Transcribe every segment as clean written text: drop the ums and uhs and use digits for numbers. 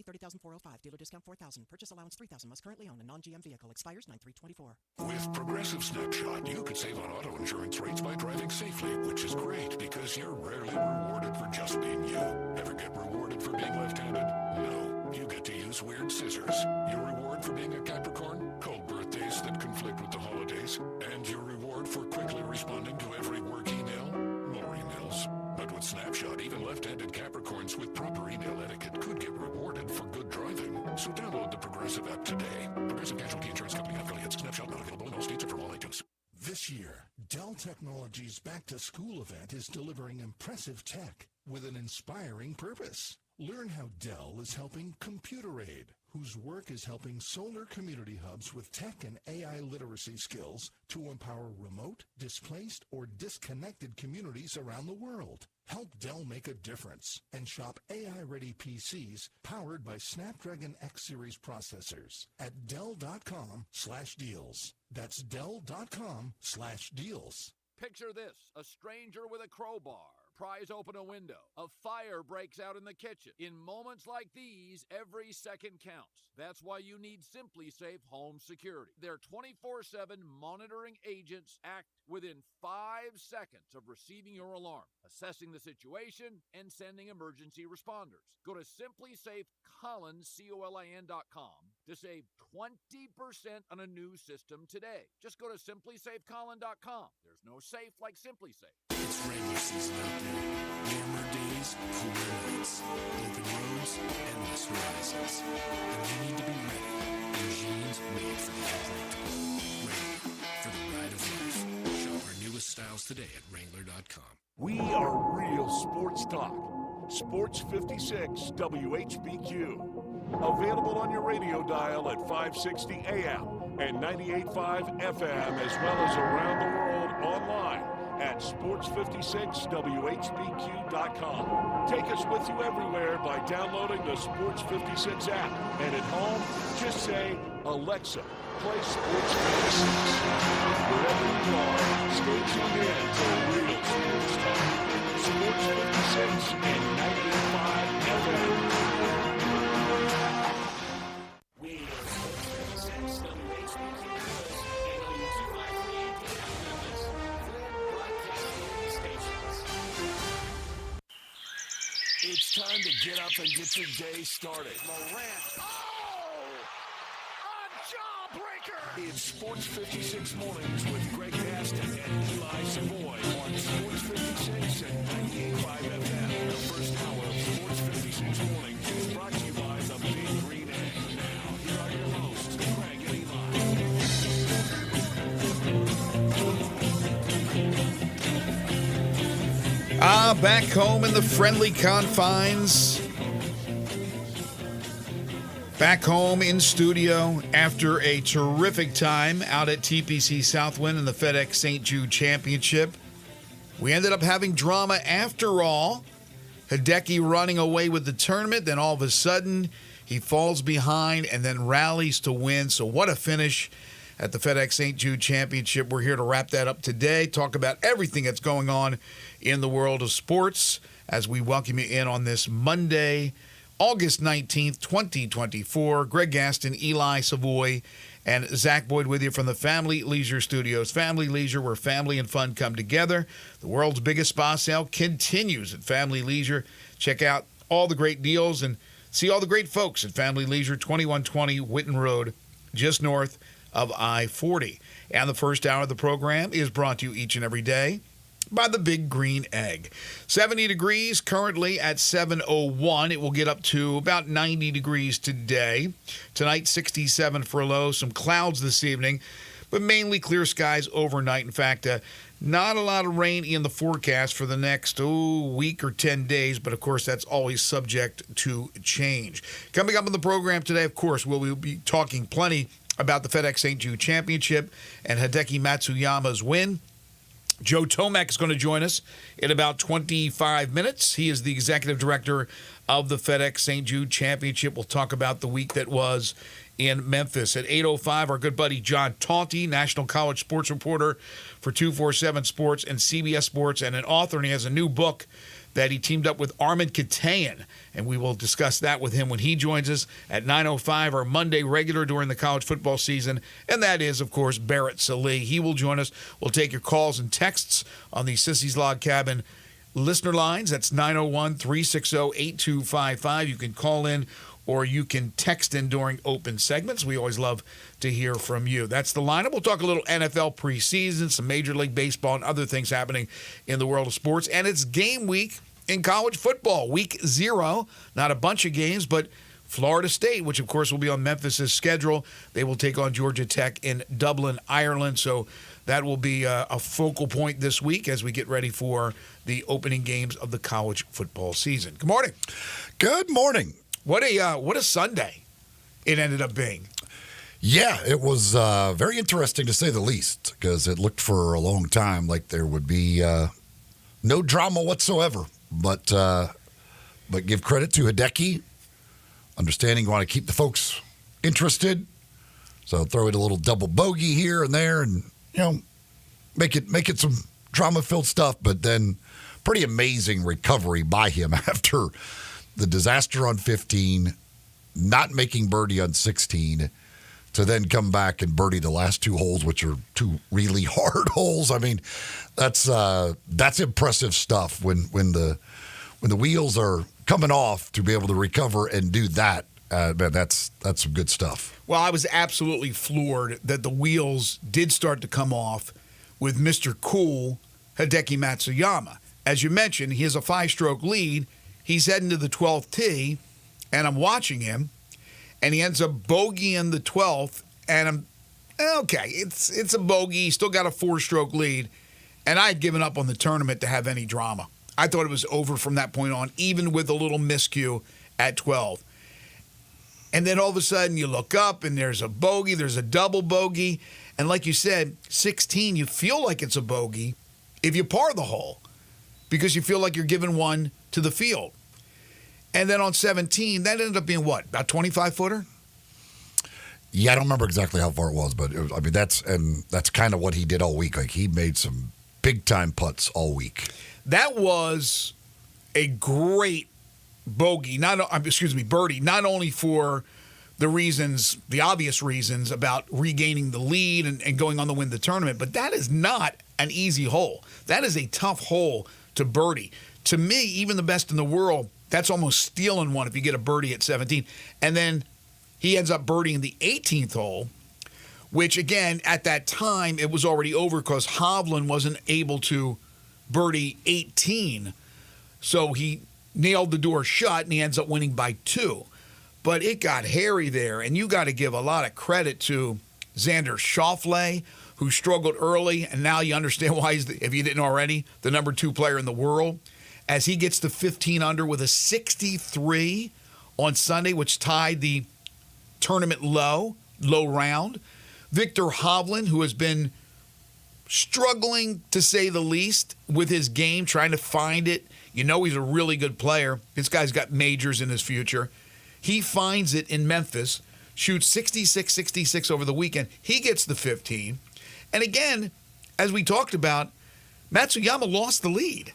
30,405. Dealer discount 4,000. Purchase allowance 3,000. Must currently own a non-GM vehicle. Expires 9/3/24. With Progressive Snapshot, you could save on auto insurance rates by driving safely, which is great because you're rarely rewarded for just being you. Ever get rewarded for being left-handed? No. You get to use weird scissors. Your reward for being a Capricorn? Cold birthdays that conflict with the holidays. And your reward for quickly responding to every work email? More emails. But with Snapshot, even left-handed Capricorns with proper email etiquette could get rewarded for good driving. So download the Progressive app today. Progressive Casualty Insurance Company affiliates. Snapshot not available in all states and from all agents. This year, Dell Technologies Back to School event is delivering impressive tech with an inspiring purpose. Learn how Dell is helping Computer Aid, whose work is helping solar community hubs with tech and AI literacy skills to empower remote, displaced, or disconnected communities around the world. Help Dell make a difference and shop AI-ready PCs powered by Snapdragon X Series processors at Dell.com/deals. That's Dell.com/deals. Picture this, a stranger with a crowbar. Pries open a window. A fire breaks out in the kitchen. In moments like these, every second counts. That's why you need SimpliSafe Home Security. Their 24/7 monitoring agents act within 5 seconds of receiving your alarm, assessing the situation, and sending emergency responders. Go to SimpliSafeCollins.com to save 20% on a new system today. Just go to SimpliSafeCollins.com. There's no safe like SimpliSafe. It's rainy season out there. Warmer days, cooler nights, open roads, endless horizons. And you need to be ready in jeans made for the unpredictable. Ready for the ride of life. Shop our newest styles today at Wrangler.com. We are real sports talk. Sports 56 WHBQ. Available on your radio dial at 560 AM and 98.5 FM, as well as around the world online at sports56whbq.com. Take us with you everywhere by downloading the Sports 56 app. And at home, just say, Alexa, play Sports 56. Wherever you are, stay tuned in to real sports talk. Sports 56 and 98.5 FM. We are Sports 56 WHBQ. It's time to get up and get your day started. Morant. Oh! A jawbreaker! It's Sports 56 Mornings with Greg Gaston and Eli Savoy on Sports 56 and 98.5 FM. The first hour of Sports 56 Mornings is brought to you by the Big Green Egg. Now, here are your hosts, Greg and Eli. Back home in the friendly confines. Back home in studio after a terrific time out at TPC Southwind in the FedEx St. Jude Championship. We ended up having drama after all. Hideki running away with the tournament, then all of a sudden he falls behind and then rallies to win. So what a finish at the FedEx St. Jude Championship. We're here to wrap that up today, talk about everything that's going on in the world of sports as we welcome you in on this Monday, August 19th, 2024. Greg Gaston, Eli Savoy, and Zach Boyd with you from the Family Leisure Studios. Family Leisure, where family and fun come together. The world's biggest spa sale continues at Family Leisure. Check out all the great deals and see all the great folks at Family Leisure, 2120 Whitten Road, just north of I-40. And the first hour of the program is brought to you each and every day by the Big Green Egg. 70 degrees currently at 7:01. It will get up to about 90 degrees today. Tonight, 67 for a low. Some clouds this evening, but mainly clear skies overnight. In fact, not a lot of rain in the forecast for the next week or 10 days, but of course that's always subject to change. Coming up on the program today, of course, we'll be talking plenty about the FedEx St. Jude Championship and Hideki Matsuyama's win. Joe Tomac is going to join us in about 25 minutes. He is the executive director of the FedEx St. Jude Championship. We'll talk about the week that was in Memphis. At 8:05, our good buddy John Taunty, national college sports reporter for 247 Sports and CBS Sports, and an author, and he has a new book that he teamed up with Armin Katayan, and we will discuss that with him when he joins us at 9:05, our Monday regular during the college football season, and that is, of course, Barrett Sallee. He will join us. We'll take your calls and texts on the Sissy's Log Cabin listener lines. That's 901-360-8255. You can call in or you can text in during open segments. We always love to hear from you. That's the lineup. We'll talk a little NFL preseason, some Major League Baseball, and other things happening in the world of sports. And it's game week in college football, week 0. Not a bunch of games, but Florida State, which of course will be on Memphis's schedule. They will take on Georgia Tech in Dublin, Ireland. So that will be a focal point this week as we get ready for the opening games of the college football season. Good morning. Good morning. What a Sunday it ended up being. Yeah, it was very interesting to say the least, because it looked for a long time like there would be no drama whatsoever. But give credit to Hideki, understanding you want to keep the folks interested. So throw in a little double bogey here and there, and make it some drama-filled stuff. But then pretty amazing recovery by him after the disaster on 15, not making birdie on 16, to then come back and birdie the last 2 holes, which are 2 really hard holes. I mean, that's impressive stuff when the wheels are coming off to be able to recover and do that. Man, that's some good stuff. Well, I was absolutely floored that the wheels did start to come off with Mr. Cool Hideki Matsuyama. As you mentioned, he has a 5-stroke lead. He's heading to the 12th tee, and I'm watching him, and he ends up bogeying the 12th, and I'm, okay, it's a bogey. He's still got a 4-stroke lead, and I had given up on the tournament to have any drama. I thought it was over from that point on, even with a little miscue at 12. And then all of a sudden you look up, and there's a bogey, there's a double bogey, and like you said, 16, you feel like it's a bogey if you par the hole, because you feel like you're giving one to the field. And then on 17, that ended up being what, about 25-footer? Yeah, I don't remember exactly how far it was, but that's kind of what he did all week. Like, he made some big-time putts all week. That was a great birdie, not only for the obvious reasons about regaining the lead and going on to win the tournament, but that is not an easy hole. That is a tough hole to birdie. To me, even the best in the world, that's almost stealing one if you get a birdie at 17. And then he ends up birdieing the 18th hole, which, again, at that time, it was already over because Hovland wasn't able to birdie 18. So he nailed the door shut, and he ends up winning by 2. But it got hairy there, and you got to give a lot of credit to Xander Schauffele, who struggled early, and now you understand why he's, if you didn't already, the number 2 player in the world, as he gets to 15 under with a 63 on Sunday, which tied the tournament low round. Victor Hovland, who has been struggling, to say the least, with his game, trying to find it. You know he's a really good player. This guy's got majors in his future. He finds it in Memphis, shoots 66 over the weekend. He gets the 15. And again, as we talked about, Matsuyama lost the lead.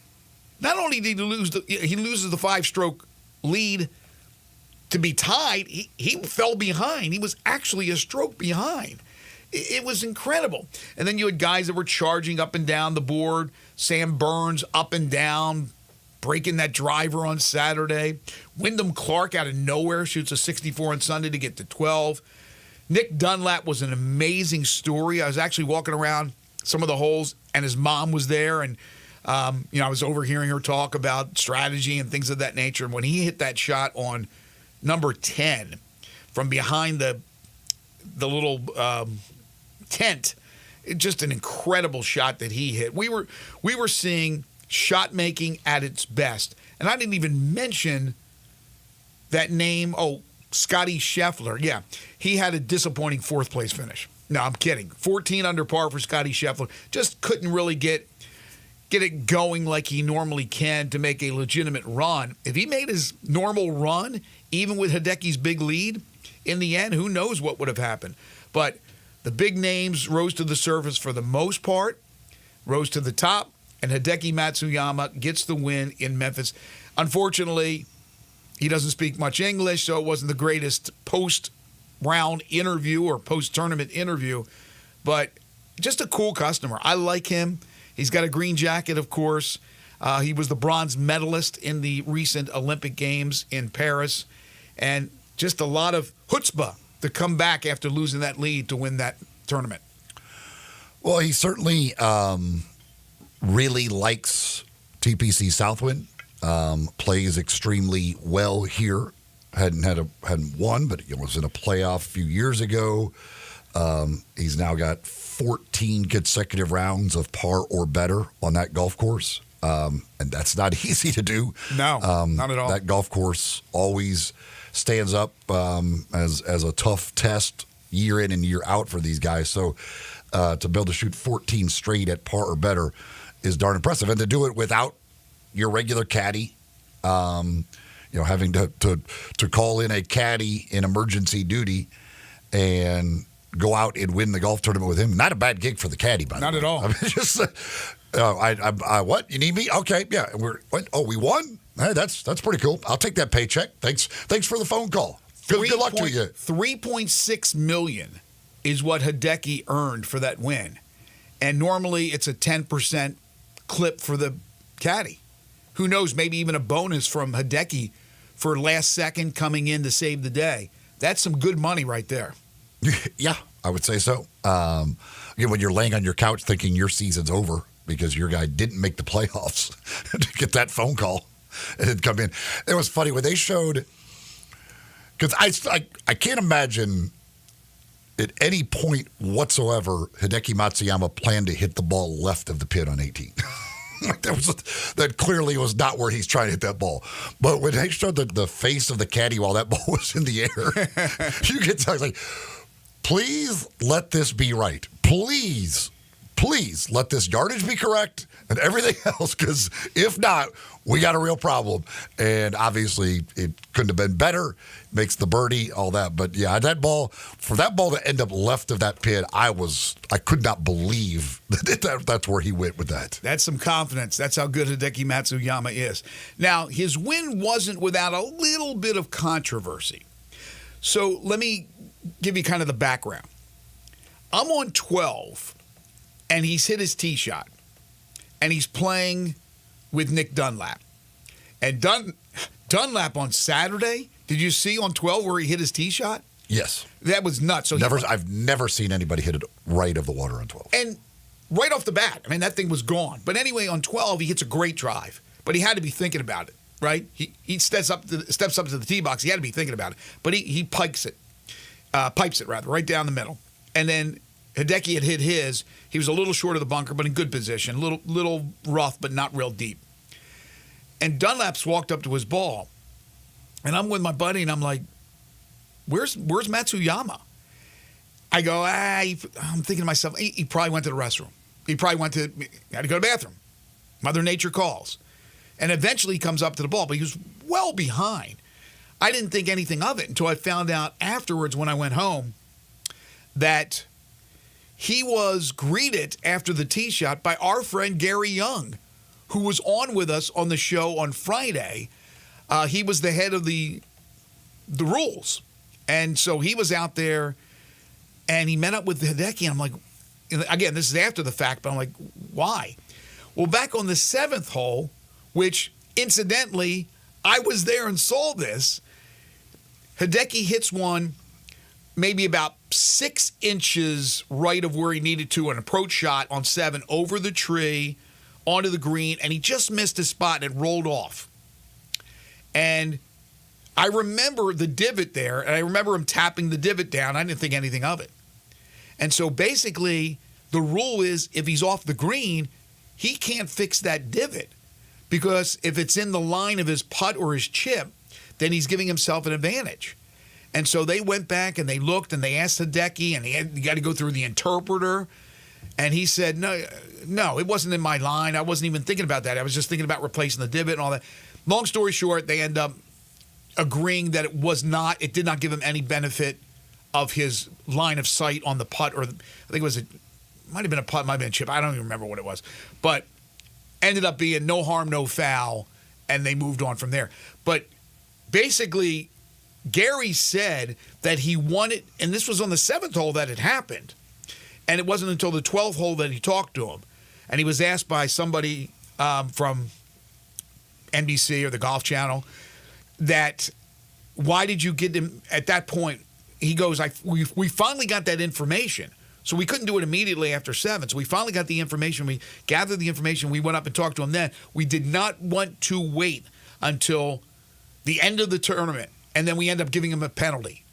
Not only did he loses the 5-stroke lead to be tied, he fell behind. He was actually a stroke behind. It was incredible. And then you had guys that were charging up and down the board. Sam Burns up and down, breaking that driver on Saturday. Wyndham Clark out of nowhere shoots a 64 on Sunday to get to 12. Nick Dunlap was an amazing story. I was actually walking around some of the holes, and his mom was there, and I was overhearing her talk about strategy and things of that nature. And when he hit that shot on number 10 from behind the little tent, just an incredible shot that he hit. We were seeing shot making at its best, and I didn't even mention that name. Oh, Scotty Scheffler. Yeah, he had a disappointing 4th place finish. No, I'm kidding. 14 under par for Scotty Scheffler. Just couldn't really get it going like he normally can to make a legitimate run. If he made his normal run, even with Hideki's big lead, in the end, who knows what would have happened. But the big names rose to the surface for the most part, rose to the top, and Hideki Matsuyama gets the win in Memphis. Unfortunately, he doesn't speak much English, so it wasn't the greatest post-round interview or post-tournament interview, but just a cool customer. I like him. He's got a green jacket, of course. He was the bronze medalist in the recent Olympic Games in Paris, and just a lot of chutzpah to come back after losing that lead to win that tournament. Well, he certainly really likes TPC Southwind. Plays extremely well here. Hadn't won, but he was in a playoff a few years ago. He's now got 14 consecutive rounds of par or better on that golf course. And that's not easy to do. No, not at all. That golf course always stands up as a tough test year in and year out for these guys. So to be able to shoot 14 straight at par or better is darn impressive. And to do it without your regular caddy, having to call in a caddy in emergency duty and go out and win the golf tournament with him. Not a bad gig for the caddy, by the way. Not at all. I mean, just what? You need me? Okay, yeah. We won? Hey, that's pretty cool. I'll take that paycheck. Thanks for the phone call. Good luck to you. $3.6 million is what Hideki earned for that win, and normally it's a 10% clip for the caddy. Who knows? Maybe even a bonus from Hideki for last second coming in to save the day. That's some good money right there. Yeah, I would say so. Again, when you're laying on your couch thinking your season's over because your guy didn't make the playoffs to get that phone call and then come in. It was funny when they showed, because I can't imagine at any point whatsoever Hideki Matsuyama planned to hit the ball left of the pin on 18. That clearly was not where he's trying to hit that ball. But when they showed the face of the caddy while that ball was in the air, you could tell, like, please let this be right. Please let this yardage be correct and everything else, because if not, we got a real problem. And obviously, it couldn't have been better. Makes the birdie, all that. But yeah, for that ball to end up left of that pin, I could not believe that's where he went with that. That's some confidence. That's how good Hideki Matsuyama is. Now, his win wasn't without a little bit of controversy. So let me give you kind of the background. I'm on 12, and he's hit his tee shot, and he's playing with Nick Dunlap. And Dunlap on Saturday, did you see on 12 where he hit his tee shot? Yes. That was nuts. So I've never seen anybody hit it right of the water on 12. And right off the bat, I mean, that thing was gone. But anyway, on 12, he hits a great drive. But he had to be thinking about it, right? He steps up to the tee box. He had to be thinking about it. But he pipes it right down the middle. And then Hideki had hit his. He was a little short of the bunker, but in good position. Little rough, but not real deep. And Dunlap's walked up to his ball. And I'm with my buddy, and I'm like, where's Matsuyama? I go, I'm thinking to myself, he probably went to the restroom. He probably had to go to the bathroom. Mother Nature calls. And eventually he comes up to the ball, but he was well behind. I didn't think anything of it until I found out afterwards when I went home that he was greeted after the tee shot by our friend Gary Young, who was on with us on the show on Friday. He was the head of the rules. And so he was out there, and he met up with Hideki, and I'm like, again, this is after the fact, but I'm like, why? Well, back on the 7th hole, which, incidentally, I was there and saw this, Hideki hits one maybe about 6 inches right of where he needed to, an approach shot on 7 over the tree, onto the green, and he just missed his spot, and it rolled off. And I remember the divot there, and I remember him tapping the divot down. I didn't think anything of it. And so basically, the rule is if he's off the green, he can't fix that divot, because if it's in the line of his putt or his chip, then he's giving himself an advantage. And so they went back and they looked and they asked Hideki, and he got to go through the interpreter. And he said, no, it wasn't in my line. I wasn't even thinking about that. I was just thinking about replacing the divot and all that. Long story short, they end up agreeing that it did not give him any benefit of his line of sight on the putt, or I think it might have been a putt, might have been a chip. I don't even remember what it was. But ended up being no harm, no foul, and they moved on from there. But basically, Gary said that he wanted, and this was on the 7th hole that it happened, and it wasn't until the 12th hole that he talked to him. And he was asked by somebody from NBC or the Golf Channel that, why did you get him at that point? He goes, we finally got that information. So we couldn't do it immediately after 7. So we finally got the information. We gathered the information. We went up and talked to him then. We did not want to wait until the end of the tournament, and then we end up giving him a penalty,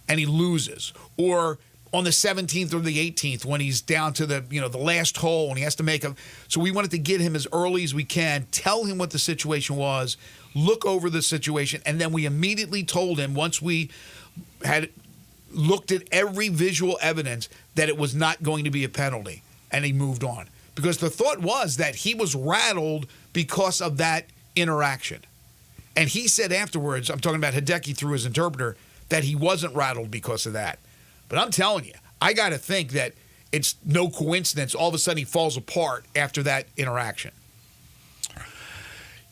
and he loses. Or on the 17th or the 18th when he's down to the last hole and he has to make a. So we wanted to get him as early as we can, tell him what the situation was, look over the situation, and then we immediately told him, once we had looked at every visual evidence, that it was not going to be a penalty, and he moved on. Because the thought was that he was rattled because of that interaction. And he said afterwards, I'm talking about Hideki through his interpreter, that he wasn't rattled because of that. But I'm telling you, I got to think that it's no coincidence all of a sudden he falls apart after that interaction.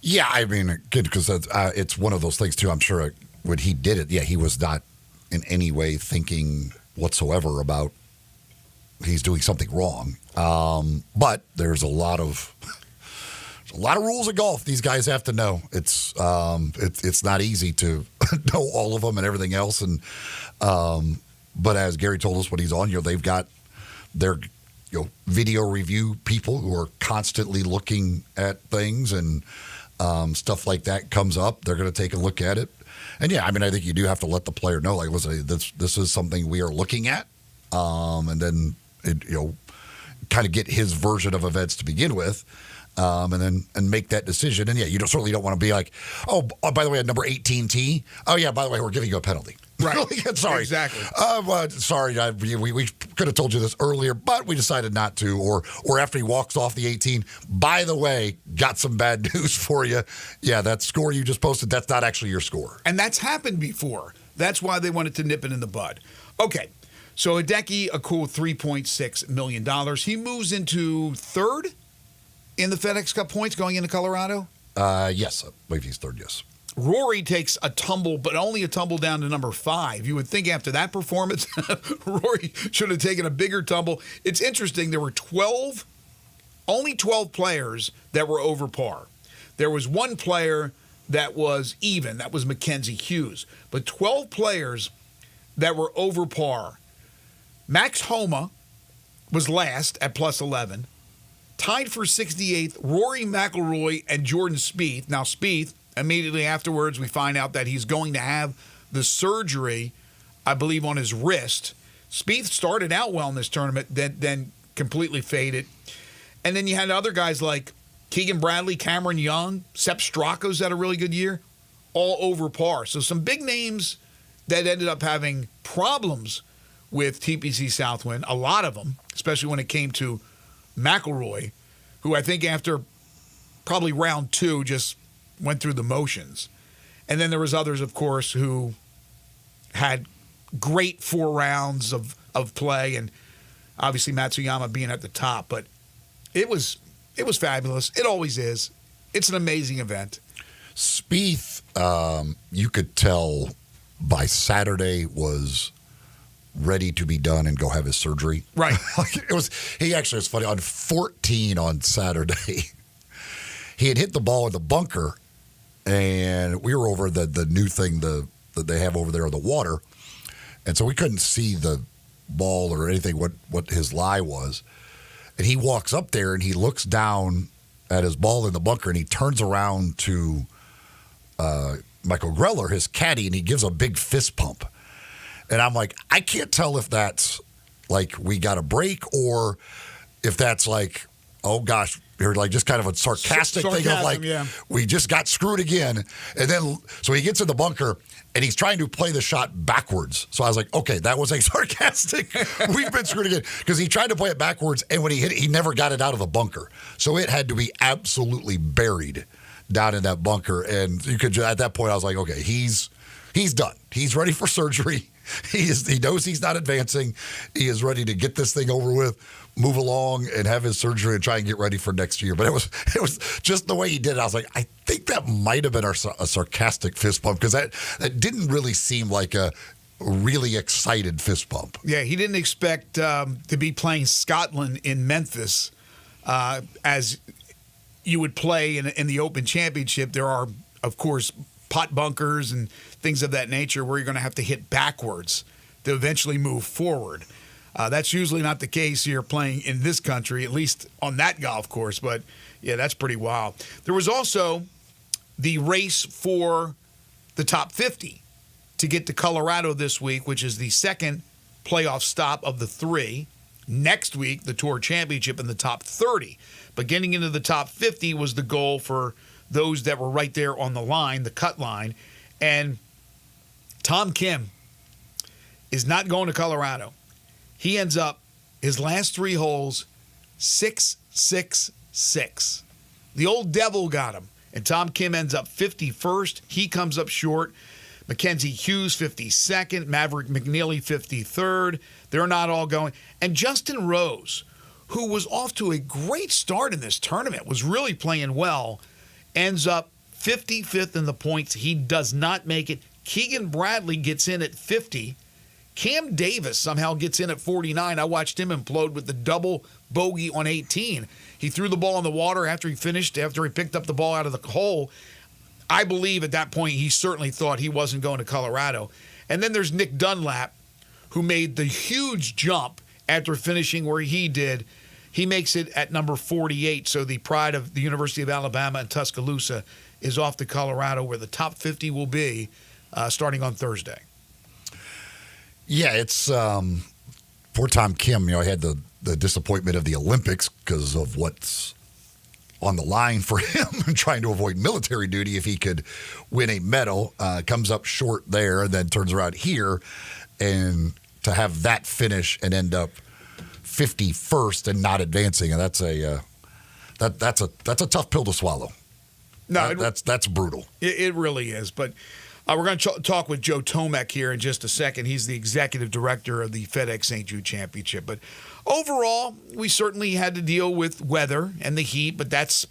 Yeah, I mean, because it's one of those things, too. I'm sure when he did it, he was not in any way thinking whatsoever about he's doing something wrong. But there's a lot of rules of golf these guys have to know. It's not easy to know all of them and everything else. And but as Gary told us when he's on here, they've got their video review people who are constantly looking at things, and stuff like that comes up. They're going to take a look at it. And I mean, I think you do have to let the player know, like, listen, this is something we are looking at, and then kind of get his version of events to begin with, and make that decision. And you certainly don't want to be like, oh, by the way, at number 18 tee, oh yeah, by the way, we're giving you a penalty. Right. Sorry. Exactly. Sorry, we could have told you this earlier, but we decided not to. Or after he walks off the 18, by the way, got some bad news for you. Yeah, that score you just posted, that's not actually your score. And that's happened before. That's why they wanted to nip it in the bud. Okay, so Hideki, a cool $3.6 million. He moves into third in the FedEx Cup points going into Colorado? Yes, I believe he's third, yes. Rory takes a tumble, but only a tumble down to number 5. You would think after that performance, Rory should have taken a bigger tumble. It's interesting. There were only 12 players that were over par. There was one player that was even. That was Mackenzie Hughes. But 12 players that were over par. Max Homa was last at plus 11. Tied for 68th, Rory McIlroy and Jordan Spieth. Now, Spieth, immediately afterwards, we find out that he's going to have the surgery, I believe, on his wrist. Spieth started out well in this tournament, then completely faded. And then you had other guys like Keegan Bradley, Cameron Young, Sepp Straka's had a really good year, all over par. So some big names that ended up having problems with TPC Southwind, a lot of them, especially when it came to McIlroy, who I think after probably round 2 just went through the motions. And then there was others, of course, who had great 4 rounds of play, and obviously Matsuyama being at the top. But it was fabulous. It always is. It's an amazing event. Spieth, you could tell by Saturday was ready to be done and go have his surgery. Right. He actually was funny. On 14 on Saturday, he had hit the ball in the bunker, and we were over the new thing that they have over there on the water, and so we couldn't see the ball or anything, what his lie was. And he walks up there, and he looks down at his ball in the bunker, and he turns around to Michael Greller, his caddy, and he gives a big fist pump. And I'm like, I can't tell if that's like we got a break or if that's like, oh gosh, you're like just kind of a sarcastic thing of like, we just got screwed again. And then, so he gets in the bunker and he's trying to play the shot backwards. So I was like, okay, that was a sarcastic, we've been screwed again. Because he tried to play it backwards, and when he hit it, he never got it out of the bunker. So it had to be absolutely buried down in that bunker. And you could, at that point, I was like, okay, he's done. He's ready for surgery. He knows he's not advancing. He is ready to get this thing over with, move along, and have his surgery and try and get ready for next year. But it was just the way he did it. I was like, I think that might have been a sarcastic fist bump, because that didn't really seem like a really excited fist bump. Yeah, he didn't expect to be playing Scotland in Memphis as you would play in the Open Championship. There are, of course, pot bunkers and things of that nature where you're going to have to hit backwards to eventually move forward. That's usually not the case here playing in this country, at least on that golf course. But, yeah, that's pretty wild. There was also the race for the top 50 to get to Colorado this week, which is the second playoff stop of the 3. Next week, the Tour Championship in the top 30. But getting into the top 50 was the goal for those that were right there on the line, the cut line. And Tom Kim is not going to Colorado. He ends up, his last 3 holes, 6-6-6. The old devil got him. And Tom Kim ends up 51st. He comes up short. Mackenzie Hughes, 52nd. Maverick McNeely, 53rd. They're not all going. And Justin Rose, who was off to a great start in this tournament, was really playing well, ends up 55th in the points. He does not make it. Keegan Bradley gets in at 50. Cam Davis somehow gets in at 49. I watched him implode with the double bogey on 18. He threw the ball in the water after he picked up the ball out of the hole. I believe at that point he certainly thought he wasn't going to Colorado. And then there's Nick Dunlap, who made the huge jump after finishing where he did. He makes it at number 48, so the pride of the University of Alabama and Tuscaloosa is off to Colorado, where the top 50 will be starting on Thursday. Yeah, it's poor Tom Kim. I had the disappointment of the Olympics because of what's on the line for him, trying to avoid military duty if he could win a medal. Comes up short there, and then turns around here, and to have that finish and end up 51st and not advancing, and that's a tough pill to swallow. No, that's brutal. It really is. But we're going to talk with Joe Tomek here in just a second. He's the executive director of the FedEx St. Jude Championship. But overall, we certainly had to deal with weather and the heat, but that's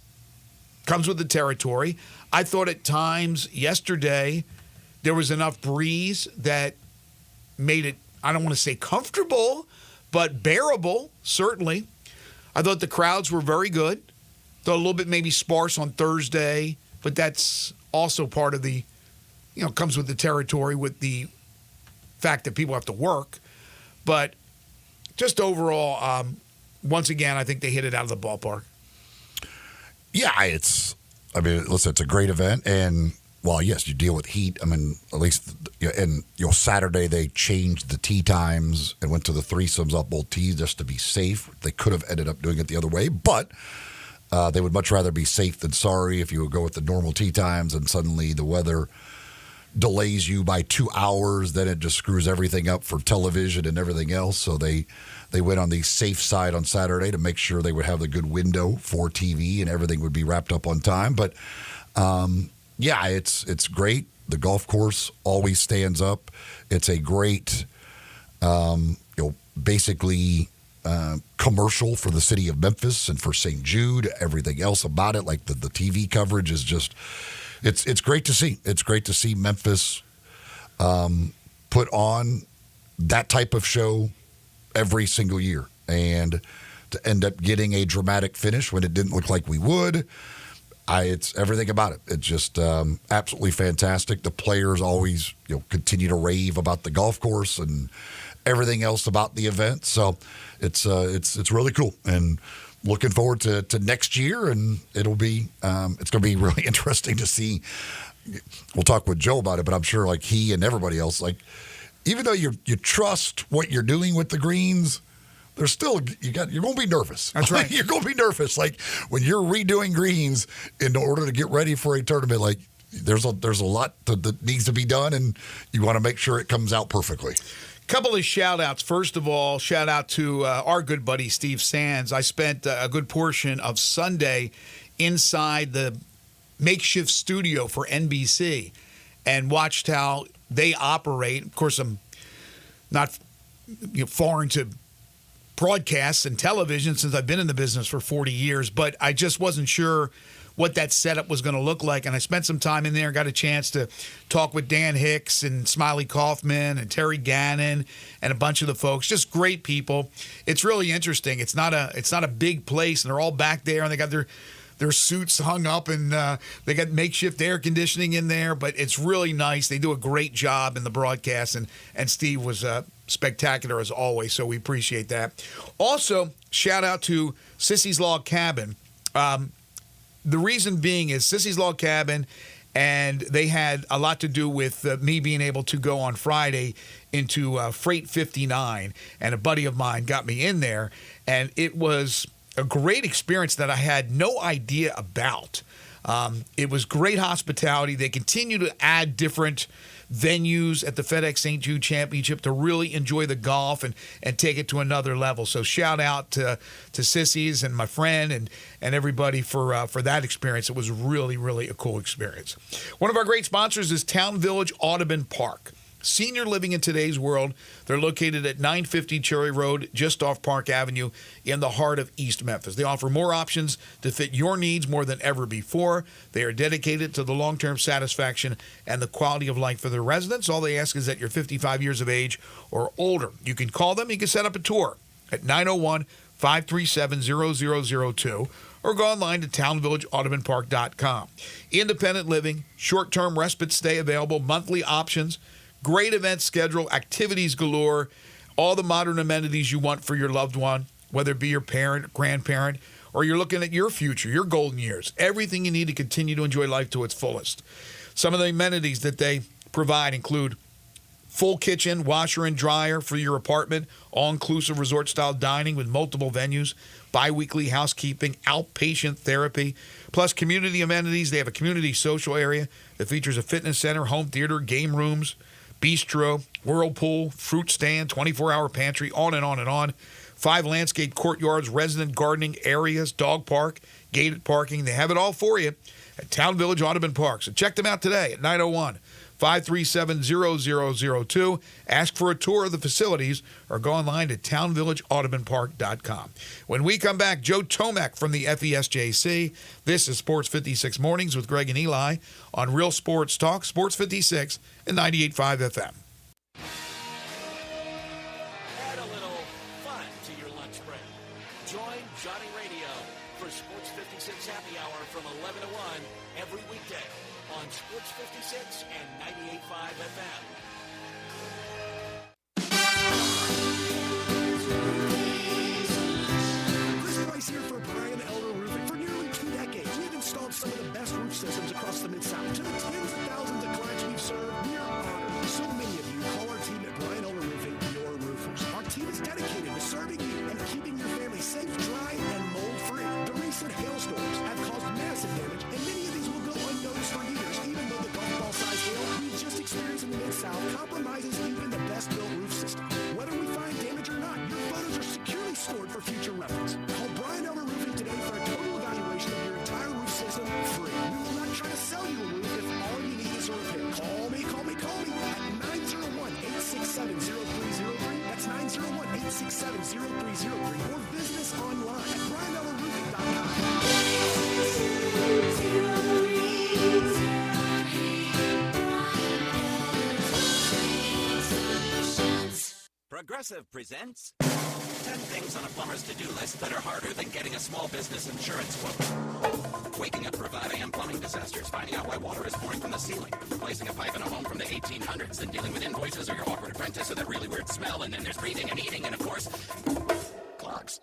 comes with the territory. I thought at times yesterday there was enough breeze that made it, I don't want to say comfortable, but bearable, certainly. I thought the crowds were very good. Though a little bit maybe sparse on Thursday, but that's also part of the, comes with the territory with the fact that people have to work. But just overall, once again, I think they hit it out of the ballpark. Yeah, listen, it's a great event. And while, yes, you deal with heat, at least, Saturday they changed the tee times and went to the threesomes up both tees just to be safe. They could have ended up doing it the other way, but they would much rather be safe than sorry if you would go with the normal tee times and suddenly the weather delays you by 2 hours. Then it just screws everything up for television and everything else. So they went on the safe side on Saturday to make sure they would have the good window for TV and everything would be wrapped up on time. But yeah, it's great. The golf course always stands up. It's a great, basically commercial for the city of Memphis and for St. Jude. Everything else about it, like the TV coverage, is just it's great to see. It's great to see Memphis put on that type of show every single year, and to end up getting a dramatic finish when it didn't look like we would. It's everything about it. It's just absolutely fantastic. The players always continue to rave about the golf course and everything else about the event. So it's really cool, and looking forward to next year. And it'll be it's going to be really interesting to see. We'll talk with Joe about it, but I'm sure like he and everybody else, like even though you trust what you're doing with the greens, there's still you're going to be nervous. That's right. You're going to be nervous. Like when you're redoing greens in order to get ready for a tournament, like there's a lot that needs to be done, and you want to make sure it comes out perfectly. Couple of shout-outs. First of all, shout-out to our good buddy Steve Sands. I spent a good portion of Sunday inside the makeshift studio for NBC and watched how they operate. Of course, I'm not foreign to broadcasts and television since I've been in the business for 40 years, but I just wasn't sure what that setup was going to look like. And I spent some time in there, got a chance to talk with Dan Hicks and Smiley Kaufman and Terry Gannon and a bunch of the folks, just great people. It's really interesting. It's not a big place, and they're all back there, and they got their suits hung up, and they got makeshift air conditioning in there, but it's really nice. They do a great job in the broadcast, and Steve was spectacular as always, so we appreciate that. Also, shout out to Sissy's Log Cabin. The reason being is Sissy's Log Cabin, and they had a lot to do with me being able to go on Friday into Freight 59, and a buddy of mine got me in there, and it was a great experience that I had no idea about. It was great hospitality. They continue to add different venues at the FedEx St. Jude Championship to really enjoy the golf and take it to another level. So shout out to Sissies and my friend and everybody for that experience. It was really, really a cool experience. One of our great sponsors is Town Village Audubon Park. Senior living in today's world. They're located at 950 Cherry Road, just off Park Avenue in the heart of East Memphis. They offer more options to fit your needs more than ever before. They are dedicated to the long-term satisfaction and the quality of life for their residents. All they ask is that you're 55 years of age or older. You can call them. You can set up a tour at 901-537-0002 or go online to townvillageaudubonpark.com. Independent living, short-term respite stay available, monthly options, great event schedule, activities galore, all the modern amenities you want for your loved one, whether it be your parent, grandparent, or you're looking at your future, your golden years. Everything you need to continue to enjoy life to its fullest. Some of the amenities that they provide include full kitchen, washer and dryer for your apartment, all-inclusive resort-style dining with multiple venues, bi-weekly housekeeping, outpatient therapy, plus community amenities. They have a community social area that features a fitness center, home theater, game rooms, bistro, whirlpool, fruit stand, 24-hour pantry, on and on and on. 5 landscape courtyards, resident gardening areas, dog park, gated parking. They have it all for you at Town Village Audubon Park. So check them out today at 901-537-0002. Ask for a tour of the facilities or go online to townvillageaudubonpark.com. When we come back, Joe Tomac from the FESJC. This is Sports 56 Mornings with Greg and Eli on Real Sports Talk, Sports 56 and 98.5 FM. Add a little fun to your lunch break. Join Johnny Radio for Sports 56 Happy Hour from 11 to 1 every weekday on Sports 56 and 98.5 FM. Chris Price here for Brian Elder Roofing. For nearly 2 decades, we've installed some of the best roof systems across the Mid-South. To the tens of thousands of clients we've served, we are honored. So many of you call our team at Brian Elder Roofing your roofers. Our team is dedicated to serving you and keeping your family safe, dry, and mold-free. The recent hailstorms have caused massive damage, and many of these will go unnoticed for years, even though the golf ball-sized hail we just experienced in the Mid-South compromises even the best-built roof system. Whether we find damage or not, your photos are securely stored for future reference. Call Brian Elder Roofing today for a total evaluation of your entire roof system free. We will not try to sell you a roof if all you need is a repair. Call me at 901-867-0303. That's 901-867-0303. Or visit us online at brianelderroofing.com. Progressive presents 10 things on a plumber's to-do list that are harder than getting a small business insurance quote. Waking up for a 5 a.m. plumbing disasters, finding out why water is pouring from the ceiling, replacing a pipe in a home from the 1800s, then dealing with invoices or your awkward apprentice or that really weird smell, and then there's breathing and eating, and of course, clogs.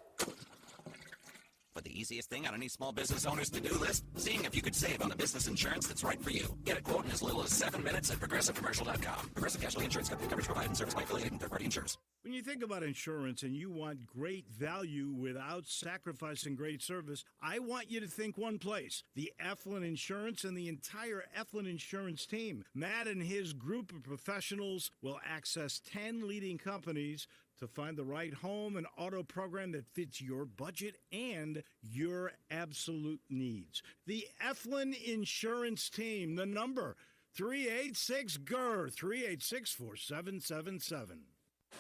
But the easiest thing on any small business owner's to-do list, seeing if you could save on the business insurance that's right for you. Get a quote in as little as 7 minutes at progressivecommercial.com. Progressive Casualty Insurance Company. Coverage provided and serviced by affiliated and third-party insurers. When you think about insurance and you want great value without sacrificing great service, I want you to think one place: the Eflin Insurance and the entire Eflin Insurance team. Matt and his group of professionals will access 10 leading companies to find the right home and auto program that fits your budget and your absolute needs. The Eflin Insurance Team, the number 386-GER, 386-4777.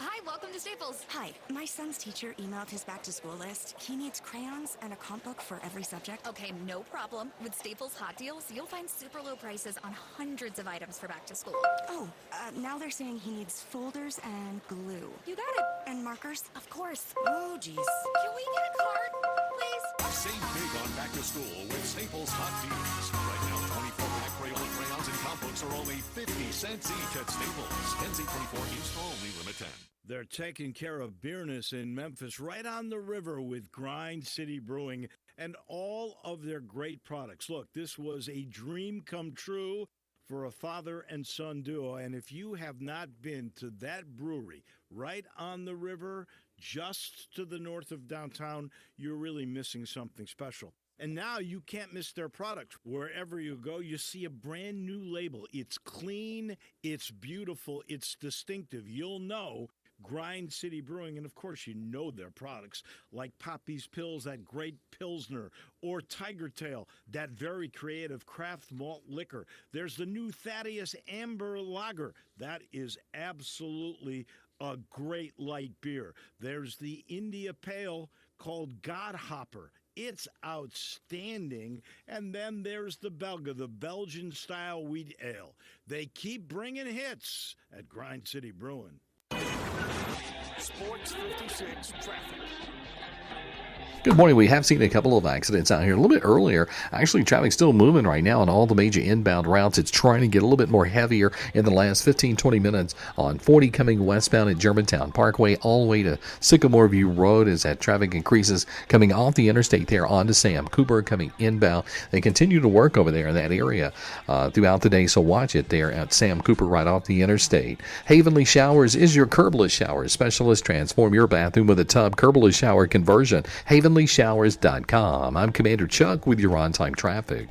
Hi, welcome to Staples. Hi, my son's teacher emailed his back-to-school list. He needs crayons and a comp book for every subject. Okay, no problem. With Staples Hot Deals, you'll find super low prices on hundreds of items for back to school. Oh, now they're saying he needs folders and glue. You got it. And markers? Of course. Oh, geez. Can we get a card, please? Save big on back to school with Staples Hot Deals. Right now, 24 black Crayola crayons and comp books are only 50 cents each at Staples. NC24 use for only limit 10. They're taking care of business in Memphis right on the river with Grind City Brewing and all of their great products. Look, this was a dream come true for a father and son duo. And if you have not been to that brewery right on the river, just to the north of downtown, you're really missing something special. And now you can't miss their products. Wherever you go, you see a brand new label. It's clean, it's beautiful, it's distinctive. You'll know Grind City Brewing, and of course you know their products like Poppy's Pills, that great Pilsner, or Tiger Tail, that very creative craft malt liquor. There's the new Thaddeus Amber Lager. That is absolutely a great light beer. There's the India Pale called God Hopper. It's outstanding. And then there's the Belga, the Belgian-style wheat ale. They keep bringing hits at Grind City Brewing. Sports 56 traffic. Good morning. We have seen a couple of accidents out here a little bit earlier. Actually, traffic's still moving right now on all the major inbound routes. It's trying to get a little bit more heavier in the last 15-20 minutes on 40 coming westbound at Germantown Parkway all the way to Sycamore View Road as that traffic increases coming off the interstate there onto Sam Cooper coming inbound. They continue to work over there in that area throughout the day, so watch it there at Sam Cooper right off the interstate. Havenly Showers is your curbless shower specialist. Transform your bathroom with a tub curbless shower conversion. HavenlyShowers.com. I'm Commander Chuck with your on-time traffic.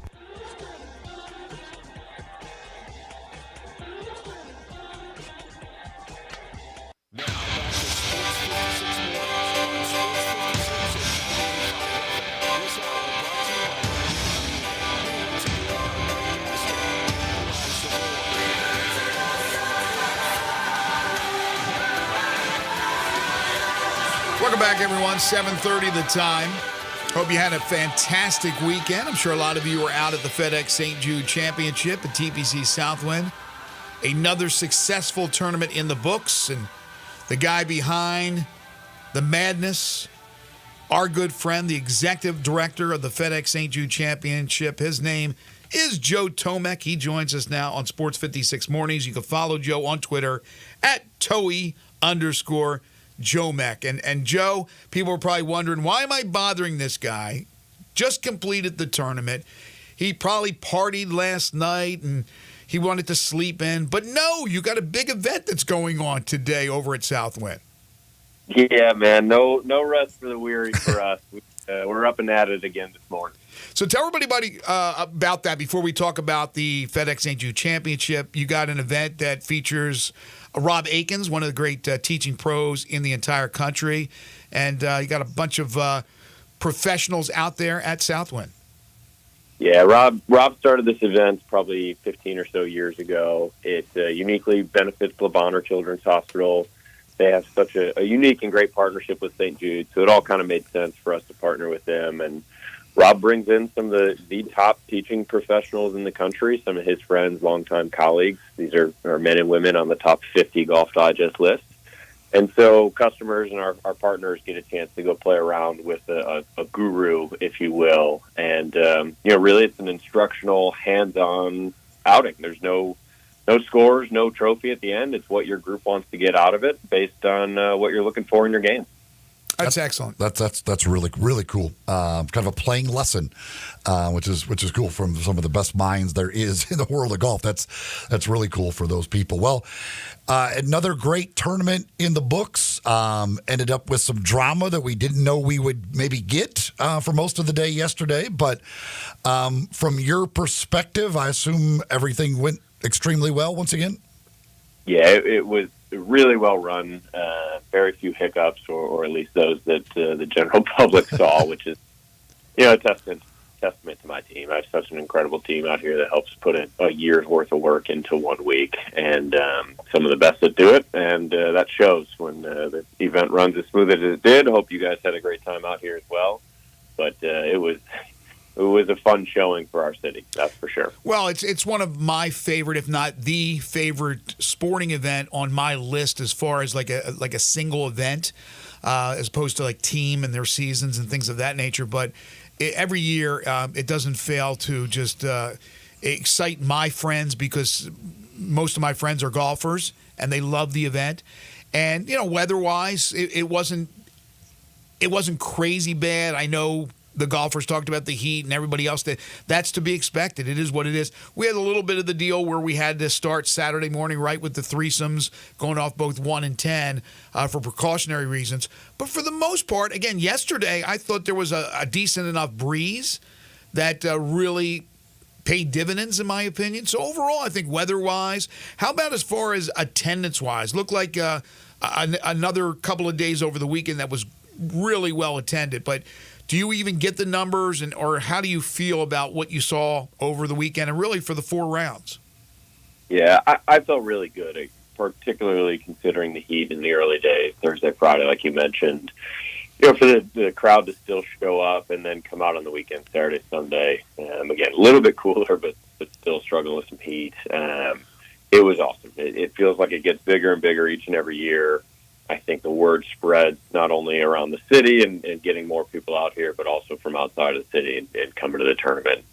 Welcome back, everyone. 7:30 the time. Hope you had a fantastic weekend. I'm sure a lot of you were out at the FedEx St. Jude Championship at TPC Southwind. Another successful tournament in the books. And the guy behind the madness, our good friend, the executive director of the FedEx St. Jude Championship, his name is Joe Tomek. He joins us now on Sports 56 Mornings. You can follow Joe on Twitter at Toey_Jomek. And Joe, people are probably wondering, why am I bothering this guy? Just completed the tournament. He probably partied last night and he wanted to sleep in. But no, you got a big event that's going on today over at Southwind. Yeah, man. No rest for the weary for us. We're up and at it again this morning. So tell everybody about that before we talk about the FedEx St. Jude Championship. You got an event that features Rob Akins, one of the great teaching pros in the entire country. And you got a bunch of professionals out there at Southwind. Yeah, Rob started this event probably 15 or so years ago. It uniquely benefits Le Bonheur Children's Hospital. They have such a unique and great partnership with St. Jude, so it all kind of made sense for us to partner with them. And Rob brings in some of the top teaching professionals in the country, some of his friends, longtime colleagues. These are men and women on the top 50 Golf Digest list. And so customers and our partners get a chance to go play around with a guru, if you will. And, really it's an instructional, hands-on outing. There's no scores, no trophy at the end. It's what your group wants to get out of it based on what you're looking for in your game. That's excellent. That's really, really cool. Kind of a playing lesson, which is cool from some of the best minds there is in the world of golf. That's really cool for those people. Well, another great tournament in the books. Ended up with some drama that we didn't know we would maybe get for most of the day yesterday. But from your perspective, I assume everything went extremely well once again. Yeah, it was really well run. Very few hiccups, or at least those that the general public saw, which is, a testament testament to my team. I have such an incredible team out here that helps put a year's worth of work into 1 week, and some of the best that do it, and that shows when the event runs as smooth as it did. I hope you guys had a great time out here as well, but it was a fun showing for our city, that's for sure. Well, it's one of my favorite, if not the favorite, sporting event on my list as far as like a single event, as opposed to like team and their seasons and things of that nature. But every year, it doesn't fail to just excite my friends, because most of my friends are golfers and they love the event. And weather-wise, it wasn't crazy bad. I know the golfers talked about the heat and everybody else. That's to be expected. It is what it is. We had a little bit of the deal where we had to start Saturday morning right with the threesomes going off both 1 and 10 for precautionary reasons. But for the most part, again, yesterday I thought there was a decent enough breeze that really paid dividends, in my opinion. So overall, I think weather-wise, how about as far as attendance-wise? Looked like another couple of days over the weekend that was really well attended. But do you even get the numbers, or how do you feel about what you saw over the weekend and really for the 4 rounds? Yeah, I felt really good, particularly considering the heat in the early days, Thursday, Friday, like you mentioned. For the crowd to still show up and then come out on the weekend, Saturday, Sunday. Again, a little bit cooler, but still struggling with some heat. It was awesome. It feels like it gets bigger and bigger each and every year. I think the word spreads not only around the city and getting more people out here, but also from outside of the city and coming to the tournament.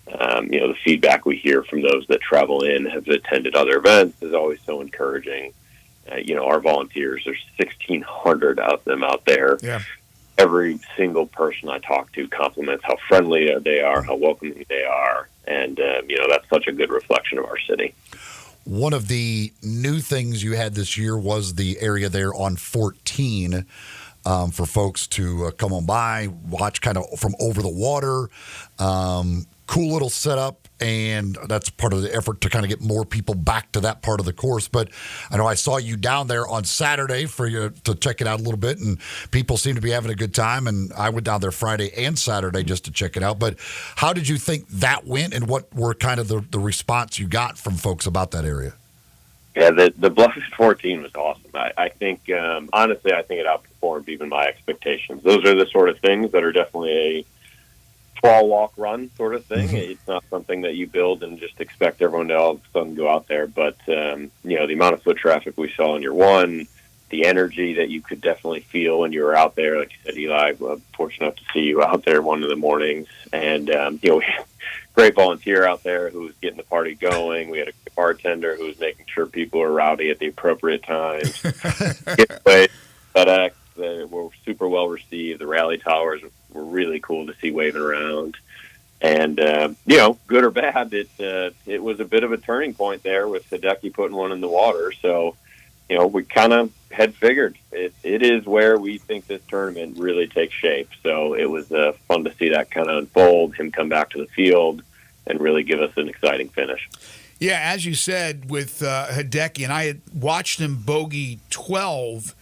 The feedback we hear from those that travel in, have attended other events, is always so encouraging. Our volunteers, there's 1,600 of them out there. Yeah. Every single person I talk to compliments how friendly they are, how welcoming they are. And, that's such a good reflection of our city. One of the new things you had this year was the area there on 14 for folks to come on by, watch kind of from over the water. Cool little setup, and that's part of the effort to kind of get more people back to that part of the course. But I know I saw you down there on Saturday for you to check it out a little bit, and people seem to be having a good time. And I went down there Friday and Saturday just to check it out. But how did you think that went, and what were kind of the response you got from folks about that area? Yeah, the Bluff 14 was awesome. I think, honestly, I think it outperformed even my expectations. Those are the sort of things that are definitely a crawl, walk, run sort of thing. Mm-hmm. It's not something that you build and just expect everyone to all of a sudden go out there. But, the amount of foot traffic we saw in year one, the energy that you could definitely feel when you were out there. Like you said, Eli, I'm fortunate enough to see you out there one of the mornings. And, we had a great volunteer out there who was getting the party going. We had a bartender who was making sure people were rowdy at the appropriate times. FedEx, they were super well received. The rally towers were really cool to see waving around. And, good or bad, it was a bit of a turning point there with Hideki putting one in the water. So, we kind of had figured it is where we think this tournament really takes shape. So it was fun to see that kind of unfold, him come back to the field and really give us an exciting finish. Yeah, as you said with Hideki, and I had watched him bogey 12,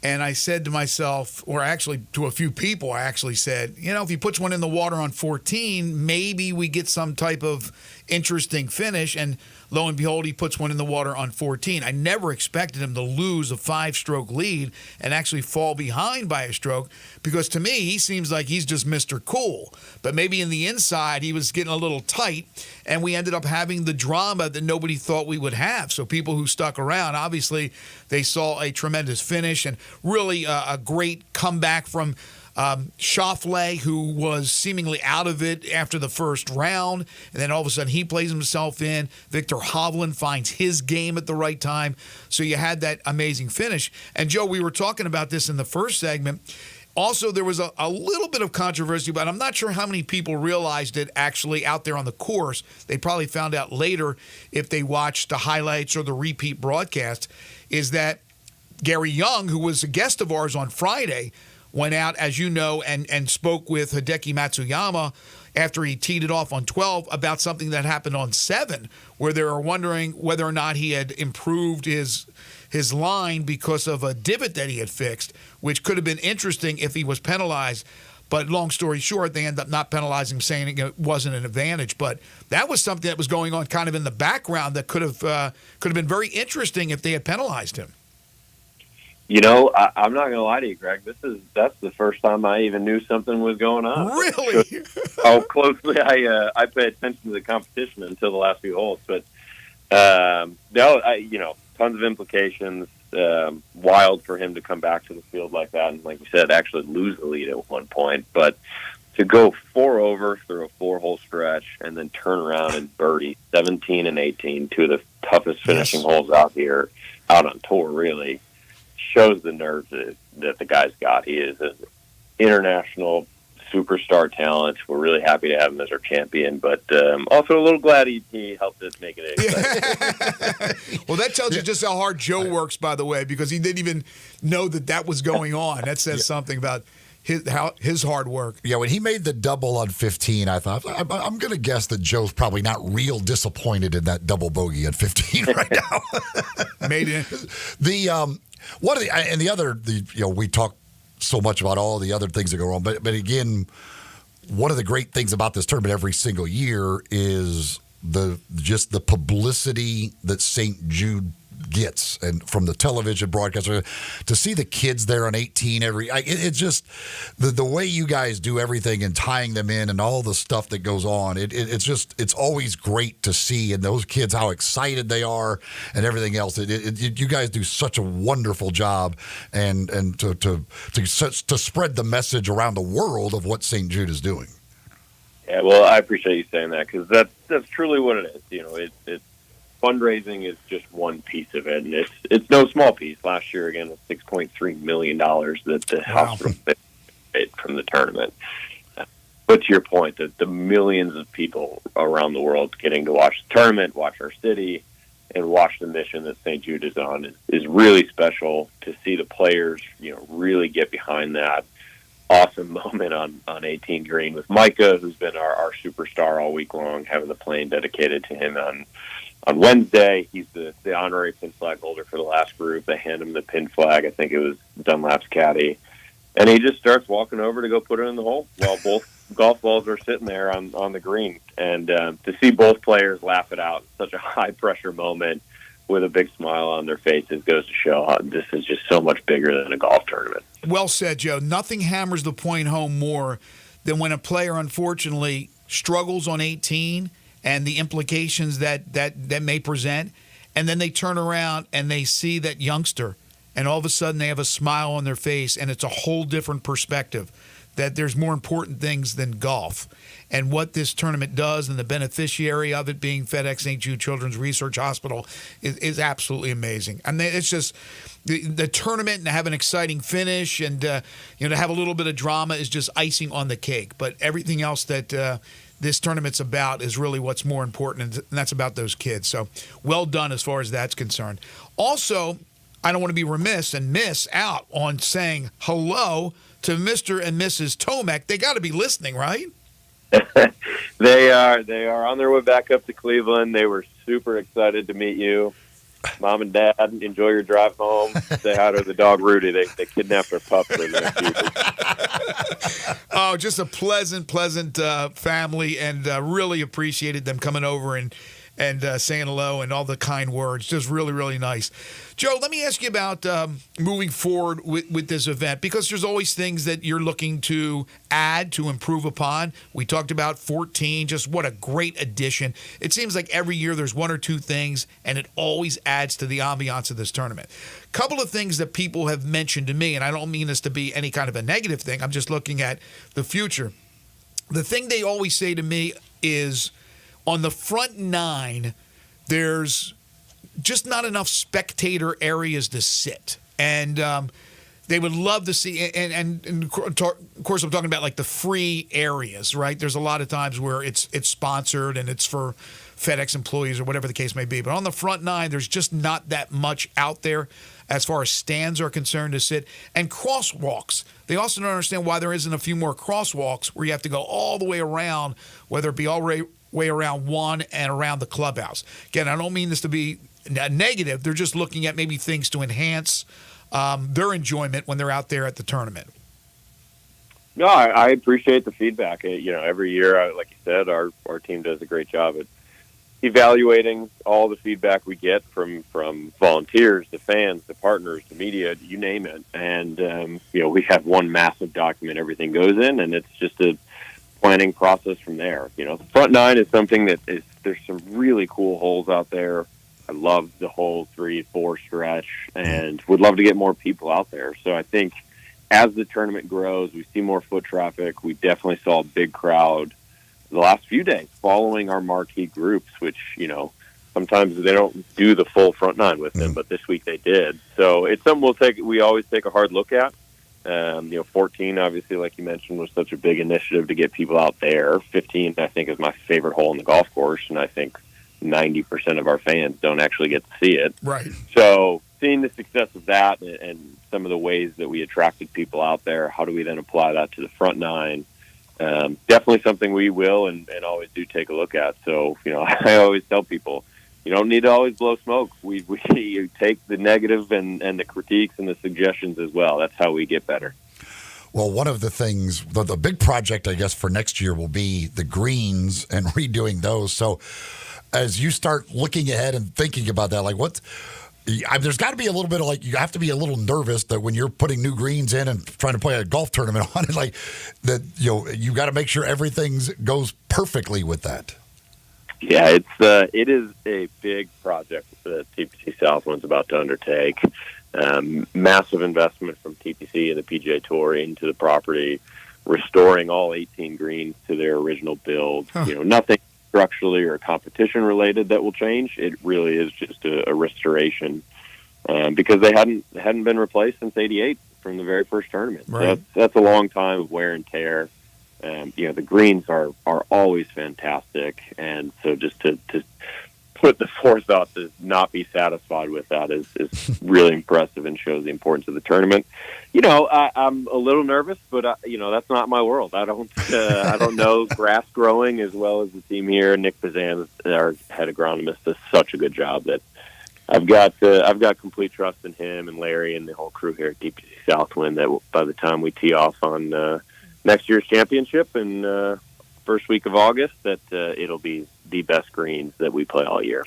and I said to myself, or actually to a few people, I actually said, if he puts one in the water on 14, maybe we get some type of interesting finish. And lo and behold, he puts one in the water on 14. I never expected him to lose a 5-stroke lead and actually fall behind by a stroke, because to me, he seems like he's just Mr. Cool. But maybe in the inside, he was getting a little tight, and we ended up having the drama that nobody thought we would have. So people who stuck around, obviously, they saw a tremendous finish and really a great comeback from Schauffele, who was seemingly out of it after the first round, and then all of a sudden he plays himself in. Victor Hovland finds his game at the right time. So you had that amazing finish. And Joe, we were talking about this in the first segment. Also, there was a little bit of controversy, but I'm not sure how many people realized it actually out there on the course. They probably found out later if they watched the highlights or the repeat broadcast, is that Gary Young, who was a guest of ours on Friday, went out, as you know, and spoke with Hideki Matsuyama after he teed it off on 12 about something that happened on 7, where they were wondering whether or not he had improved his line because of a divot that he had fixed, which could have been interesting if he was penalized. But long story short, they end up not penalizing him, saying it wasn't an advantage. But that was something that was going on kind of in the background that could have been very interesting if they had penalized him. I'm not going to lie to you, Greg. That's the first time I even knew something was going on. Really? How closely I pay attention to the competition until the last few holes. But tons of implications. Wild for him to come back to the field like that, and like you said, actually lose the lead at one point. But to go 4 over through a 4-hole stretch and then turn around and birdie 17 and 18, two of the toughest finishing holes out on tour, really shows the nerves that the guy's got. He is an international superstar talent. We're really happy to have him as our champion, but also a little glad he helped us make it exciting. Well, that tells you just how hard Joe works, by the way, because he didn't even know that was going on. That says something about his hard work. Yeah, when he made the double on 15, I thought, I'm going to guess that Joe's probably not real disappointed in that double bogey at 15 right now. Made it. We talk so much about all the other things that go wrong, but again, one of the great things about this tournament every single year is the publicity that St. Jude gets, and from the television broadcaster to see the kids there on 18 it's just the way you guys do everything and tying them in and all the stuff that goes on. It's always great to see, and those kids, how excited they are and everything else. You guys do such a wonderful job, and to spread the message around the world of what St. Jude is doing. Yeah, well, I appreciate you saying that, because that's truly what it is. It's fundraising is just one piece of it, and it's no small piece. Last year, again, was $6.3 million that the hospital paid from the tournament. But to your point, that the millions of people around the world getting to watch the tournament, watch our city, and watch the mission that St. Jude is on is really special. To see the players, really get behind that awesome moment on 18 green with Micah, who's been our superstar all week long, having the plane dedicated to him on Wednesday. He's the honorary pin flag holder for the last group. They hand him the pin flag. I think it was Dunlap's caddy. And he just starts walking over to go put it in the hole while both golf balls are sitting there on the green. And to see both players laugh it out, such a high-pressure moment with a big smile on their faces, goes to show how this is just so much bigger than a golf tournament. Well said, Joe. Nothing hammers the point home more than when a player, unfortunately, struggles on 18 and the implications that may present, and then they turn around and they see that youngster, and all of a sudden they have a smile on their face, and it's a whole different perspective, that there's more important things than golf. And what this tournament does, and the beneficiary of it being FedEx St. Jude Children's Research Hospital, is absolutely amazing. I mean, it's just the tournament, and to have an exciting finish, and to have a little bit of drama is just icing on the cake. But everything else that this tournament's about is really what's more important, and that's about those kids. So well done as far as that's concerned. Also, I don't want to be remiss and miss out on saying hello to Mr. and Mrs. Tomek. They got to be listening, right? They are on their way back up to Cleveland. They were super excited to meet you. Mom and Dad, enjoy your drive home. Say hi to the dog Rudy. They kidnapped their pup for the next few weeks. Oh, just a pleasant family, and really appreciated them coming over and saying hello and all the kind words. Just really, really nice. Joe, let me ask you about moving forward with this event, because there's always things that you're looking to add, to improve upon. We talked about 14, just what a great addition. It seems like every year there's one or two things, and it always adds to the ambiance of this tournament. Couple of things that people have mentioned to me, and I don't mean this to be any kind of a negative thing. I'm just looking at the future. The thing they always say to me is, on the front 9, there's just not enough spectator areas to sit. And they would love to see, and of course I'm talking about like the free areas, right? There's a lot of times where it's sponsored and it's for FedEx employees or whatever the case may be. But on the front 9, there's just not that much out there as far as stands are concerned to sit. And crosswalks. They also don't understand why there isn't a few more crosswalks where you have to go all the way around, whether it be way around one and around the clubhouse. Again, I don't mean this to be negative. They're just looking at maybe things to enhance their enjoyment when they're out there at the tournament. No, I appreciate the feedback. Every year, like you said, our team does a great job at evaluating all the feedback we get from volunteers, the fans, the partners, the media, you name it. And, we have one massive document everything goes in, and it's just a planning process from there. The front nine is something there's some really cool holes out there. I love the whole 3-4 stretch and would love to get more people out there. So I think as the tournament grows, we see more foot traffic. We definitely saw a big crowd the last few days following our marquee groups, which, sometimes they don't do the full front nine with them, but this week they did. So it's something we always take a hard look at. 14, obviously, like you mentioned, was such a big initiative to get people out there. 15, I think, is my favorite hole in the golf course, and I think 90% of our fans don't actually get to see it. Right. So seeing the success of that and some of the ways that we attracted people out there, how do we then apply that to the front nine? Definitely something we will and always do take a look at. So, I always tell people, you don't need to always blow smoke. We take the negative and the critiques and the suggestions as well. That's how we get better. Well, one of the things, the big project, I guess, for next year will be the greens and redoing those. So as you start looking ahead and thinking about that, there's got to be a little bit of you have to be a little nervous that when you're putting new greens in and trying to play a golf tournament on it, you got to make sure everything goes perfectly with that. Yeah, it is a big project that TPC Southwind's about to undertake. Massive investment from TPC and the PGA Tour into the property, restoring all 18 greens to their original build. Nothing structurally or competition related that will change. It really is just a restoration because they hadn't been replaced since '88 from the very first tournament. Right. So that's a long time of wear and tear. The greens are always fantastic, and so just to put the forethought to not be satisfied with that is really impressive and shows the importance of the tournament. I'm a little nervous, but that's not my world. I don't know grass growing as well as the team here. Nick Bazan, our head agronomist, does such a good job that I've got complete trust in him and Larry and the whole crew here at DPC Southwind that by the time we tee off on next year's championship in first week of August, that it'll be the best greens that we play all year.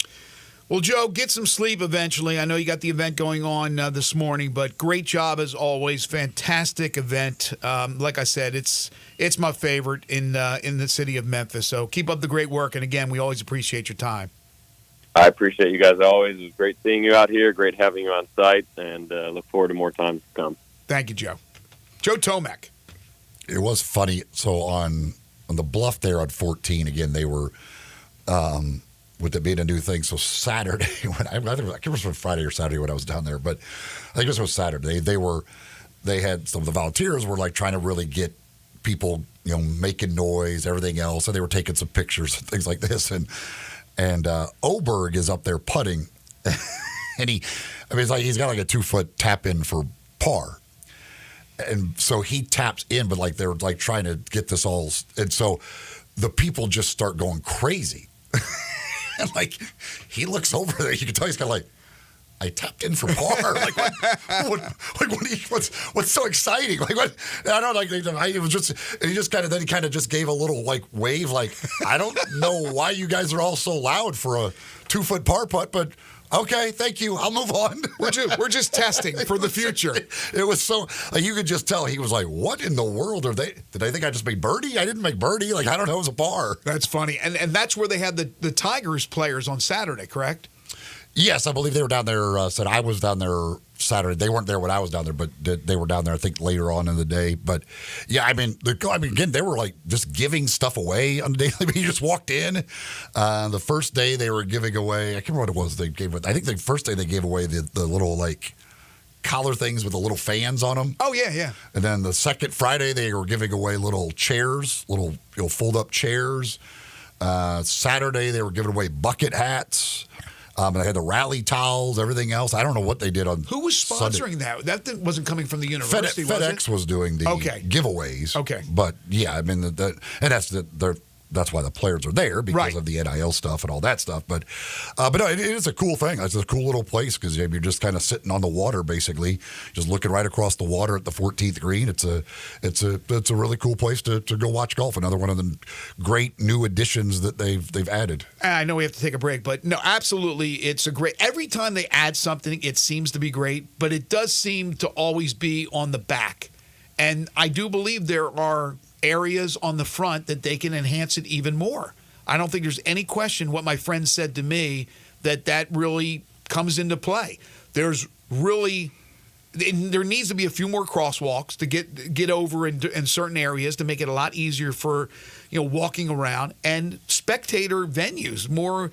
Well, Joe, get some sleep eventually. I know you got the event going on this morning, but great job as always. Fantastic event. Like I said, it's my favorite in the city of Memphis. So keep up the great work. And again, we always appreciate your time. I appreciate you guys always. It was great seeing you out here. Great having you on site, and look forward to more times to come. Thank you, Joe. Joe Tomac. It was funny. So on the bluff there on 14, again, they were with it being a new thing. So Saturday, I can't remember if it was Friday or Saturday when I was down there, but I think it was Saturday. They had some of the volunteers were trying to really get people, making noise, everything else, and they were taking some pictures and things like this. And Oberg is up there putting, and he's got a 2-foot tap in for par. And so he taps in, but they're trying to get this all, and so the people just start going crazy. And he looks over there, you can tell he's kind of I tapped in for par. What's so exciting? What? I don't it was just, and he just kind of just gave a little wave. I don't know why you guys are all so loud for a 2-foot par putt, but okay, thank you. I'll move on. We're just testing for the future. It was so you could just tell he was like, "What in the world are they? Did they think I just made birdie? I didn't make birdie. I don't know. It was a par." That's funny, and that's where they had the Tigers players on Saturday, correct? Yes, I believe they were down there. Said I was down there Saturday. They weren't there when I was down there, but they were down there, I think, later on in the day. But yeah, again, they were just giving stuff away on the daily. You just walked in. The first day they were giving away, I can't remember what it was they gave. I think the first day they gave away the little collar things with the little fans on them. Oh yeah. And then the second Friday they were giving away little chairs, little fold up chairs. Saturday they were giving away bucket hats. And I had the rally towels, everything else. I don't know what they did on Who was sponsoring Sunday. that? That wasn't coming from the university, FedEx was doing the giveaways. Okay. But, yeah, and that's that's why the players are there because of the NIL stuff and all that stuff. But no, it is a cool thing. It's a cool little place because you're just kind of sitting on the water, basically, just looking right across the water at the 14th green. It's a really cool place to go watch golf. Another one of the great new additions that they've added. I know we have to take a break, but no, absolutely, it's a great. Every time they add something, it seems to be great, but it does seem to always be on the back. And I do believe there are areas on the front that they can enhance it even more. I don't think there's any question what my friend said to me that really comes into play. There needs to be a few more crosswalks to get over in certain areas to make it a lot easier for walking around, and spectator venues, more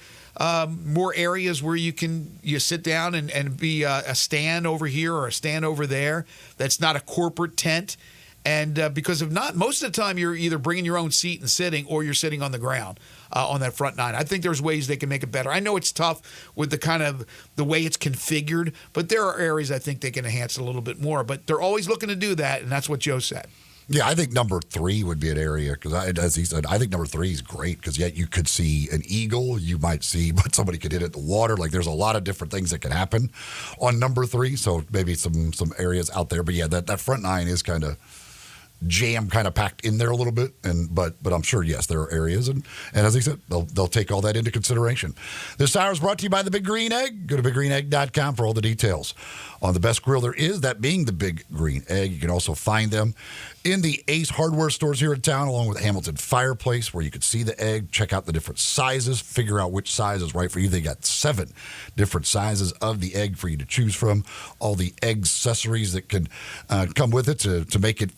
areas where you sit down and be a stand over here or a stand over there that's not a corporate tent. And because if not, most of the time you're either bringing your own seat and sitting, or you're sitting on the ground on that front nine. I think there's ways they can make it better. I know it's tough with the way it's configured, but there are areas I think they can enhance it a little bit more. But they're always looking to do that, and that's what Joe said. Yeah, I think number 3 would be an area because, as he said, I think number 3 is great because yet you could see an eagle, you might see, but somebody could hit it in the water. Like there's a lot of different things that can happen on number 3. So maybe some areas out there. But yeah, that front nine is kind of jam, kind of packed in there a little bit, but I'm sure, yes, there are areas, and as he said, they'll take all that into consideration. This hour is brought to you by the Big Green Egg. Go to biggreenegg.com for all the details on the best grill there is, that being the Big Green Egg. You can also find them in the Ace Hardware stores here in town, along with Hamilton Fireplace, where you can see the egg, check out the different sizes, figure out which size is right for you. They got 7 different sizes of the egg for you to choose from, all the egg accessories that can come with it to make it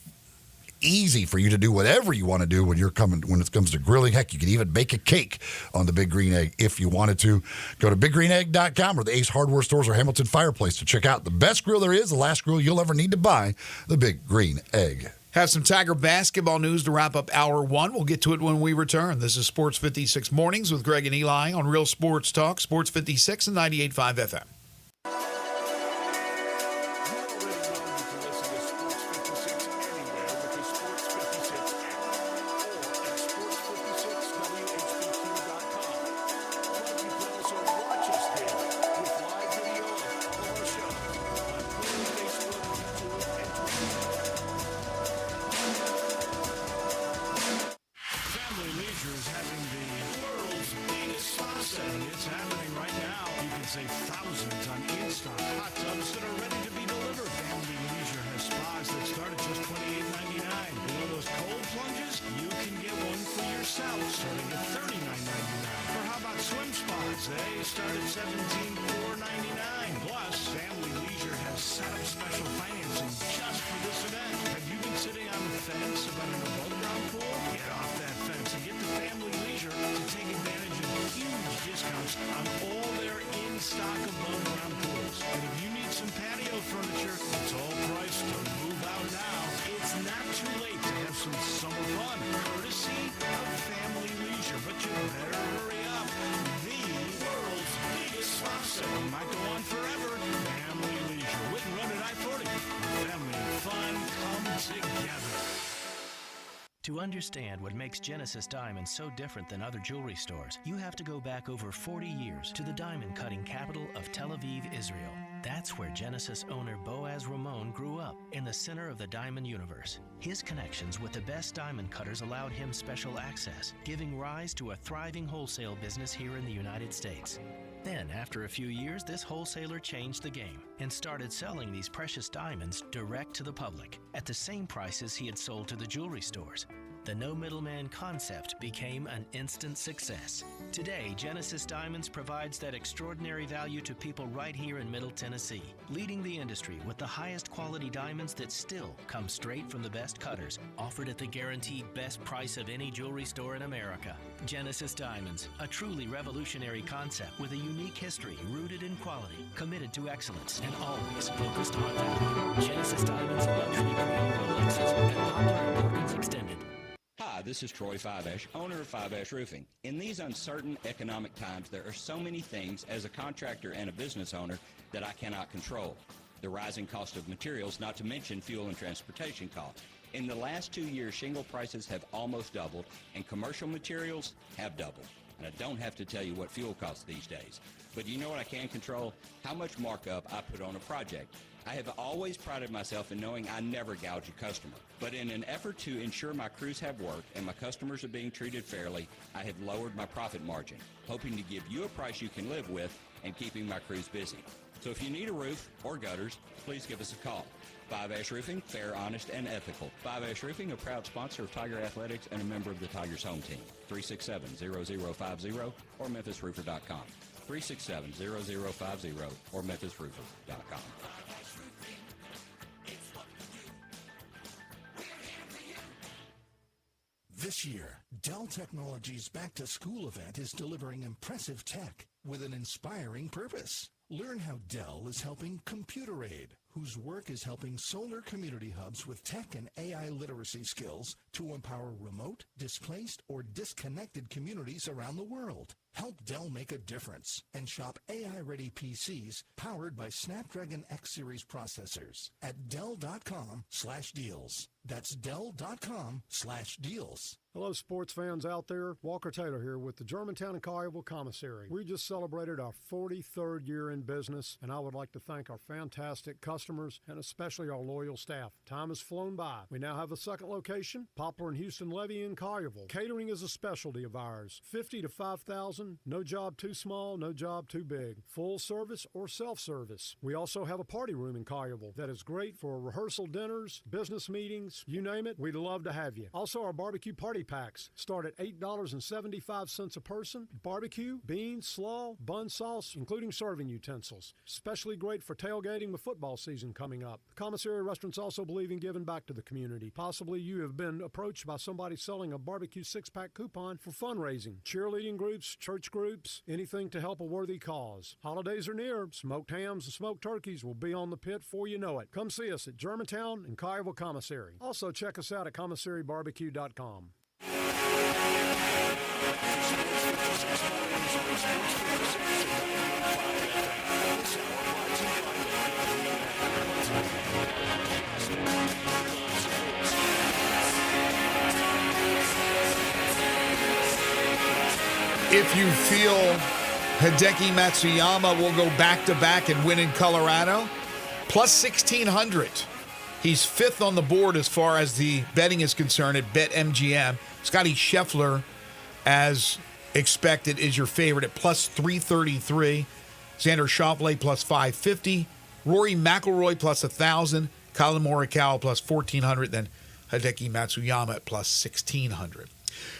easy for you to do whatever you want to do when it comes to grilling. Heck, you can even bake a cake on the Big Green Egg if you wanted to. Go to biggreenegg.com or the Ace Hardware stores or Hamilton Fireplace to check out the best grill there is, the last grill you'll ever need to buy, the Big Green Egg. Have some Tiger basketball news to wrap up hour 1. We'll get to it when we return. This is Sports 56 Mornings with Greg and Eli on Real Sports Talk, Sports 56 and 98.5 FM. To understand what makes Genesis Diamonds so different than other jewelry stores, you have to go back over 40 years to the diamond cutting capital of Tel Aviv, Israel. That's where Genesis owner Boaz Ramon grew up, in the center of the diamond universe. His connections with the best diamond cutters allowed him special access, giving rise to a thriving wholesale business here in the United States. Then, after a few years, this wholesaler changed the game and started selling these precious diamonds direct to the public at the same prices he had sold to the jewelry stores. The no middleman concept became an instant success. Today, Genesis Diamonds provides that extraordinary value to people right here in Middle Tennessee, leading the industry with the highest quality diamonds that still come straight from the best cutters, offered at the guaranteed best price of any jewelry store in America. Genesis Diamonds, a truly revolutionary concept with a unique history rooted in quality, committed to excellence, and always focused on value. Genesis Diamonds, luxury green Rolexes, and popular Perkins Extended. Hi, this is Troy Fiveash, owner of Fiveash Roofing. In these uncertain economic times, there are so many things as a contractor and a business owner that I cannot control. the rising cost of materials, not to mention fuel and transportation costs. In the last 2 years, shingle prices have almost doubled, and commercial materials have doubled. And I don't have to tell you what fuel costs these days. But you know what I can control? How much markup I put on a project. I have always prided myself in knowing I never gouge a customer. But in an effort to ensure my crews have work and my customers are being treated fairly, I have lowered my profit margin, hoping to give you a price you can live with and keeping my crews busy. So if you need a roof or gutters, please give us a call. 5 Roofing, fair, honest, and ethical. 5 Roofing, a proud sponsor of Tiger Athletics and a member of the Tigers home team. 367-0050 or MemphisRoofer.com. 367-0050 or MemphisRoofer.com. This year, Dell Technologies' back-to-school event is delivering impressive tech with an inspiring purpose. Learn how Dell is helping Computer Aid, whose work is helping solar community hubs with tech and AI literacy skills to empower remote, displaced, or disconnected communities around the world. Help Dell make a difference and shop AI-ready PCs powered by Snapdragon X Series processors at Dell.com/deals. That's Dell.com/deals. Hello, sports fans out there. Walker Taylor here with the Germantown and Collierville Commissary. We just celebrated our 43rd year in business, and I would like to thank our fantastic customers and especially our loyal staff. Time has flown by. We now have a second location, Poplar and Houston Levy in Collierville. Catering is a specialty of ours. 50 to 5,000, no job too small, no job too big. Full service or self-service. We also have a party room in Collierville that is great for rehearsal dinners, business meetings, you name it, we'd love to have you. Also, our barbecue party packs start at $8.75 a person. Barbecue, beans, slaw, bun sauce, including serving utensils. Especially great for tailgating with football season coming up. The commissary restaurants also believe in giving back to the community. Possibly you have been approached by somebody selling a barbecue 6-pack coupon for fundraising. Cheerleading groups, church groups, anything to help a worthy cause. Holidays are near. Smoked hams and smoked turkeys will be on the pit before you know it. Come see us at Germantown and Collierville Commissary. Also check us out at commissarybarbecue.com. If you feel Hideki Matsuyama will go back-to-back and win in Colorado, plus 1,600. He's fifth on the board as far as the betting is concerned at BetMGM. Scotty Scheffler, as expected, is your favorite at plus 333. Xander Schauffele plus 550. Rory McIlroy plus 1,000. Colin Morikawa plus 1,400. Then Hideki Matsuyama at plus 1,600.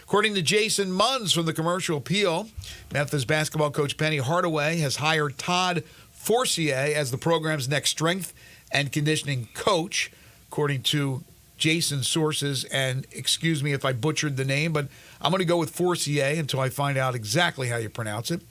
According to Jason Munz from the Commercial Appeal, Memphis basketball coach Penny Hardaway has hired Todd Forcier as the program's next strength and conditioning coach, according to Jason's sources. And excuse me if I butchered the name, but I'm going to go with Forcier until I find out exactly how you pronounce it.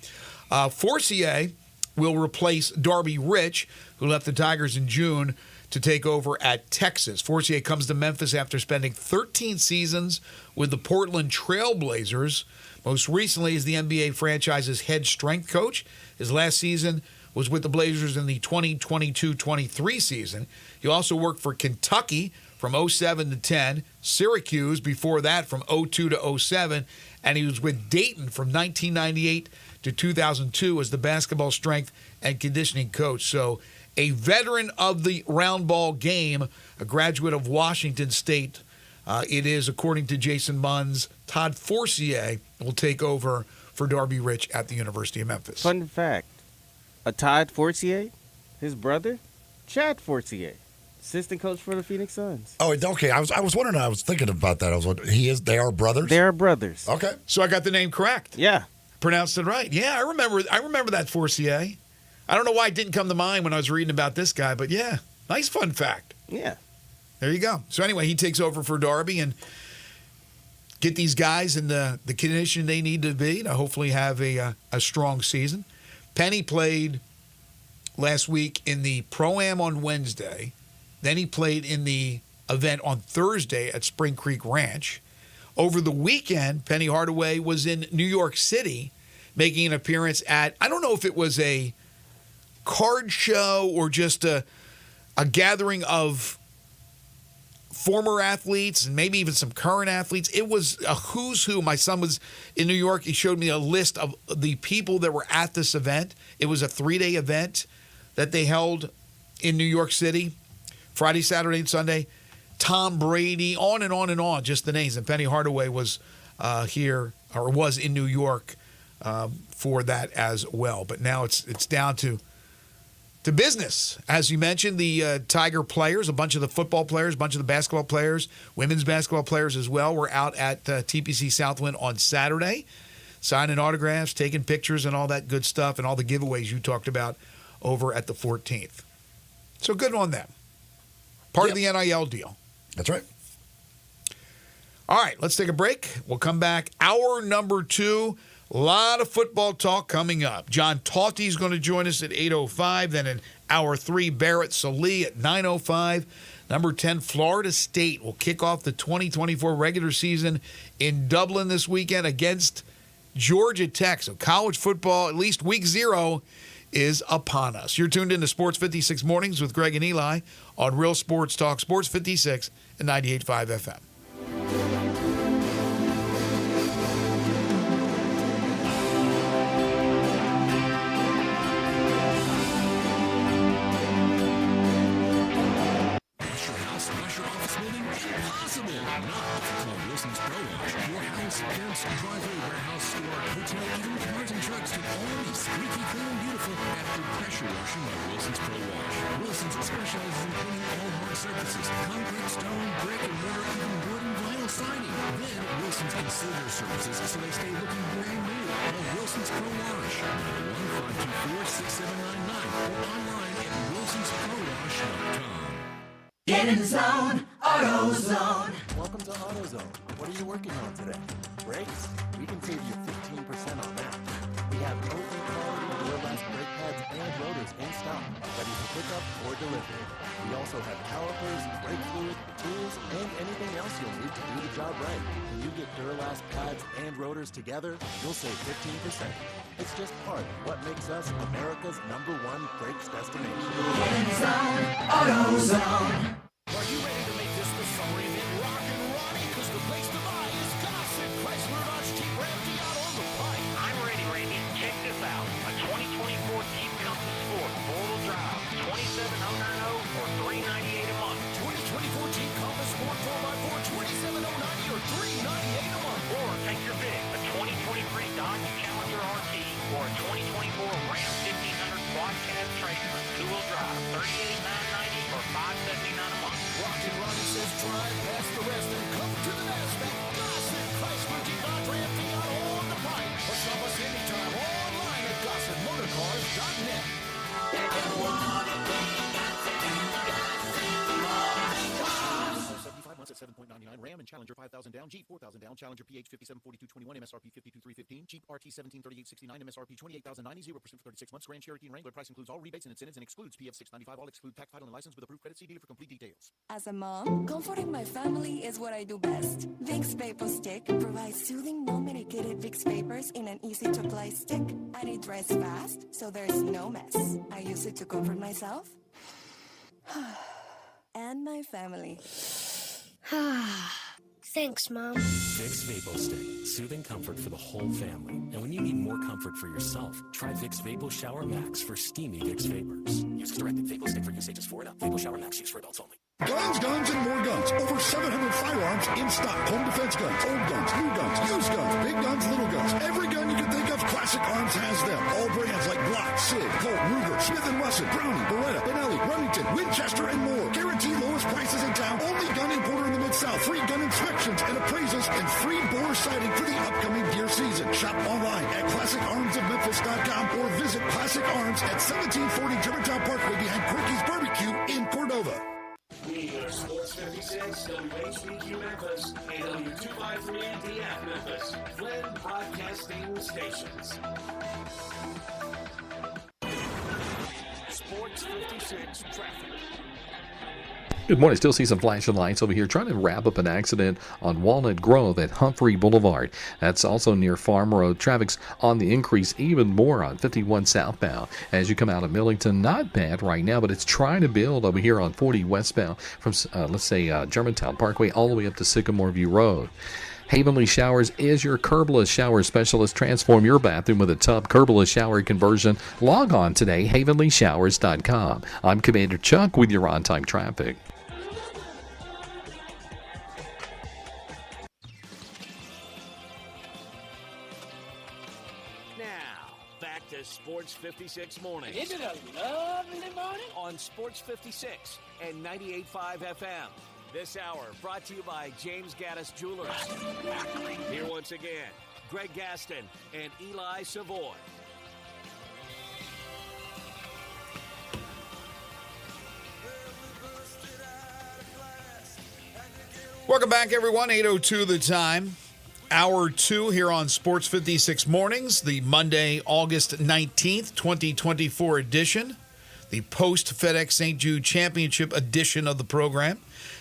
Forcier will replace Darby Rich, who left the Tigers in June to take over at Texas. Forcier comes to Memphis after spending 13 seasons with the Portland Trail Blazers, most recently as the NBA franchise's head strength coach. His last season was with the Blazers in the 2022-23 season. He also worked for Kentucky from 07 to 10, Syracuse before that from 02 to 07, and he was with Dayton from 1998 to 2002 as the basketball strength and conditioning coach. So a veteran of the round ball game, a graduate of Washington State. It is, according to Jason Munz, Todd Forcier will take over for Darby Rich at the University of Memphis. Fun fact, a Todd Forcier, his brother, Chad Forcier, assistant coach for the Phoenix Suns. Oh, okay. I was wondering. I was thinking about that. I was wondering. They are brothers. They are brothers. Okay. So I got the name correct. Yeah. Pronounced it right. Yeah, I remember that Forcier. I don't know why it didn't come to mind when I was reading about this guy, but yeah, nice fun fact. Yeah. There you go. So anyway, he takes over for Darby and get these guys in the condition they need to be to hopefully have a strong season. Penny played last week in the Pro-Am on Wednesday. Then he played in the event on Thursday at Spring Creek Ranch. Over the weekend, Penny Hardaway was in New York City making an appearance at, I don't know if it was a card show or just a gathering of former athletes and maybe even some current athletes. It was a who's who. My son was in New York. He showed me a list of the people that were at this event. It was a 3-day event that they held in New York City, Friday, Saturday, and Sunday. Tom Brady, on and on and on, just the names. And Penny Hardaway was here, or was in New York for that as well. But now it's down to business. As you mentioned, the Tiger players, a bunch of the football players, a bunch of the basketball players, women's basketball players as well, were out at TPC Southwind on Saturday, signing autographs, taking pictures, and all that good stuff, and all the giveaways you talked about over at the 14th. So good on them. Part of the NIL deal. That's right. All right, let's take a break. We'll come back. Hour number 2. A lot of football talk coming up. John Tauti is going to join us at 8:05. Then in hour 3, Barrett Salee at 9:05. Number 10, Florida State will kick off the 2024 regular season in Dublin this weekend against Georgia Tech. So college football, at least week 0, is upon us. You're tuned into Sports 56 Mornings with Greg and Eli on Real Sports Talk, Sports 56 and 98.5 FM. Fence, driveway, warehouse, store, hotel, even cars and trucks can all be squeaky clean and beautiful after pressure washing by Wilson's Pro Wash. Wilson's specializes in cleaning all hard surfaces, concrete, stone, brick, and mortar, even wood and vinyl siding. Then Wilson's can seal their surfaces so they stay looking brand new. Call Wilson's Pro Wash, 901-524-6799, or online at wilsonsprowash.com. Get in the zone, AutoZone. Welcome to AutoZone. What are you working on today? Brakes? We can save you 15% on that. We have OE quality Duralast brake pads and rotors in stock, ready for pickup or delivery. We also have calipers, brake fluid, tools, and anything else you'll need to do the job right. When you get Duralast pads and rotors together, you'll save 15%. It's just part of what makes us America's #1 brakes destination. Get in the zone, AutoZone. Are you ready to make this the summer event rock and Ronnie? Because the place to buy is Gossett Chrysler Dodge Jeep Ram Fiat on the Pike. I'm ready, Randy. Check this out. A 2024 Jeep Compass Sport, 4-wheel drive, 27090 or $398 a month. 2024 Jeep Compass Sport 4x4, 27090 or $398 a month. Or take your pick, a 2023 Dodge Challenger RT or a 2024 Ram 1500 Quad Cab Tracer, 2-wheel drive, $38,990 or $579 a month. Rock and Ronnie says drive past the rest and come to the NASDAQ. Gossett Chrysler Jeep Dodge Ram Fiat on the Pike. Or shop us anytime online at GossettMotorCars.net. If you want it, at 7.99, Ram and Challenger 5,000 down, Jeep 4,000 down, Challenger PH 574221, MSRP 52,315, Jeep RT 173869, MSRP 28,090, 0% for 36 months. Grand Cherokee and Wrangler price includes all rebates and incentives and excludes PF 695. All exclude tax, title, and license with approved credit. See dealer for complete details. As a mom, comforting my family is what I do best. Vicks Vapor Stick provides soothing, non-medicated Vicks Vapors in an easy-to-apply stick, and it dries fast, so there's no mess. I use it to comfort myself and my family. Thanks, Mom. Vicks Vapo Stick. Soothing comfort for the whole family. And when you need more comfort for yourself, try Vicks Vapo Shower Max for steamy Vicks Vapors. Use as directed. Vapo Stick for use ages 4 and up. Vapo Shower Max used for adults only. Guns, guns, and more guns. Over 700 firearms in stock. Home defense guns, old guns, new guns, used guns, big guns, little guns. Every gun you can think of, Classic Arms has them. All brands like Glock, Sig, Colt, Ruger, Smith & Wesson, Browning, Beretta, Benelli, Remington, Winchester, and more. Guaranteed lowest prices in town. Only gun importer in the Mid-South. Free gun inspections and appraisals and free bore sighting for the upcoming deer season. Shop online at ClassicArmsOfMemphis.com or visit Classic Arms at 1740 Germantown Parkway behind Quicky's Barbecue in Cordova. We are Sports 56, WHBQ Memphis, AW253DF Memphis, Flynn Broadcasting Stations. Sports 56 traffic. Good morning. Still see some flashing lights over here trying to wrap up an accident on Walnut Grove at Humphrey Boulevard. That's also near Farm Road. Traffic's on the increase even more on 51 southbound. As you come out of Millington, not bad right now, but it's trying to build over here on 40 westbound from, Germantown Parkway all the way up to Sycamore View Road. Havenly Showers is your curbless shower specialist. Transform your bathroom with a tub curbless shower conversion. Log on today, havenlyshowers.com. I'm Commander Chuck with your on-time traffic. Back to Sports 56 Mornings. Isn't it a lovely morning? On Sports 56 and 98.5 FM. This hour brought to you by James Gaddis Jewelers. Here once again, Greg Gaston and Eli Savoy. Welcome back, everyone. 8:02 the time. Hour 2 here on Sports 56 Mornings, the Monday, August 19th, 2024 edition, the post-FedEx St. Jude Championship edition of the program.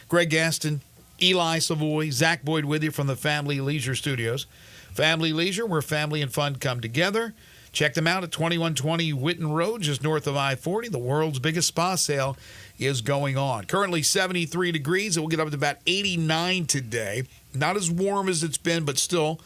Greg Gaston, Eli Savoy, Zach Boyd with you from the Family Leisure Studios. Family Leisure, where family and fun come together. Check them out at 2120 Whitten Road, just north of I-40. The world's biggest spa sale is going on. Currently 73 degrees. It will get up to about 89 today. Not as warm as it's been, but still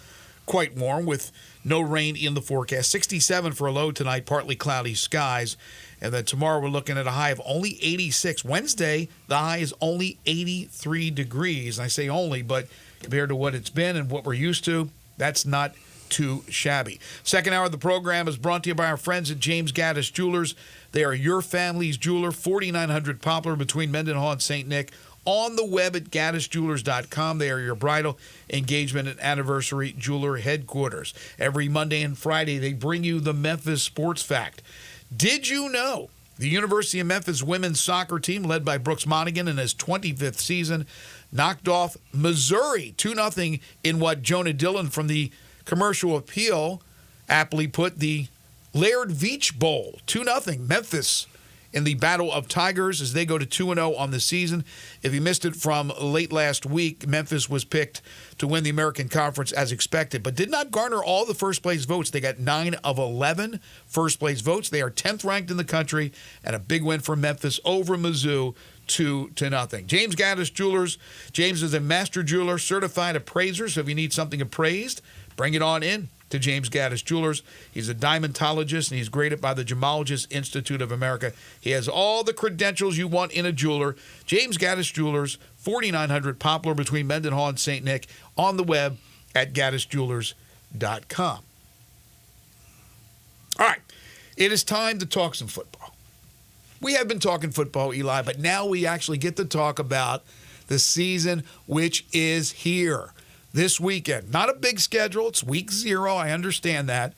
quite warm with no rain in the forecast. 67 for a low tonight, partly cloudy skies. And then tomorrow we're looking at a high of only 86. Wednesday, the high is only 83 degrees. I say only, but compared to what it's been and what we're used to, that's not too shabby. Second hour of the program is brought to you by our friends at James Gaddis Jewelers. They are your family's jeweler, 4900 Poplar between Mendenhall and St. Nick. On the web at gaddisjewelers.com. They are your bridal, engagement, and anniversary jeweler headquarters. Every Monday and Friday, they bring you the Memphis Sports Fact. Did you know the University of Memphis women's soccer team, led by Brooks Monaghan in his 25th season, knocked off Missouri 2-0 in what Jonah Dillon from the Commercial Appeal aptly put the Laird Veach Bowl? 2-0 Memphis in the Battle of Tigers as they go to 2-0 on the season. If you missed it from late last week, Memphis was picked to win the American Conference as expected, but did not garner all the first-place votes. They got 9 of 11 first-place votes. They are 10th ranked in the country, and a big win for Memphis over Mizzou, 2-0. James Gaddis Jewelers. James is a master jeweler, certified appraiser, so if you need something appraised, bring it on in to James Gaddis Jewelers. He's a diamondologist, and he's graded by the Gemologist Institute of America. He has all the credentials you want in a jeweler. James Gaddis Jewelers, 4900 Poplar between Mendenhall and St. Nick, on the web at gaddisjewelers.com. All right, it is time to talk some football. We have been talking football, Eli, but now we actually get to talk about the season, which is here this weekend. Not a big schedule. It's week 0. I understand that.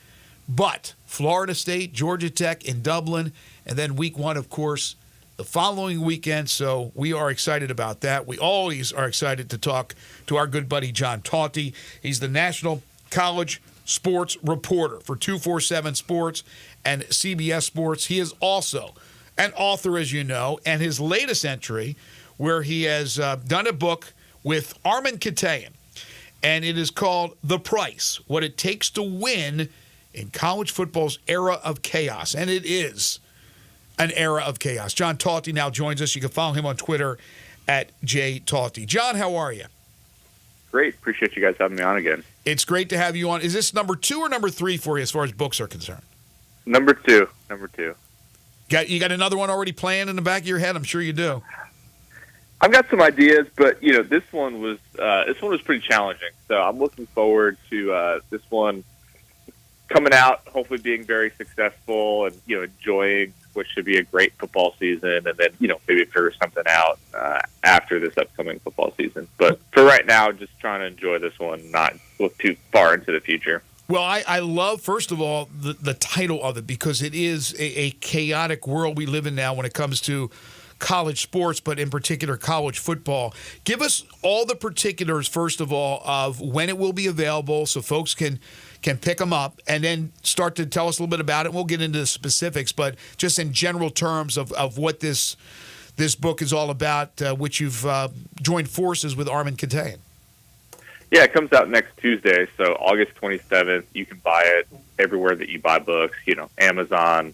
But Florida State, Georgia Tech in Dublin, and then week 1, of course, the following weekend. So we are excited about that. We always are excited to talk to our good buddy John Tauti. He's the national college sports reporter for 247 Sports and CBS Sports. He is also an author, as you know, and his latest entry, where he has done a book with Armin Katayan, and it is called The Price, What It Takes to Win in College Football's Era of Chaos. And it is an era of chaos. John Tauti now joins us. You can follow him on Twitter at JTauti. John, how are you? Great. Appreciate you guys having me on again. It's great to have you on. Is this number 2 or number 3 for you as far as books are concerned? Number 2. Number 2. You got another one already planned in the back of your head? I'm sure you do. I've got some ideas, but this one was pretty challenging. So I'm looking forward to this one coming out, hopefully being very successful, and enjoying what should be a great football season, and then maybe figure something out after this upcoming football season. But for right now, just trying to enjoy this one, not look too far into the future. Well, I love, first of all, the title of it, because it is a chaotic world we live in now when it comes to college sports, but in particular college football. Give us all the particulars, first of all, of when it will be available so folks can pick them up, and then start to tell us a little bit about it. We'll get into the specifics, but just in general terms of what this this book is all about, which you've joined forces with Armin Katayan. Yeah, it comes out next Tuesday, so August 27th. You can buy it everywhere that you buy books, Amazon,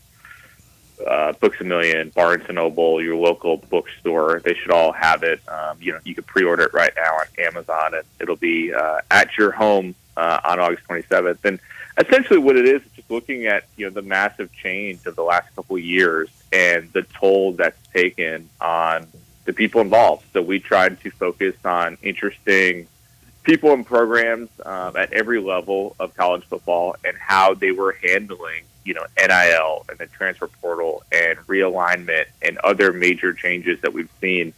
Books A Million, Barnes & Noble, your local bookstore. They should all have it. You can pre-order it right now on Amazon, and it'll be at your home on August 27th. And essentially what it is just looking at, the massive change of the last couple of years and the toll that's taken on the people involved. So we tried to focus on interesting people and programs at every level of college football and how they were handling, NIL and the transfer portal and realignment and other major changes that we've seen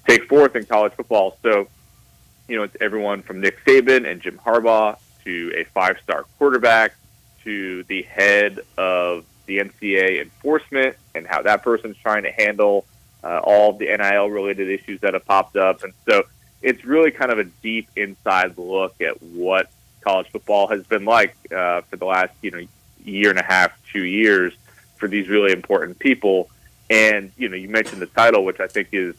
take forth in college football. So, it's everyone from Nick Saban and Jim Harbaugh to a 5-star quarterback to the head of the NCAA enforcement and how that person's trying to handle all of the NIL-related issues that have popped up. And so it's really kind of a deep inside look at what college football has been like for the last, year and a half, 2 years for these really important people. And, you mentioned the title, which I think is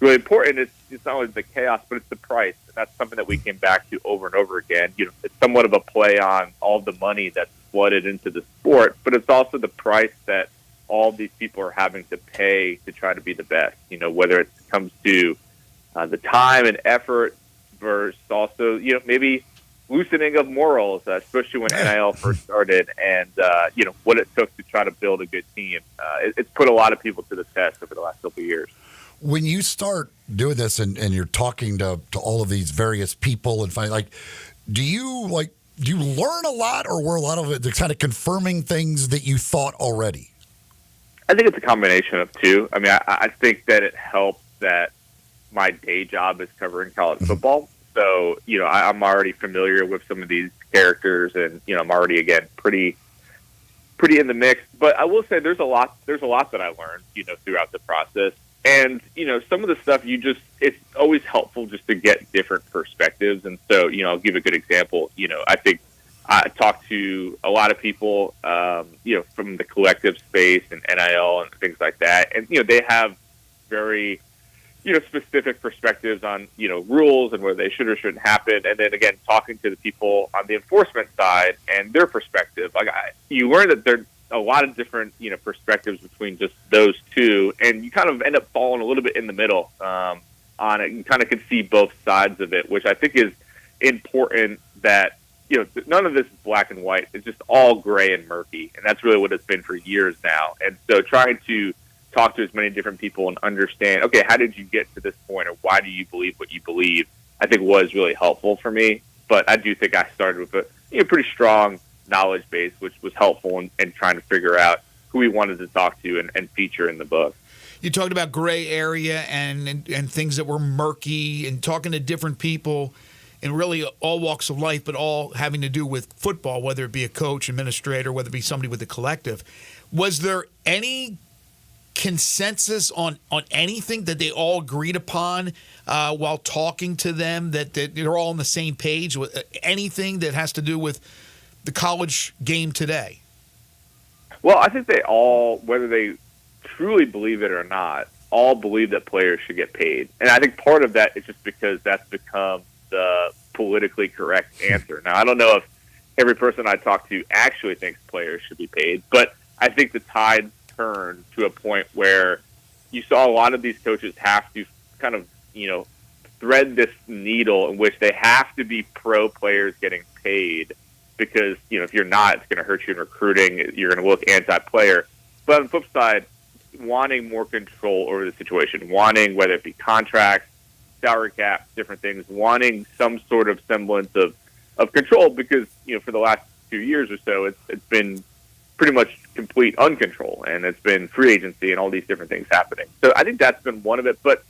really important. It's not only the chaos, but it's the price. And that's something that we came back to over and over again. It's somewhat of a play on all the money that's flooded into the sport, but it's also the price that all these people are having to pay to try to be the best, whether it comes to the time and effort versus also, maybe loosening of morals, especially when NIL first started and, what it took to try to build a good team. It's put a lot of people to the test over the last couple of years. When you start doing this and you're talking to all of these various people and do you learn a lot, or were a lot of it kind of confirming things that you thought already? I think it's a combination of two. I mean, I think that it helps that my day job is covering college football. So, I'm already familiar with some of these characters and, I'm already, again, pretty in the mix. But I will say there's a lot that I learned, throughout the process. And, some of the stuff it's always helpful just to get different perspectives. And so, I'll give a good example. I think I talked to a lot of people, from the collective space and NIL and things like that. And, they have very, specific perspectives on, rules and whether they should or shouldn't happen. And then again, talking to the people on the enforcement side and their perspective, you learn that there's a lot of different, perspectives between just those two. And you kind of end up falling a little bit in the middle on it. You kind of can see both sides of it, which I think is important that, none of this is black and white. It's just all gray and murky. And that's really what it's been for years now. And so trying to talk to as many different people and understand, okay, how did you get to this point, or why do you believe what you believe, I think was really helpful for me. But I do think I started with a pretty strong knowledge base, which was helpful in trying to figure out who we wanted to talk to and feature in the book. You talked about gray area and things that were murky, and talking to different people in really all walks of life, but all having to do with football, whether it be a coach, administrator, whether it be somebody with a collective. Was there any consensus on anything that they all agreed upon while talking to them, that they're all on the same page with anything that has to do with the college game today? Well, I think they all, whether they truly believe it or not, all believe that players should get paid. And I think part of that is just because that's become the politically correct answer. Now, I don't know if every person I talk to actually thinks players should be paid, but I think the tide turned to a point where you saw a lot of these coaches have to kind of, thread this needle in which they have to be pro players getting paid, because, if you're not, it's going to hurt you in recruiting. You're going to look anti-player. But on the flip side, wanting more control over the situation, wanting, whether it be contracts, salary cap, different things, wanting some sort of semblance of control, because, for the last 2 years or so, it's been pretty much complete uncontrol, and it's been free agency and all these different things happening. So I think that's been one of it, but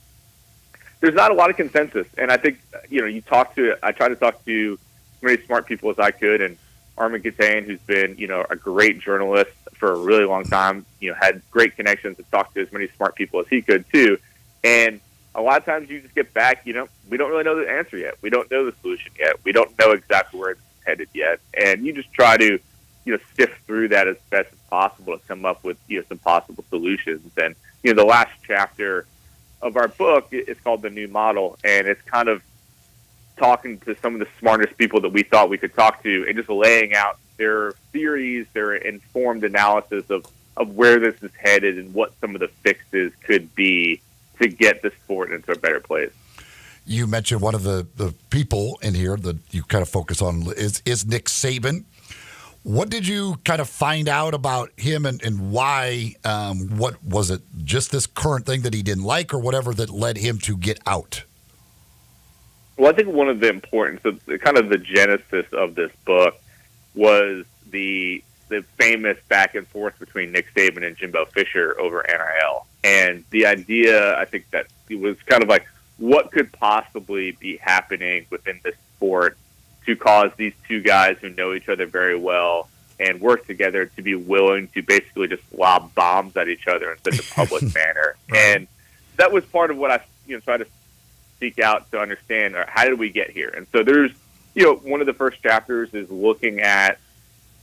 there's not a lot of consensus. And I think, I try to talk to as many smart people as I could, and Armin Katayan, who's been, a great journalist for a really long time, had great connections and talked to as many smart people as he could too. And a lot of times you just get back, we don't really know the answer yet. We don't know the solution yet. We don't know exactly where it's headed yet. And you just try to, sift through that as best as possible to come up with, some possible solutions. And, the last chapter of our book is called The New Model, and it's kind of talking to some of the smartest people that we thought we could talk to and just laying out their theories, their informed analysis of where this is headed and what some of the fixes could be to get the sport into a better place. You mentioned one of the people in here that you kind of focus on is Nick Saban. What did you kind of find out about him and why? What was it? Just this current thing that he didn't like, or whatever that led him to get out? Well, I think one of the importance of kind of the genesis of this book was the famous back and forth between Nick Saban and Jimbo Fisher over NIL. And the idea, I think, that it was kind of like, what could possibly be happening within this sport to cause these two guys who know each other very well and work together to be willing to basically just lob bombs at each other in such a public manner. Right. And that was part of what I tried to seek out to understand, how did we get here? And so there's, one of the first chapters is looking at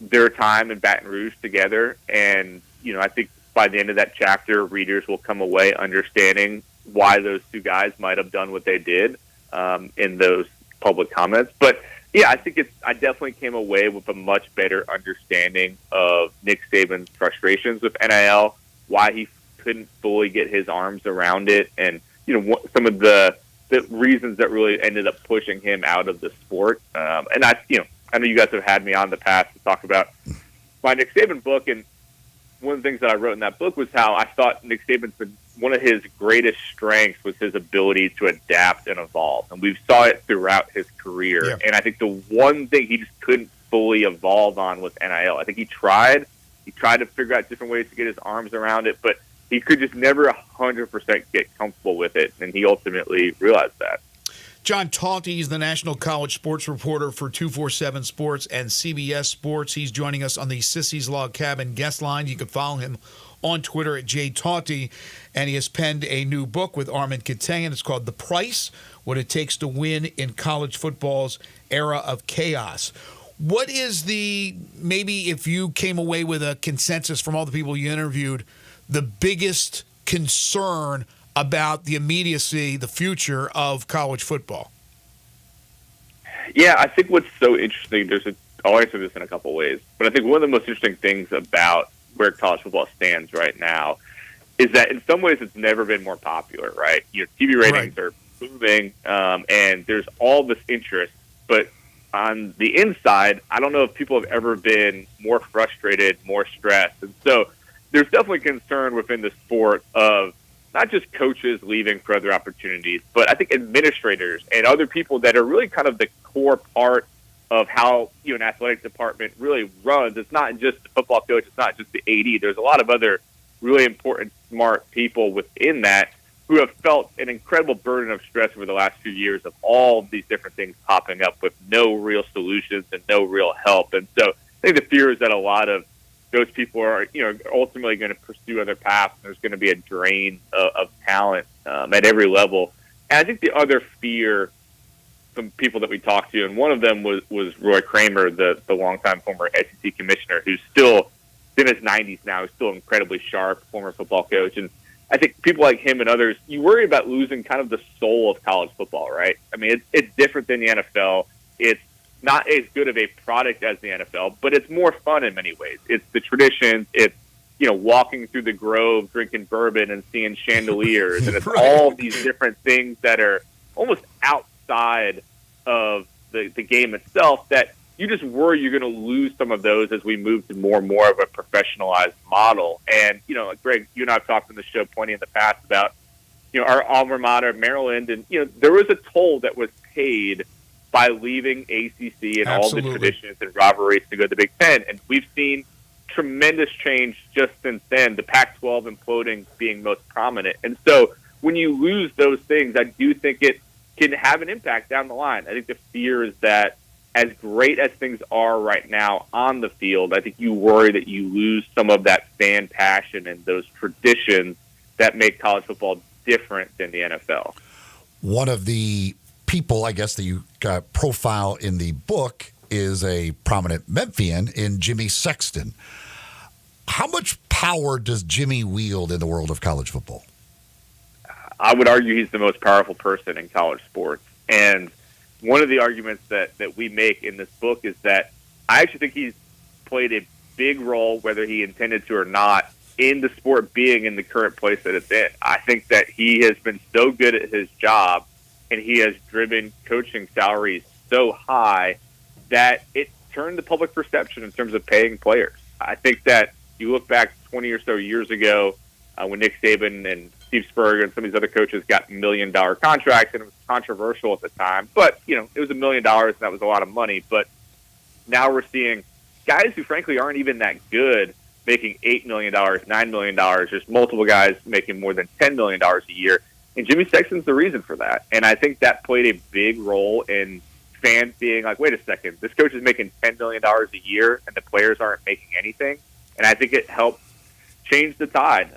their time in Baton Rouge together. And, I think by the end of that chapter, readers will come away understanding why those two guys might have done what they did in those public comments. But yeah, I think I definitely came away with a much better understanding of Nick Saban's frustrations with NIL, why he couldn't fully get his arms around it, and some of the reasons that really ended up pushing him out of the sport. And I know you guys have had me on the past to talk about my Nick Saban book, and one of the things that I wrote in that book was how I thought Nick Saban's been one of his greatest strengths was his ability to adapt and evolve. And we saw it throughout his career. Yeah. And I think the one thing he just couldn't fully evolve on was NIL. I think he tried to figure out different ways to get his arms around it, but he could just never 100% get comfortable with it. And he ultimately realized that. John Talty is the national college sports reporter for 247 Sports and CBS Sports. He's joining us on the Sissy's Log Cabin guest line. You can follow him on Twitter at JTaughty, and he has penned a new book with Armand Katang, and it's called The Price, What It Takes to Win in College Football's Era of Chaos. What is maybe if you came away with a consensus from all the people you interviewed, the biggest concern about the immediacy, the future of college football? Yeah, I think what's so interesting, I'll answer this in a couple ways, but I think one of the most interesting things about where college football stands right now is that in some ways it's never been more popular, right? TV ratings are booming, and there's all this interest, but on the inside, I don't know if people have ever been more frustrated, more stressed. And so there's definitely concern within the sport of not just coaches leaving for other opportunities, but I think administrators and other people that are really kind of the core part of how an athletic department really runs. It's not just the football coach, it's not just the AD. There's a lot of other really important, smart people within that who have felt an incredible burden of stress over the last few years of all of these different things popping up with no real solutions and no real help. And so I think the fear is that a lot of those people are, ultimately going to pursue other paths. There's going to be a drain of talent at every level. And I think the other fear from people that we talked to, and one of them was Roy Kramer, the longtime former SEC commissioner, who's still in his 90s now, who's still incredibly sharp, former football coach. And I think people like him and others, you worry about losing kind of the soul of college football, right? I mean, it's different than the NFL. It's not as good of a product as the NFL, but it's more fun in many ways. It's the traditions. It's, walking through the Grove, drinking bourbon and seeing chandeliers. And it's all these different things that are almost outside of the game itself that you just worry you're going to lose some of those as we move to more and more of a professionalized model. And, Greg, you and I have talked on the show plenty in the past about, our alma mater, Maryland, and, there was a toll that was paid by leaving ACC and all the traditions and rivalries to go to the Big Ten. And we've seen tremendous change just since then, the Pac-12 imploding being most prominent. And so when you lose those things, I do think it can have an impact down the line. I think the fear is that as great as things are right now on the field, I think you worry that you lose some of that fan passion and those traditions that make college football different than the NFL. One of the people, I guess, that you profile in the book is a prominent Memphian in Jimmy Sexton. How much power does Jimmy wield in the world of college football? I would argue he's the most powerful person in college sports. And one of the arguments that we make in this book is that I actually think he's played a big role, whether he intended to or not, in the sport being in the current place that it's in. I think that he has been so good at his job, and he has driven coaching salaries so high that it turned the public perception in terms of paying players. I think that you look back 20 or so years ago when Nick Saban and Steve Spurrier and some of these other coaches got $1 million contracts, and it was controversial at the time. But, it was $1 million, and that was a lot of money. But now we're seeing guys who, frankly, aren't even that good making $8 million, $9 million. There's multiple guys making more than $10 million a year. And Jimmy Sexton's the reason for that. And I think that played a big role in fans being like, wait a second, this coach is making $10 million a year and the players aren't making anything. And I think it helped change the tide.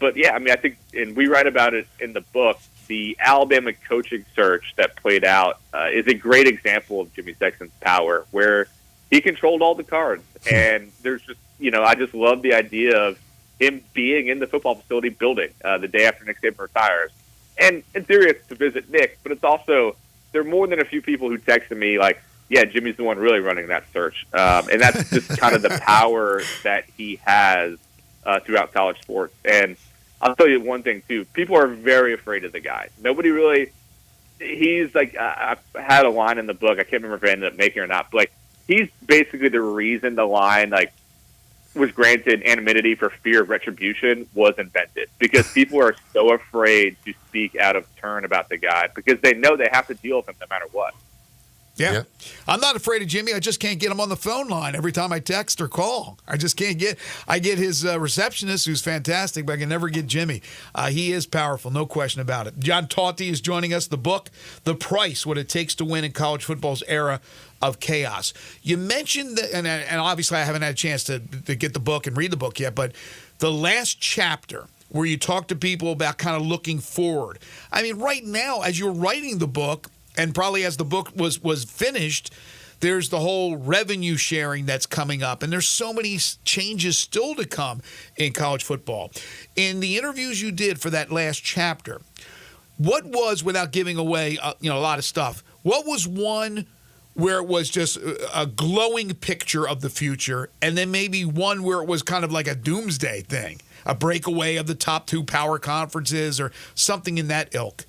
But, yeah, I think, and we write about it in the book, the Alabama coaching search that played out is a great example of Jimmy Sexton's power, where he controlled all the cards. And there's just, I just love the idea of him being in the football facility building the day after Nick Saban retires. And in theory, it's to visit Nick, but it's also, there are more than a few people who texted me like, yeah, Jimmy's the one really running that search. And that's just kind of the power that he has throughout college sports. And I'll tell you one thing, too. People are very afraid of the guy. Nobody really, he's like, I had a line in the book. I can't remember if I ended up making it or not, but like, he's basically the reason the line, like, was granted anonymity for fear of retribution was invented, because people are so afraid to speak out of turn about the guy because they know they have to deal with him no matter what. Yeah. I'm not afraid of Jimmy. I just can't get him on the phone line every time I text or call. I just can't get – I get his receptionist, who's fantastic, but I can never get Jimmy. He is powerful, no question about it. John Tauti is joining us. The book, The Price, What It Takes to Win in College Football's Era of Chaos. You mentioned, and obviously I haven't had a chance to get the book and read the book yet, but the last chapter where you talk to people about kind of looking forward. I mean, right now, as you're writing the book, and probably as the book was finished, there's the whole revenue sharing that's coming up. And there's so many changes still to come in college football. In the interviews you did for that last chapter, what was, without giving away a lot of stuff, what was one where it was just a glowing picture of the future, and then maybe one where it was kind of like a doomsday thing, a breakaway of the top two power conferences or something in that ilk?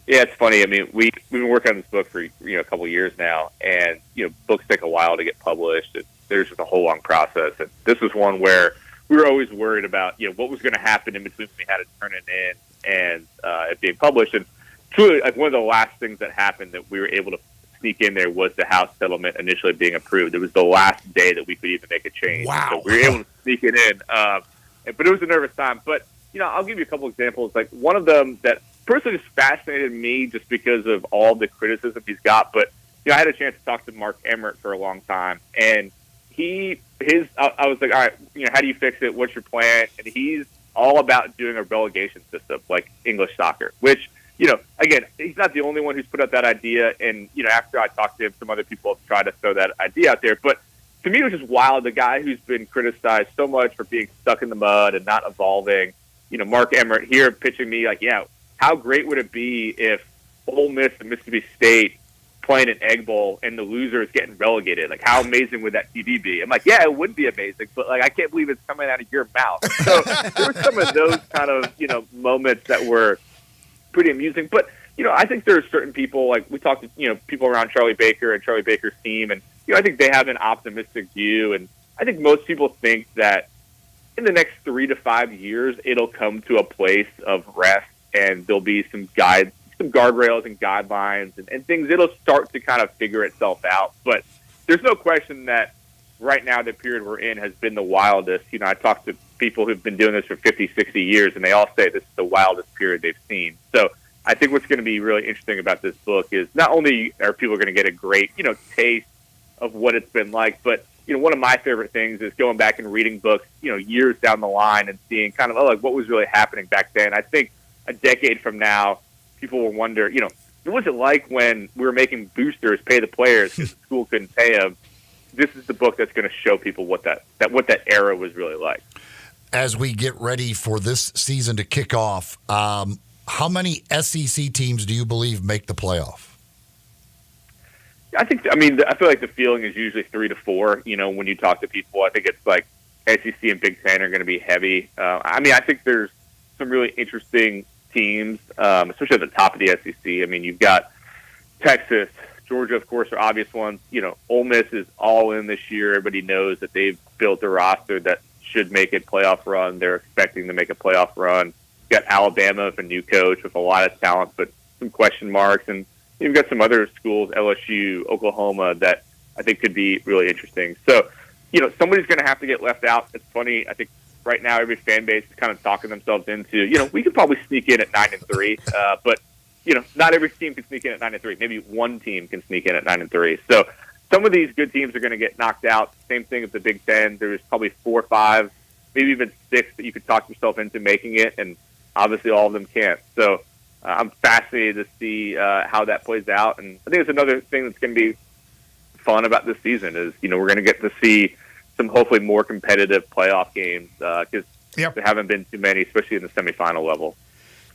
Yeah, it's funny. I mean, we've been working on this book for a couple of years now, and books take a while to get published. There's just a whole long process, and this was one where we were always worried about what was going to happen in between when we had to turn it in and it being published. And truly, like, one of the last things that happened that we were able to sneak in there was the House settlement initially being approved. It was the last day that we could even make a change. Wow! So we were able to sneak it in, but it was a nervous time. But I'll give you a couple examples. Like, one of them that personally just fascinated me just because of all the criticism he's got. But, I had a chance to talk to Mark Emmert for a long time, and I was like, all right, how do you fix it? What's your plan? And he's all about doing a relegation system like English soccer, which, again, he's not the only one who's put out that idea. And, after I talked to him, some other people have tried to throw that idea out there. But to me, it was just wild. The guy who's been criticized so much for being stuck in the mud and not evolving, Mark Emmert here pitching me like, how great would it be if Ole Miss and Mississippi State playing an Egg Bowl and the loser is getting relegated? Like, how amazing would that TV be? I'm like, yeah, it would be amazing, but like, I can't believe it's coming out of your mouth. So there were some of those kind of, moments that were pretty amusing. But, I think there are certain people, like we talked to, people around Charlie Baker and Charlie Baker's team, and, I think they have an optimistic view. And I think most people think that in the next 3 to 5 years, it'll come to a place of rest, and there'll be some guardrails and guidelines and things. It'll start to kind of figure itself out. But there's no question that right now the period we're in has been the wildest. I talked to people who've been doing this for 50, 60 years, and they all say this is the wildest period they've seen. So I think what's going to be really interesting about this book is not only are people going to get a great, taste of what it's been like, but one of my favorite things is going back and reading books, years down the line and seeing kind of, like what was really happening back then. I think a decade from now, people will wonder, what was it like when we were making boosters pay the players because the school couldn't pay them? This is the book that's going to show people what that era was really like. As we get ready for this season to kick off, How many SEC teams do you believe make the playoff? I feel like the feeling is usually 3 to 4. When you talk to people, I think it's like SEC and Big Ten are going to be heavy. I think there's some really interesting teams, especially at the top of the SEC. You've got Texas, Georgia, of course, are obvious ones. Ole Miss is all in this year. Everybody knows that they've built a roster that should make a playoff run. They're expecting to make a playoff run. You've got Alabama with a new coach with a lot of talent, but some question marks. And you've got some other schools, LSU, Oklahoma, that I think could be really interesting. So, somebody's going to have to get left out. It's funny. I think right now every fan base is kind of talking themselves into, we could probably sneak in at 9-3, but not every team can sneak in at 9-3. Maybe one team can sneak in at 9-3. So some of these good teams are going to get knocked out. Same thing with the Big Ten. There's probably 4 or 5, maybe even 6 that you could talk yourself into making it, and obviously all of them can't. So I'm fascinated to see how that plays out. And I think it's another thing that's going to be fun about this season is, we're going to get to see some hopefully more competitive playoff games because there haven't been too many, especially in the semifinal level.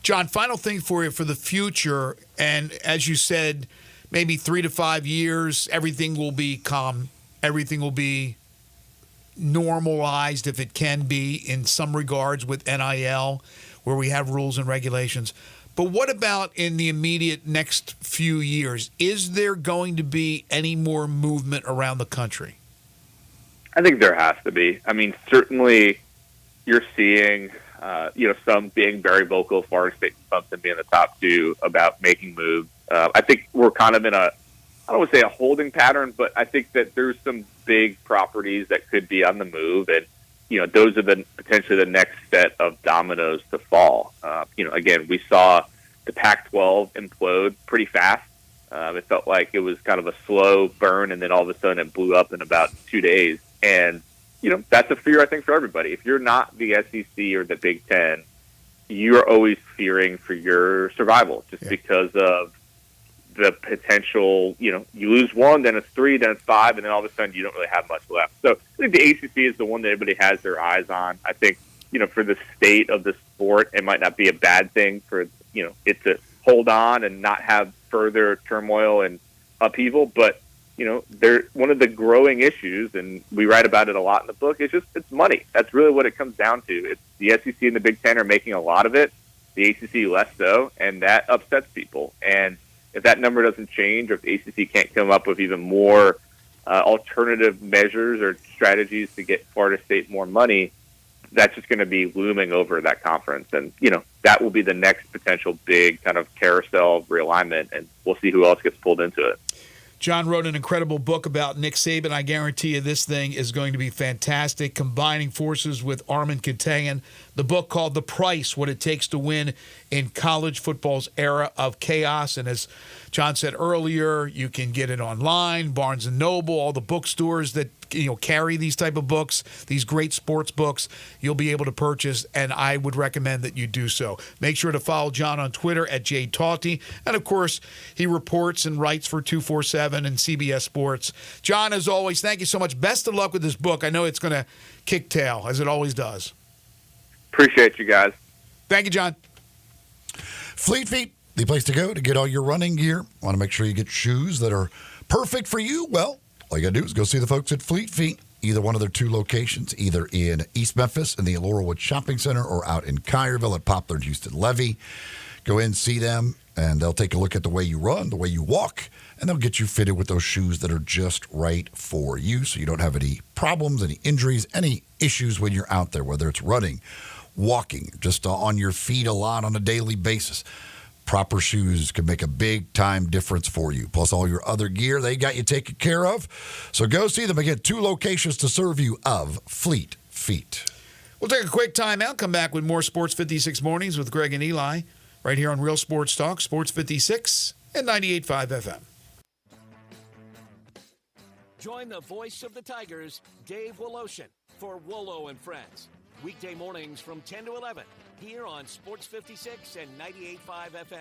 John, final thing for you for the future, and as you said, maybe 3 to 5 years, everything will be calm. Everything will be normalized, if it can be, in some regards with NIL, where we have rules and regulations. But what about in the immediate next few years? Is there going to be any more movement around the country? I think there has to be. Certainly you're seeing some being very vocal, Florida State and Clemson being the top 2 about making moves. I think we're kind of in I don't want to say a holding pattern, but I think that there's some big properties that could be on the move, and those are potentially the next set of dominoes to fall. Again, we saw the Pac-12 implode pretty fast. It felt like it was kind of a slow burn, and then all of a sudden it blew up in about 2 days. And that's a fear, I think, for everybody. If you're not the SEC or the Big Ten, you're always fearing for your survival just because of the potential, you lose 1, then it's 3, then it's 5, and then all of a sudden you don't really have much left. So I think the ACC is the one that everybody has their eyes on. I think, for the state of the sport, it might not be a bad thing for, it to hold on and not have further turmoil and upheaval, but they're one of the growing issues, and we write about it a lot in the book. It's money. That's really what it comes down to. It's the SEC and the Big Ten are making a lot of it, the ACC less so, and that upsets people. And if that number doesn't change, or if the ACC can't come up with even more alternative measures or strategies to get Florida State more money, that's just going to be looming over that conference. And, that will be the next potential big kind of carousel realignment, and we'll see who else gets pulled into it. John wrote an incredible book about Nick Saban. I guarantee you this thing is going to be fantastic, combining forces with Armin Katayan. The book called The Price, What It Takes to Win in College Football's Era of Chaos. And as John said earlier, you can get it online, Barnes & Noble, all the bookstores that carry these type of books, these great sports books, you'll be able to purchase, and I would recommend that you do so. Make sure to follow John on Twitter at @JTaughty, and of course, he reports and writes for 247 and CBS Sports. John, as always, thank you so much. Best of luck with this book. I know it's going to kick tail, as it always does. Appreciate you guys. Thank you, John. Fleet Feet, the place to go to get all your running gear. Want to make sure you get shoes that are perfect for you? Well, all you got to do is go see the folks at Fleet Feet, either one of their 2 locations, either in East Memphis in the Laurelwood Shopping Center or out in Collierville at Poplar and Houston Levy. Go in, see them, and they'll take a look at the way you run, the way you walk, and they'll get you fitted with those shoes that are just right for you so you don't have any problems, any injuries, any issues when you're out there, whether it's running, walking, just on your feet a lot on a daily basis. Proper shoes can make a big-time difference for you. Plus all your other gear, they got you taken care of. So go see them. Again, 2 locations to serve you of Fleet Feet. We'll take a quick time out, come back with more Sports 56 Mornings with Greg and Eli, right here on Real Sports Talk, Sports 56 and 98.5 FM. Join the voice of the Tigers, Dave Woloshin, for Wolo and Friends. Weekday mornings from 10 to 11, here on Sports 56 and 98.5 FM.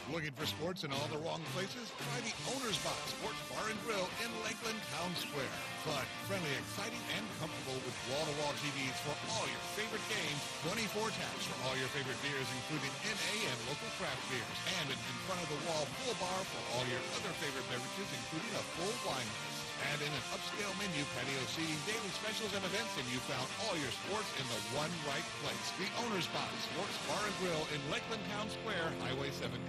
Looking for sports in all the wrong places? Try the Owner's Box Sports Bar and Grill in Lakeland Town Square. Fun, friendly, exciting, and comfortable with wall-to-wall TVs for all your favorite games, 24 taps for all your favorite beers, including NA and local craft beers, and an in-front-of-the-wall full bar for all your other favorite beverages, including a full wine list. And in an upscale menu, patio seating, daily specials, and events, and you found all your sports in the one right place. The Owner's Box Sports Bar and Grill in Lakeland Town Square, Highway 70.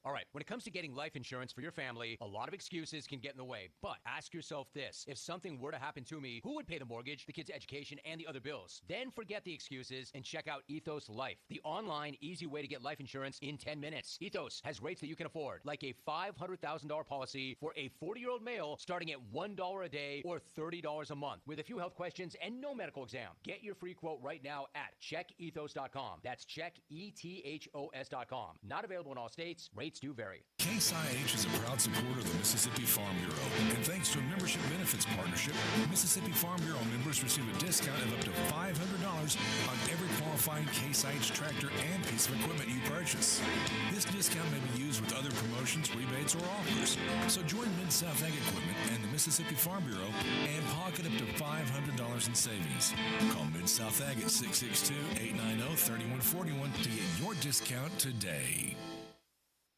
All right, when it comes to getting life insurance for your family, a lot of excuses can get in the way. But ask yourself this: if something were to happen to me, who would pay the mortgage, the kids' education, and the other bills? Then forget the excuses and check out Ethos Life, the online, easy way to get life insurance in 10 minutes. Ethos has rates that you can afford, like a $500,000 policy for a 40-year-old male starting at $1 a day or $30 a month, with a few health questions and no medical exam. Get your free quote right now at checkethos.com. That's checkethos.com. Not available in all states. Rates do vary. Case IH is a proud supporter of the Mississippi Farm Bureau. And thanks to a membership benefits partnership, Mississippi Farm Bureau members receive a discount of up to $500 on every qualifying Case IH tractor and piece of equipment you purchase. This discount may be used with other promotions, rebates, or offers. So join Mid-South Ag Equipment and the Mississippi Farm Bureau and pocket up to $500 in savings. Call Mid-South Ag at 662-890-3141 to get your discount today.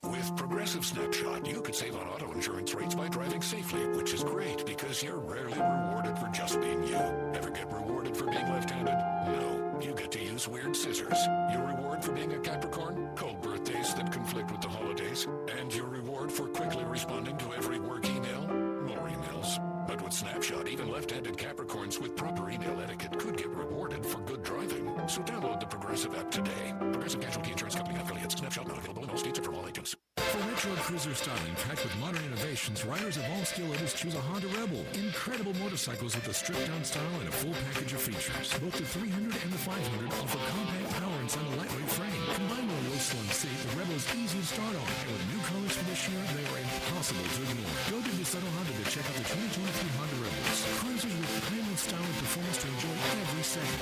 With Progressive Snapshot, you could save on auto insurance rates by driving safely, which is great because you're rarely rewarded for just being you. Ever get rewarded for being left-handed? No. You get to use weird scissors. Your reward for being a Capricorn? Cold birthdays that conflict with the holidays. And your reward for quickly responding to every work email? More emails. But with Snapshot, even left-handed Capricorns with proper email etiquette could get rewarded for good driving. So download the Progressive app today. Progressive Casualty Insurance Company affiliates. Snapshot not available in all states and for all items. For retro cruiser styling packed with modern innovations, riders of all skill levels choose a Honda Rebel. Incredible motorcycles with a stripped-down style and a full package of features. Both the 300 and the 500 offer compact power inside a lightweight frame. Combined with a low-slung seat, the Rebel is easy to start on. And with new colors for this year, they are impossible to ignore. Go to DeSoto Honda to check out the 2023 Honda Rebels. Cruisers with premium style and performance to enjoy every second.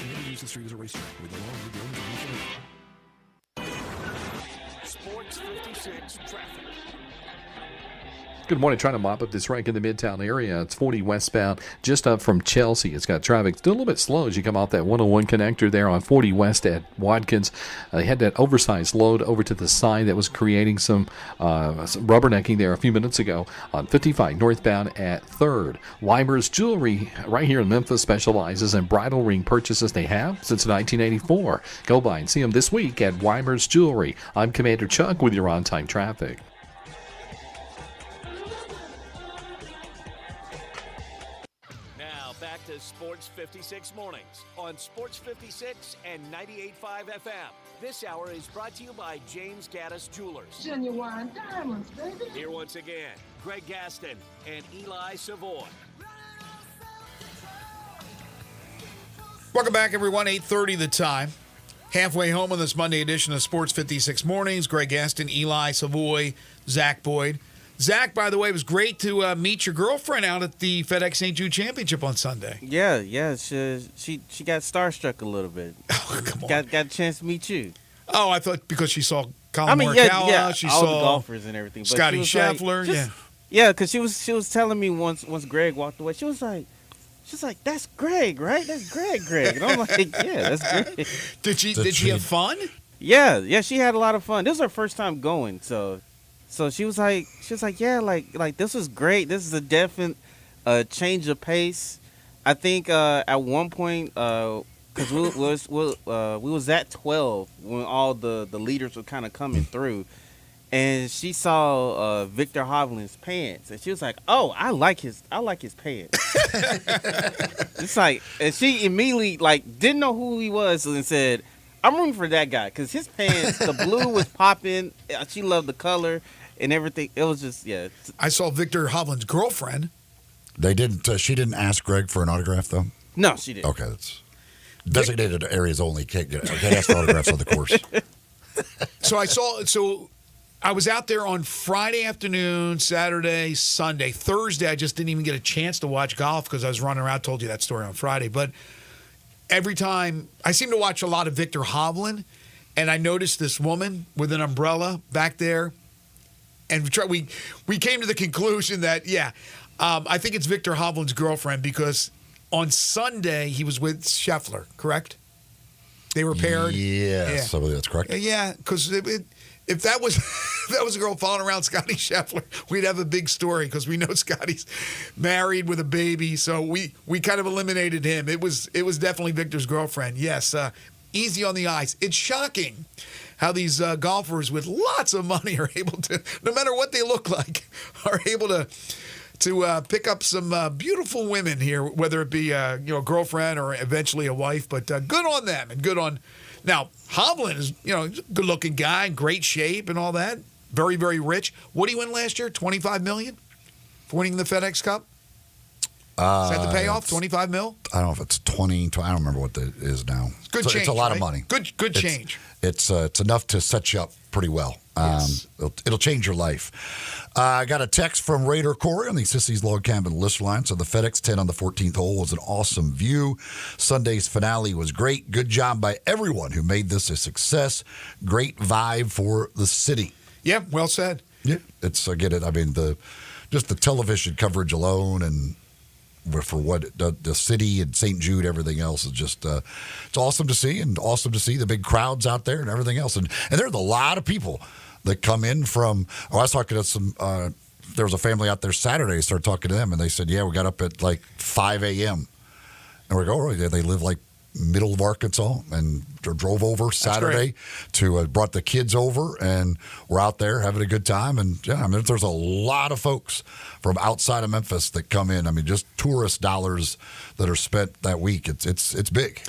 Never use the street as a racetrack with the law of the Sports 56 traffic. Good morning. Trying to mop up this wreck in the Midtown area. It's 40 westbound, just up from Chelsea. It's got traffic still a little bit slow as you come off that 101 connector there on 40 west at Watkins. They had that oversized load over to the side that was creating some rubbernecking there a few minutes ago on 55 northbound at 3rd. Weimer's Jewelry right here in Memphis specializes in bridal ring purchases. They have since 1984. Go by and see them this week at Weimer's Jewelry. I'm Commander Chuck with your on-time traffic. Back to Sports 56 mornings on Sports 56 and 98.5 FM. This hour is brought to you by James Gaddis Jewelers. Genuine diamonds, baby. Here once again, Greg Gaston and Eli Savoy. Welcome back, everyone. 8:30 the time. Halfway home on this Monday edition of Sports 56 Mornings. Greg Gaston, Eli Savoy, Zach Boyd. Zach, by the way, it was great to meet your girlfriend out at the FedEx St. Jude Championship on Sunday. Yeah, she got starstruck a little bit. Oh, come on. Got a chance to meet you. Oh, I thought because she saw Colin Morikawa, she all saw the golfers and everything. But Scotty Scheffler, because she was telling me once Greg walked away, she was like, "That's Greg, right? That's Greg." And I'm like, "Yeah, that's Greg." Did she have fun? Yeah, she had a lot of fun. This was her first time going, so she was like, yeah, like this was great. This is a definite change of pace. I think at one point, because we was at 12 when all the leaders were kind of coming through, and she saw Victor Hovland's pants, and she was like, "Oh, I like his pants." It's like, and she immediately didn't know who he was and said, "I'm rooting for that guy because his pants, the blue was popping. She loved the color." And everything, it was just, yeah. I saw Victor Hovland's girlfriend. They didn't. She didn't ask Greg for an autograph, though. No, she didn't. Okay, that's designated areas only. Can't ask for autographs on the course. So I was out there on Friday afternoon, Saturday, Sunday, Thursday. I just didn't even get a chance to watch golf because I was running around. Told you that story on Friday, but every time I seem to watch a lot of Victor Hovland. and I noticed this woman with an umbrella back there. And we came to the conclusion that, I think it's Victor Hovland's girlfriend, because on Sunday he was with Scheffler, correct? They were paired? Yes, I believe that's correct. Yeah, because if that was if that was a girl following around Scotty Scheffler, we'd have a big story, because we know Scotty's married with a baby, so we kind of eliminated him. It was definitely Victor's girlfriend. Yes, easy on the eyes. It's shocking how these golfers with lots of money are able to, no matter what they look like, are able to pick up some beautiful women here, whether it be a girlfriend or eventually a wife. But good on them, and good on. Now Hovland is he's a good-looking guy, in great shape, and all that. Very, very rich. What did he win last year? $25 million for winning the FedEx Cup. Is that the payoff? $25 million? I don't know if it's 20. I don't remember what it is now. Good change. It's a lot right? of money. Good change. It's enough to set you up pretty well. Yes. It'll change your life. I got a text from Raider Corey on the Sissy's Log Cabin listener line. So the FedEx 10 on the 14th hole was an awesome view. Sunday's finale was great. Good job by everyone who made this a success. Great vibe for the city. Yeah, well said. Yeah, I get it. I mean, just the television coverage alone, and for what the city and St. Jude, everything else is just it's awesome to see, and awesome to see the big crowds out there and everything else. And there's a lot of people that come in from. I was talking to some. There was a family out there Saturday. I started talking to them, and they said, "Yeah, we got up at like 5 a.m." And we're going, "Oh, they live like middle of Arkansas," and drove over Saturday to brought the kids over, and we're out there having a good time. And yeah, I mean, there's a lot of folks from outside of Memphis that come in. I mean, just tourist dollars that are spent that week. It's big.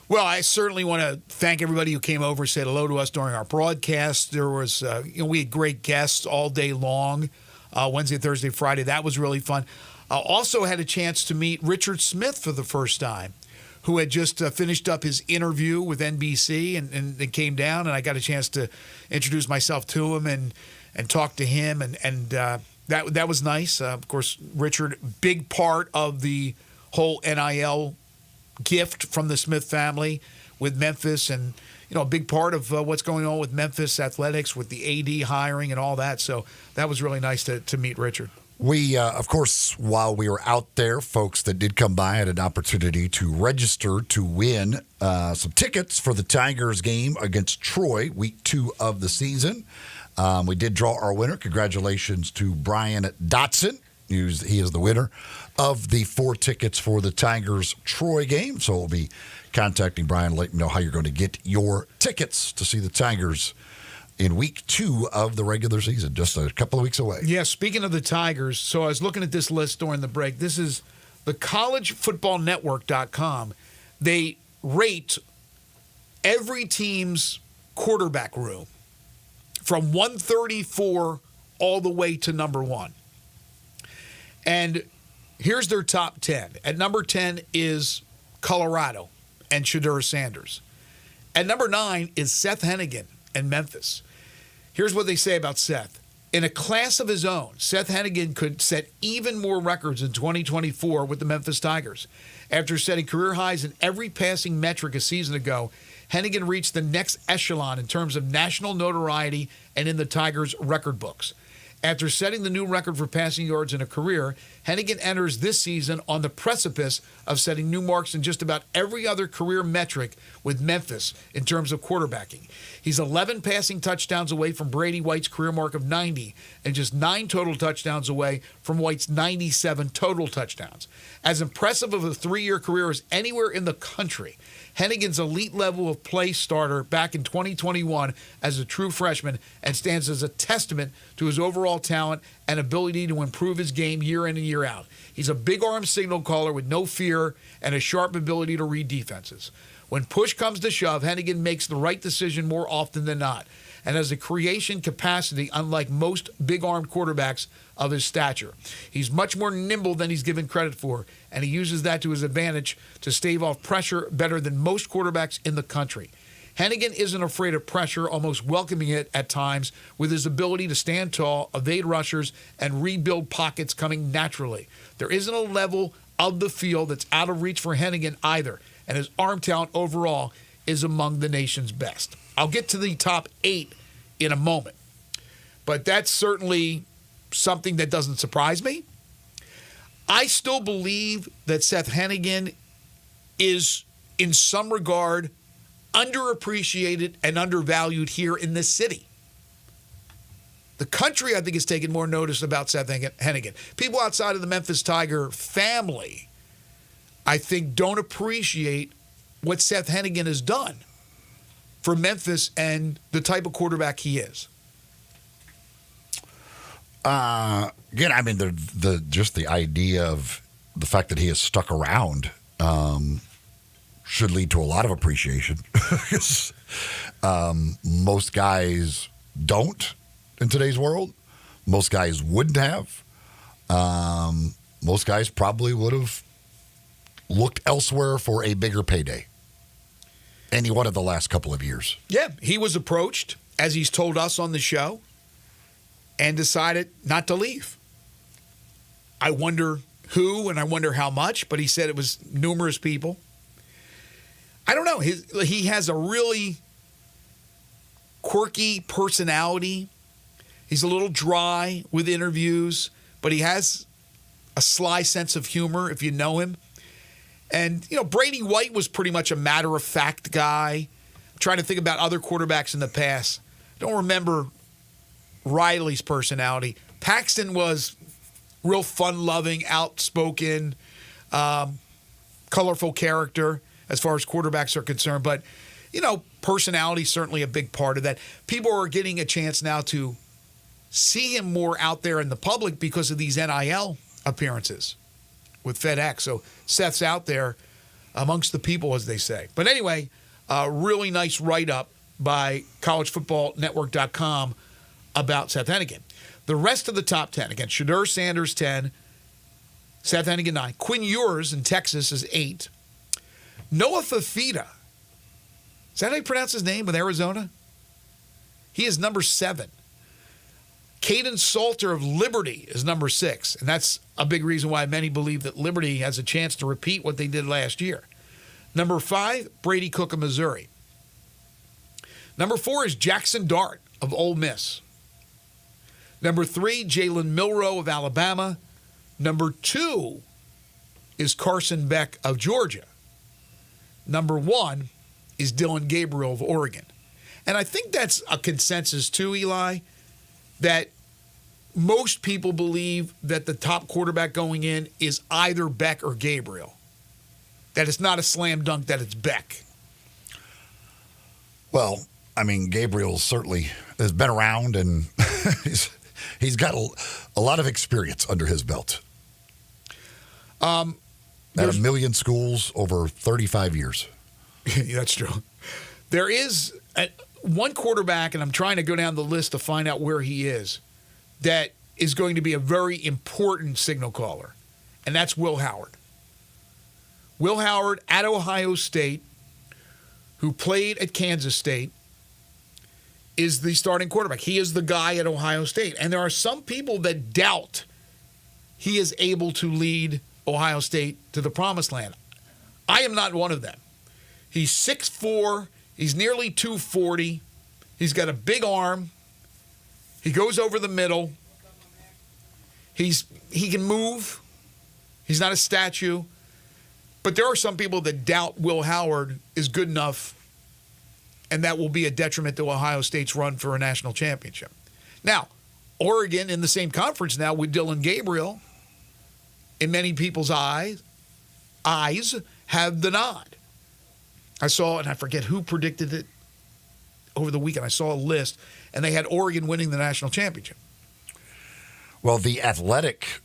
Well, I certainly want to thank everybody who came over, said hello to us during our broadcast. There was, we had great guests all day long, Wednesday, Thursday, Friday. That was really fun. Also had a chance to meet Richard Smith for the first time, who had just finished up his interview with NBC and came down, and I got a chance to introduce myself to him and talk to him, and that was nice. Of course, Richard, big part of the whole NIL gift from the Smith family with Memphis, and a big part of what's going on with Memphis athletics with the AD hiring and all that. So that was really nice to meet Richard. We, of course, while we were out there, folks that did come by had an opportunity to register to win some tickets for the Tigers game against Troy, week 2 of the season. We did draw our winner. Congratulations to Brian Dotson. He is the winner of the 4 tickets for the Tigers Troy game. So we'll be contacting Brian to let him know how you're going to get your tickets to see the Tigers in week 2 of the regular season, just a couple of weeks away. Yeah, speaking of the Tigers, so I was looking at this list during the break. This is the collegefootballnetwork.com. They rate every team's quarterback room from 134 all the way to number 1. And here's their top 10. At number 10 is Colorado and Shedeur Sanders. At number 9 is Seth Hennigan and Memphis. Here's what they say about Seth. In a class of his own, Seth Hennigan could set even more records in 2024 with the Memphis Tigers. After setting career highs in every passing metric a season ago, Hennigan reached the next echelon in terms of national notoriety and in the Tigers' record books. After setting the new record for passing yards in a career, Hennigan enters this season on the precipice of setting new marks in just about every other career metric with Memphis in terms of quarterbacking. He's 11 passing touchdowns away from Brady White's career mark of 90 and just 9 total touchdowns away from White's 97 total touchdowns. As impressive of a 3-year career as anywhere in the country, Hennigan's elite level of play starter back in 2021 as a true freshman and stands as a testament to his overall talent and ability to improve his game year in and year out. He's a big-arm signal caller with no fear and a sharp ability to read defenses. When push comes to shove, Hennigan makes the right decision more often than not and has a creation capacity unlike most big-armed quarterbacks of his stature. He's much more nimble than he's given credit for, and he uses that to his advantage to stave off pressure better than most quarterbacks in the country. Hennigan isn't afraid of pressure, almost welcoming it at times with his ability to stand tall, evade rushers, and rebuild pockets coming naturally. There isn't a level of the field that's out of reach for Hennigan either, and his arm talent overall is among the nation's best. I'll get to the top 8 in a moment. But that's certainly something that doesn't surprise me. I still believe that Seth Hennigan is, in some regard, underappreciated and undervalued here in this city. The country, I think, is taking more notice about Seth Hennigan. People outside of the Memphis Tiger family, I think, don't appreciate what Seth Hennigan has done for Memphis and the type of quarterback he is. Again, I mean, the just the idea of the fact that he has stuck around should lead to a lot of appreciation. Most guys don't in today's world. Most guys wouldn't have. Most guys probably would have looked elsewhere for a bigger payday. Any one of the last couple of years. Yeah, he was approached, as he's told us on the show, and decided not to leave. I wonder who and I wonder how much, but he said it was numerous people. I don't know. He has a really quirky personality. He's a little dry with interviews, but he has a sly sense of humor if you know him. And, Brady White was pretty much a matter-of-fact guy. I'm trying to think about other quarterbacks in the past. I don't remember Riley's personality. Paxton was real fun-loving, outspoken, colorful character as far as quarterbacks are concerned. But, personality is certainly a big part of that. People are getting a chance now to see him more out there in the public because of these NIL appearances with FedEx. So Seth's out there amongst the people, as they say. But anyway, really nice write-up by collegefootballnetwork.com about Seth Hennigan. The rest of the top 10, again, Shedeur Sanders 10, Seth Hennigan 9. Quinn Ewers in Texas is 8. Noah Fafita, is that how you pronounce his name with Arizona? He is number 7. Caden Salter of Liberty is number 6, and that's a big reason why many believe that Liberty has a chance to repeat what they did last year. Number 5, Brady Cook of Missouri. Number 4 is Jackson Dart of Ole Miss. Number 3, Jalen Milroe of Alabama. Number 2 is Carson Beck of Georgia. Number 1 is Dylan Gabriel of Oregon. And I think that's a consensus too, Eli, that most people believe that the top quarterback going in is either Beck or Gabriel. That it's not a slam dunk that it's Beck. Well, I mean, Gabriel certainly has been around, and he's got a lot of experience under his belt. At a million schools over 35 years. That's true. There is one quarterback, and I'm trying to go down the list to find out where he is, that is going to be a very important signal caller, and that's Will Howard. Will Howard at Ohio State, who played at Kansas State, is the starting quarterback. He is the guy at Ohio State. And there are some people that doubt he is able to lead Ohio State to the promised land. I am not one of them. He's 6'4", he's nearly 240, he's got a big arm, he goes over the middle, he can move, he's not a statue, but there are some people that doubt Will Howard is good enough, and that will be a detriment to Ohio State's run for a national championship. Now, Oregon in the same conference now with Dylan Gabriel, in many people's eyes, have the nod. I saw, and I forget who predicted it over the weekend. I saw a list, and they had Oregon winning the national championship. Well, The Athletic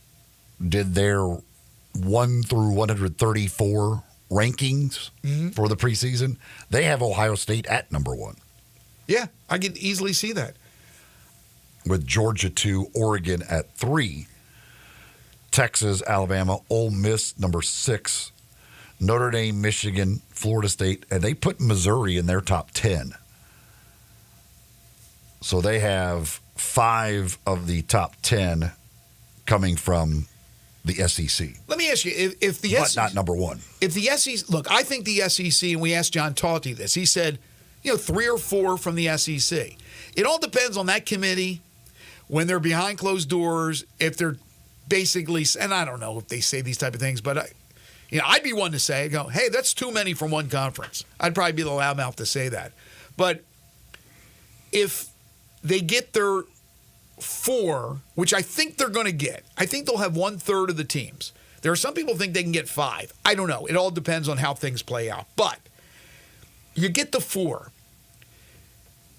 did their 1 through 134 rankings for the preseason. They have Ohio State at number 1. Yeah, I can easily see that. With Georgia 2, Oregon at 3, Texas, Alabama, Ole Miss number 6, Notre Dame, Michigan, Florida State, and they put Missouri in their top 10. So they have 5 of the top 10 coming from the SEC. Let me ask you, if the But SEC, not number one. If the SEC, look, I think the SEC, and we asked John Talty this, he said, 3 or 4 from the SEC. It all depends on that committee, when they're behind closed doors, if they're basically, and I don't know if they say these type of things, but I'd be one to say, hey, that's too many from one conference. I'd probably be the loudmouth to say that. But if they get their 4, which I think they're going to get, I think they'll have 1/3 of the teams. There are some people think they can get 5. I don't know. It all depends on how things play out. But you get the 4.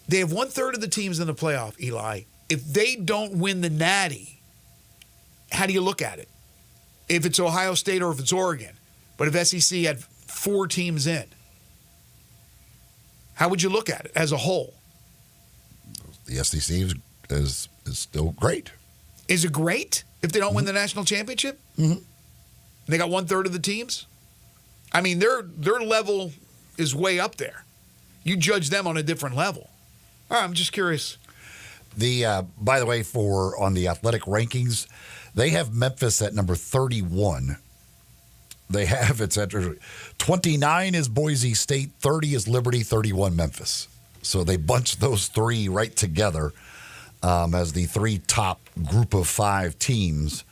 They have 1/3 of the teams in the playoff, Eli. If they don't win the Natty, how do you look at it? If it's Ohio State or if it's Oregon, but if SEC had 4 teams in, how would you look at it as a whole? The SEC is still great. Is it great if they don't win the national championship? Mm-hmm. They got 1/3 of the teams? I mean, their level is way up there. You judge them on a different level. All right, I'm just curious. By the way, on the athletic rankings, they have Memphis at number 31. They have it's at 29 is Boise State, 30 is Liberty, 31 Memphis. So they bunched those 3 right together as the 3 top group of 5 teams.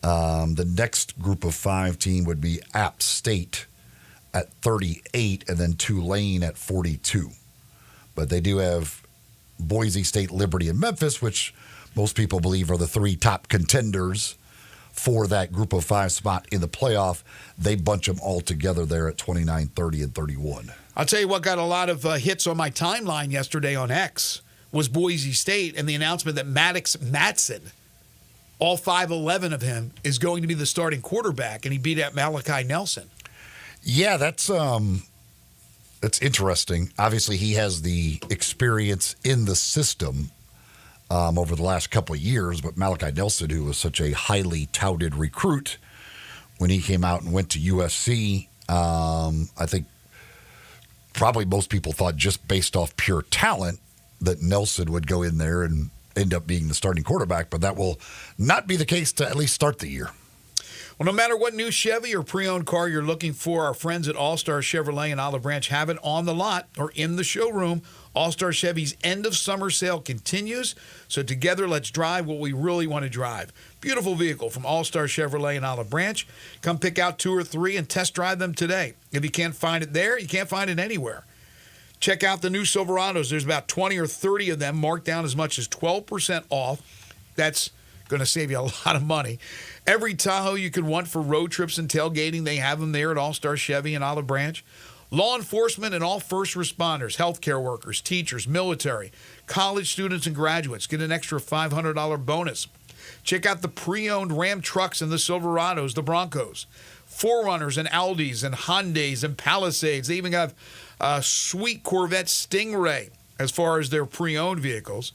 The next group of 5 team would be App State at 38 and then Tulane at 42. But they do have Boise State, Liberty, and Memphis, which most people believe are the 3 top contenders for that group of 5 spot in the playoff. They bunch them all together there at 29, 30, and 31. I'll tell you what got a lot of hits on my timeline yesterday on X was Boise State and the announcement that Maddox Matson, all 5'11" of him, is going to be the starting quarterback, and he beat out Malachi Nelson. Yeah, that's interesting. Obviously, he has the experience in the system over the last couple of years, but Malachi Nelson, who was such a highly touted recruit when he came out and went to USC, I think probably most people thought just based off pure talent that Nelson would go in there and end up being the starting quarterback, but that will not be the case to at least start the year. Well, no matter what new Chevy or pre-owned car you're looking for, our friends at All-Star Chevrolet in Olive Branch have it on the lot or in the showroom. All-Star Chevy's end-of-summer sale continues, so together let's drive what we really want to drive. Beautiful vehicle from All-Star Chevrolet in Olive Branch. Come pick out 2 or 3 and test drive them today. If you can't find it there, you can't find it anywhere. Check out the new Silverados. There's about 20 or 30 of them marked down as much as 12% off. That's going to save you a lot of money. Every Tahoe you could want for road trips and tailgating, they have them there at All-Star Chevy in Olive Branch. Law enforcement and all first responders, healthcare workers, teachers, military, college students, and graduates get an extra $500 bonus. Check out the pre-owned Ram trucks and the Silverados, the Broncos, 4Runners and Aldis and Hyundais and Palisades. They even have a sweet Corvette Stingray as far as their pre-owned vehicles.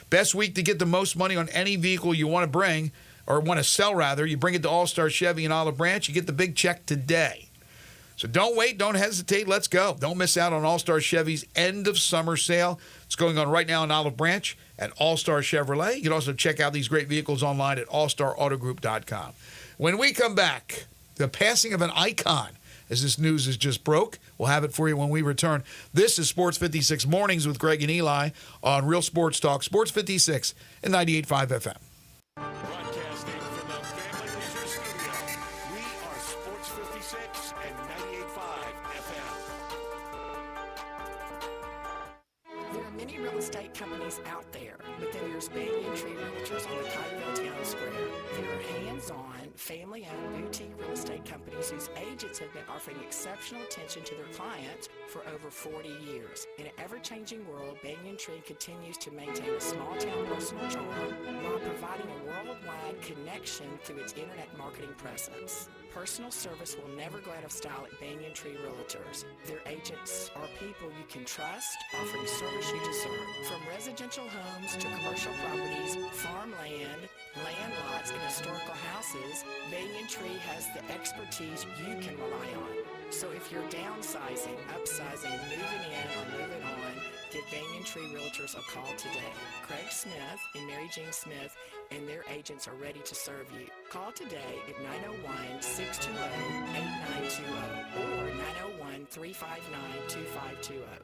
Best week to get the most money on any vehicle you want to bring, or want to sell rather. You bring it to All-Star Chevy in Olive Branch, you get the big check today. So don't wait, don't hesitate, let's go. Don't miss out on All-Star Chevy's end of summer sale. It's going on right now in Olive Branch at All-Star Chevrolet. You can also check out these great vehicles online at allstarautogroup.com. When we come back, the passing of an icon, as this news is just broke. We'll have it for you when we return. This is Sports 56 Mornings with Greg and Eli on Real Sports Talk, Sports 56 and 98.5 FM. Broadcasting from the Family Leisure Studio, we are Sports 56 and 98.5 FM. There are many real estate companies out there, but then there's Banyan Tree Realtors on the Cottonville Town Square. There are hands-on, family-owned boutique real estate companies whose agents have been offering exceptional attention to their clients for over 40 years. In an ever-changing world, Banyan Tree continues to maintain a small-town personal charm while providing a worldwide connection through its internet marketing presence. Personal service will never go out of style at Banyan Tree Realtors. Their agents are people you can trust, offering service you deserve. From residential homes to commercial properties, farmland, land lots, and historical houses, Banyan Tree has the expertise you can rely on. So if you're downsizing, upsizing, moving in, or moving on, give Banyan Tree Realtors a call today. Craig Smith and Mary Jean Smith and their agents are ready to serve you. Call today at 901-620-8920 or 901-359-2520.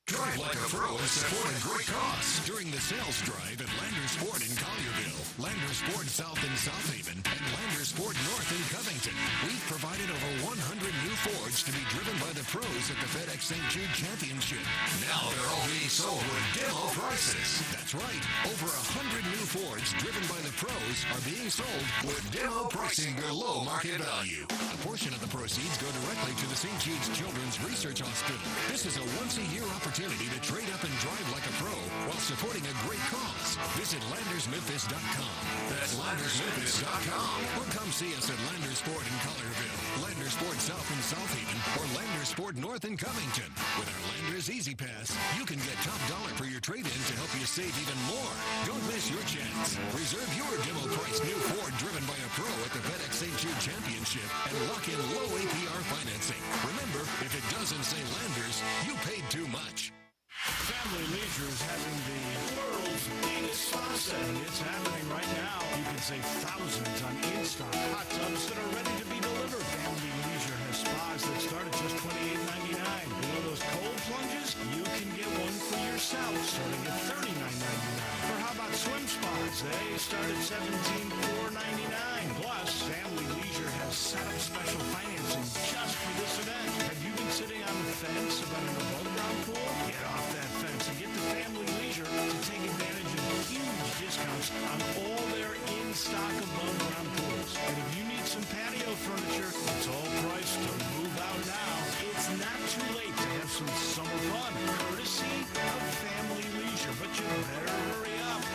Drive like a pro and support a great cause during the sales drive at Landers Ford in Collierville, Landers Ford South in South Haven, and Landers Ford North in Covington. We've provided over 100 new Fords to be driven by the pros at the FedEx St. Jude Championship. Now they're all being sold with demo prices. That's right. Over 100 new Fords driven by the pros are being sold with demo pricing below market value. A portion of the proceeds go directly to the St. Jude's Children's Research Hospital. This is a once-a-year opportunity to trade up and drive like a pro while supporting a great cause. Visit LandersMemphis.com. That's LandersMemphis.com. Or come see us at Landers Ford in Collierville, Landers Ford South in South Haven, or Landers Ford North in Covington. With our Landers Easy Pass, you can get top dollar for your trade-in to help you save even more. Don't miss your chance. Reserve your demo price new Ford driven by a pro at the FedEx St. Jude Championship and lock in low APR financing. Remember, if it doesn't say Landers, you paid too much. Family Leisure is having the world's biggest spa set. It's happening right now. You can save thousands on in-stock hot tubs that are ready to be delivered. Family Leisure has spas that start at just $28.99. You know those cold plunges? You can get one for yourself starting at $39.99. Or how about swim spas? They start at $17,499. Plus, Family Leisure has set up special financing just for this event. Have you been sitting on the fence about an above-ground pool? Get off that fence and get to Family Leisure to take advantage of huge discounts on all their in-stock above-ground pools. And if you need some patio furniture, it's all priced to move out now. It's not too late to have some summer fun, courtesy of Family Leisure. But you better hurry up.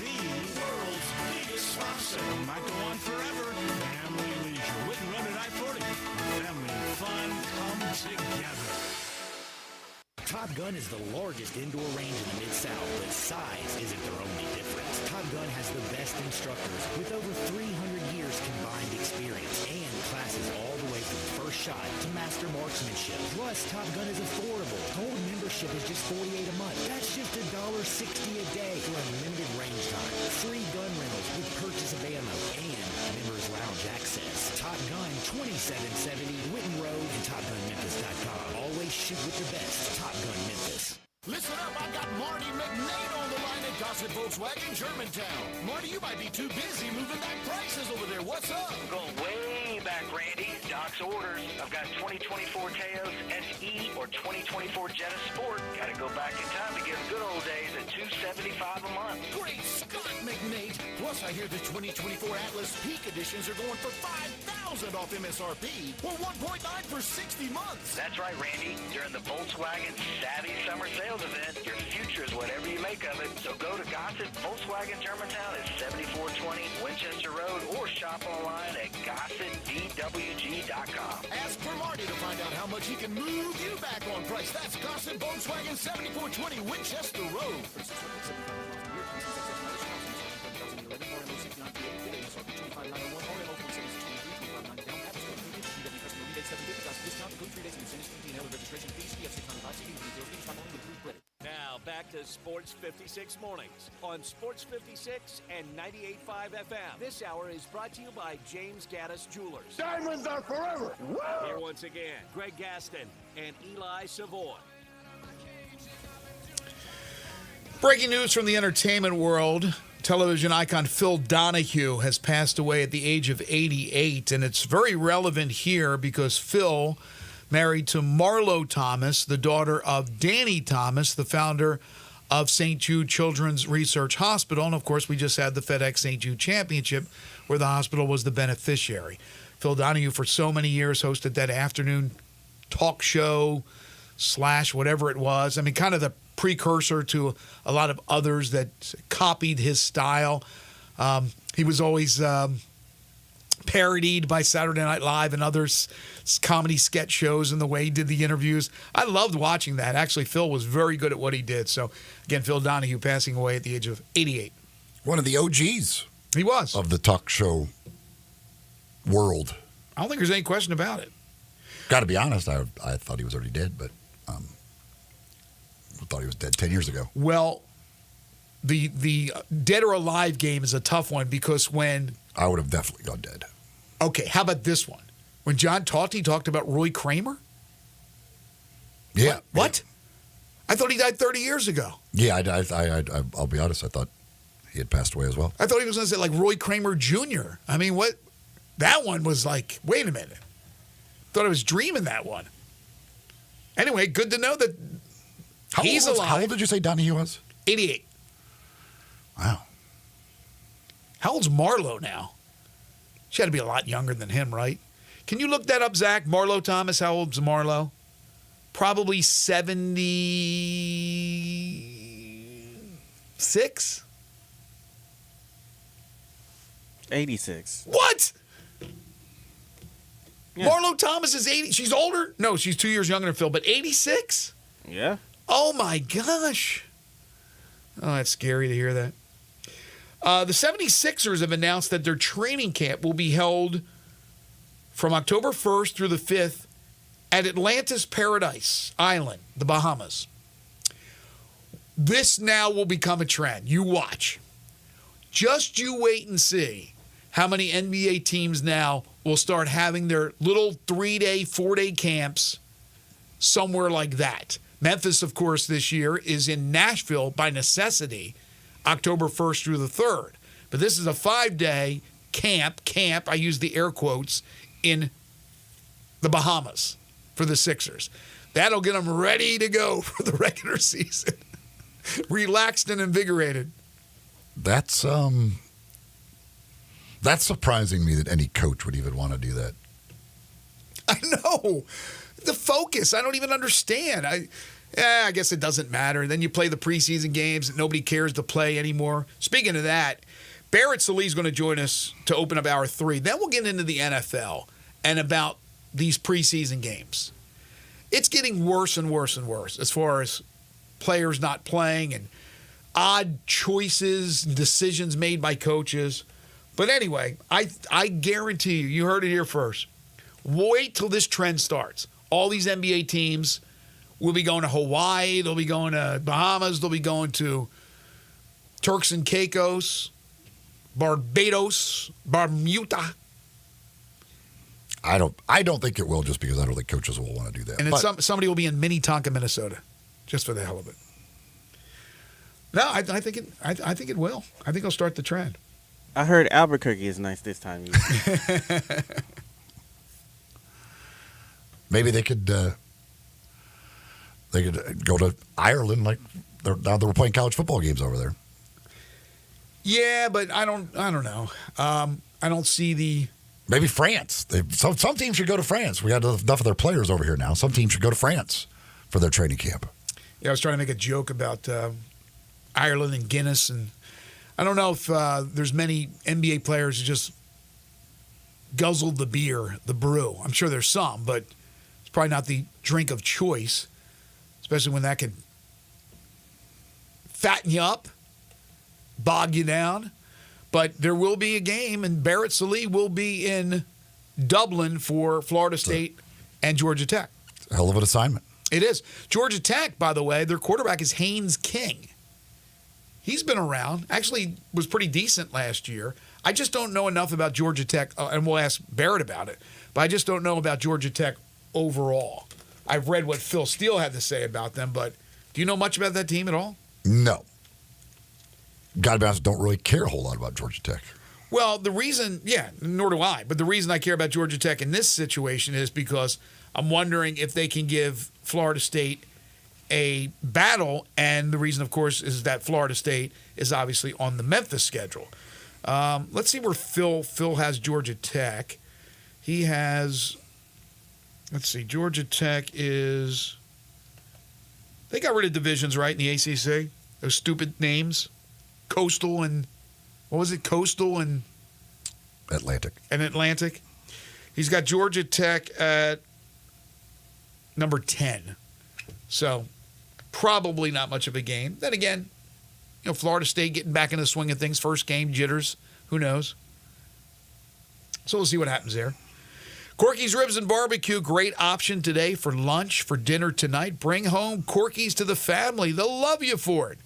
The world's biggest spa sale might go on forever. Family Leisure. Witten Road at I-40. Family and fun come together. Top Gun is the largest indoor range in the Mid-South, but size isn't their only difference. Top Gun has the best instructors with over 300 years combined experience and classes all the way from first shot to master marksmanship. Plus, Top Gun is affordable. Gold membership is just $48 a month. That's just $1.60 a day for unlimited range time. Free gun rentals with purchase of ammo and members lounge access. Top Gun 2770 Witten Road and TopGunMemphis.com. Always shoot with the best. Top Gun Memphis. Listen up, I've got Marty McNate on the line at Gossett Volkswagen, Germantown. Marty, you might be too busy moving back prices over there. What's up? Going way back, Randy. Doc's orders. I've got 2024 Teos SE or 2024 Jetta Sport. Got to go back in time to get the good old days at $275 a month. Great Scott, McNate. Plus, I hear the 2024 Atlas Peak Editions are going for $5,000 off MSRP or $1.9 for 60 months. That's right, Randy. During the Volkswagen Savvy Summer Sales event, your future is whatever you make of it. So go to Gossett Volkswagen Germantown at 7420 Winchester Road or shop online at GossettVWG.com. Ask for Marty to find out how much he can move you back on price. That's Gossett Volkswagen 7420 Winchester Road. Now back to Sports 56 Mornings on Sports 56 and 98.5 FM. This hour is brought to you by James Gaddis Jewelers. Diamonds are forever. Here once again, Greg Gaston and Eli Savoy. Breaking news from the entertainment world. Television icon Phil Donahue has passed away at the age of 88, and it's very relevant here because Phil married to Marlo Thomas, the daughter of Danny Thomas, the founder of St. Jude Children's Research Hospital. And, of course, we just had the FedEx St. Jude Championship where the hospital was the beneficiary. Phil Donahue, for so many years, hosted that afternoon talk show / whatever it was. I mean, kind of the precursor to a lot of others that copied his style. He was always parodied by Saturday Night Live and other comedy sketch shows and the way he did the interviews. I loved watching that. Actually, Phil was very good at what he did. So, again, Phil Donahue passing away at the age of 88. One of the OGs. He was. Of the talk show world. I don't think there's any question about it. Got to be honest, I thought he was already dead, but I thought he was dead 10 years ago. Well, the dead or alive game is a tough one because when I would have definitely gone dead. Okay, how about this one? When John Tauti talked about Roy Kramer? Yeah. What? I thought he died 30 years ago. Yeah, I'll be honest. I thought he had passed away as well. I thought he was going to say like Roy Kramer Jr. I mean, what? That one was like, wait a minute. Thought I was dreaming that one. Anyway, good to know that he's alive. How old did you say Donahue was? 88. Wow. How old's Marlowe now? She had to be a lot younger than him, right? Can you look that up, Zach? Marlowe Thomas, how old's Marlowe? Probably 76? 86. What? Yeah. Marlowe Thomas is 80. She's older? No, she's 2 years younger than Phil, but 86? Yeah. Oh, my gosh. Oh, that's scary to hear that. The 76ers have announced that their training camp will be held from October 1st through the 5th at Atlantis Paradise Island, the Bahamas. This now will become a trend. You watch. Just you wait and see how many NBA teams now will start having their little 3-day, 4-day camps somewhere like that. Memphis, of course, this year is in Nashville by necessity, October 1st through the 3rd. But this is a 5-day camp, I use the air quotes, in the Bahamas for the Sixers. That'll get them ready to go for the regular season. Relaxed and invigorated. That's surprising me that any coach would even want to do that. I know. The focus, I don't even understand. I guess it doesn't matter. Then you play the preseason games that nobody cares to play anymore. Speaking of that, Barrett Sallee is going to join us to open up Hour 3. Then we'll get into the NFL and about these preseason games. It's getting worse and worse and worse as far as players not playing and odd choices and decisions made by coaches. But anyway, I guarantee you heard it here first. Wait till this trend starts. All these NBA teams will be going to Hawaii. They'll be going to Bahamas. They'll be going to Turks and Caicos, Barbados, Bermuda. I don't think it will, just because I don't think coaches will want to do that. And then somebody will be in Minnetonka, Minnesota, just for the hell of it. No, I think it will. I think it'll start the trend. I heard Albuquerque is nice this time. Maybe they could go to Ireland, like now they were playing college football games over there. Yeah, but I don't know. I don't see the. Maybe France. Some teams should go to France. We got enough of their players over here now. Some teams should go to France for their training camp. Yeah, I was trying to make a joke about Ireland and Guinness, and I don't know if there's many NBA players who just guzzled the beer, the brew. I'm sure there's some, but it's probably not the drink of choice, especially when that could fatten you up, bog you down. But there will be a game, and Barrett Sallee will be in Dublin for Florida State and Georgia Tech. Hell of an assignment. It is. Georgia Tech, by the way, their quarterback is Haynes King. He's been around. Actually was pretty decent last year. I just don't know enough about Georgia Tech, and we'll ask Barrett about it, but I just don't know about Georgia Tech overall. I've read what Phil Steele had to say about them, but do you know much about that team at all? No. Got to be honest, don't really care a whole lot about Georgia Tech. Well, the reason, nor do I, but the reason I care about Georgia Tech in this situation is because I'm wondering if they can give Florida State a battle, and the reason, of course, is that Florida State is obviously on the Memphis schedule. Let's see where Phil has Georgia Tech. He has, Georgia Tech is, they got rid of divisions, right, in the ACC? Those stupid names. Coastal and, Coastal and Atlantic. And Atlantic. He's got Georgia Tech at number 10. So probably not much of a game. Then again, Florida State getting back in the swing of things. First game, jitters. Who knows? So we'll see what happens there. Corky's Ribs and Barbecue, great option today for lunch, for dinner tonight. Bring home Corky's to the family. They'll love you for it.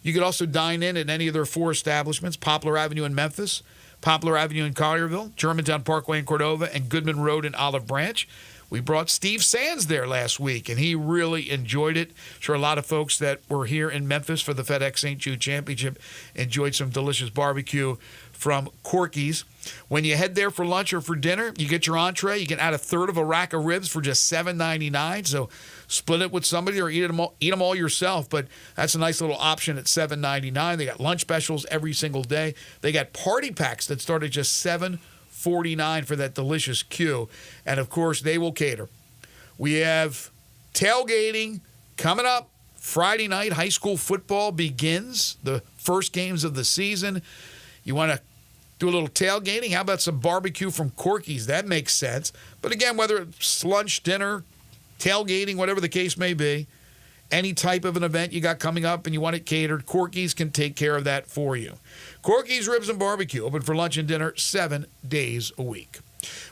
You could also dine in at any of their 4 establishments: Poplar Avenue in Memphis, Poplar Avenue in Collierville, Germantown Parkway in Cordova, and Goodman Road in Olive Branch. We brought Steve Sands there last week, and he really enjoyed it. Sure, a lot of folks that were here in Memphis for the FedEx St. Jude Championship enjoyed some delicious barbecue from Corky's. When you head there for lunch or for dinner, you get your entree. You can add a third of a rack of ribs for just $7.99. So split it with somebody or eat them all yourself. But that's a nice little option at $7.99. They got lunch specials every single day. They got party packs that start at just $7.49 for that delicious Q. And, of course, they will cater. We have tailgating coming up Friday night. High school football begins, the first games of the season. You want to do a little tailgating? How about some barbecue from Corky's? That makes sense. But again, whether it's lunch, dinner, tailgating, whatever the case may be, any type of an event you got coming up and you want it catered, Corky's can take care of that for you. Corky's Ribs and Barbecue, open for lunch and dinner 7 days a week.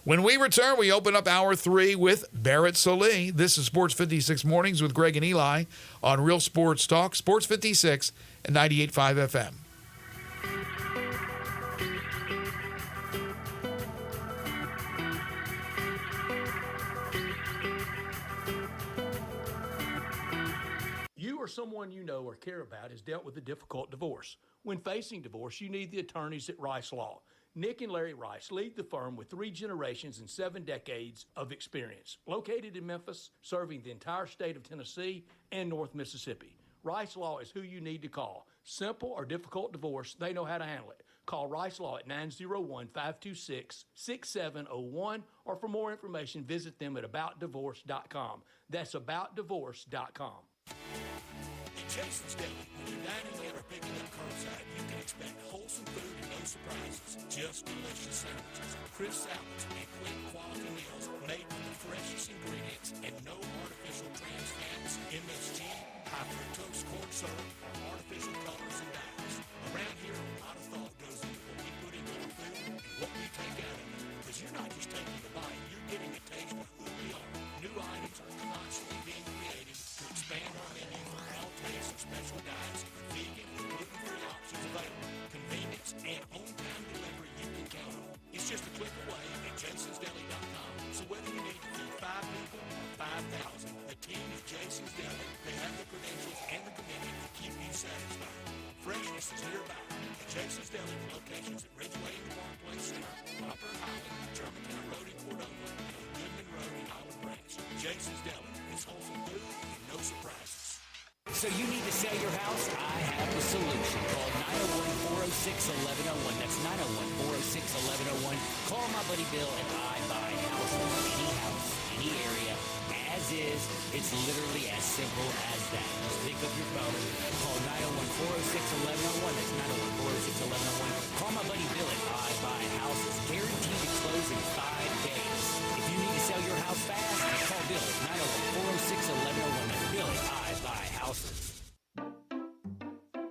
When we return, we open up Hour 3 with Barrett Sallee. This is Sports 56 Mornings with Greg and Eli on Real Sports Talk, Sports 56 and 98.5 FM. You or someone you know or care about has dealt with a difficult divorce. When facing divorce, you need the attorneys at Rice Law. Nick and Larry Rice lead the firm with 3 generations and 7 decades of experience. Located in Memphis, serving the entire state of Tennessee and North Mississippi. Rice Law is who you need to call. Simple or difficult divorce, they know how to handle it. Call Rice Law at 901-526-6701, or for more information, visit them at aboutdivorce.com. That's aboutdivorce.com. At Jason's Deli, when you're dining in or picking up curbside, you can expect wholesome food and no surprises. Just delicious sandwiches, crisp salads, and quick quality meals made with the freshest ingredients and no artificial trans fats, MSG, high fructose corn syrup, or artificial colors and dyes. Around here, a lot of thought goes into what we put into our food and what we take out of it. Because you're not just taking the bite, you're getting a taste of who we are. New items are constantly being created to expand our menu for all tastes and special diets, vegan and gluten-free options available, convenience, and on-time delivery you can count on. It's just a click away at jasonsdeli.com. So whether you need to feed 5 people or 5,000, the team at Jason's Deli, they have the credentials and the commitment to keep you satisfied. Freshness is nearby. At Jason's Deli, locations at Ridgeway in the Park Place Center, Poplar Highland, Germantown Road in Cordova, and on Goodman Road in Olive Branch. Jason's Deli, it's wholesome food and no surprises. So you need to sell your house? I have the solution. Call 901-406-1101. That's 901-406-1101. Call my buddy Bill and I buy houses. Any house, any area, as is. It's literally as simple as that. Just pick up your phone. Call 901-406-1101. That's 901-406-1101. Call my buddy Bill and I buy houses. Guaranteed to close in 5 days. If you need to sell your house fast, call Bill at 901-406-1101. That's Bill and I buy houses.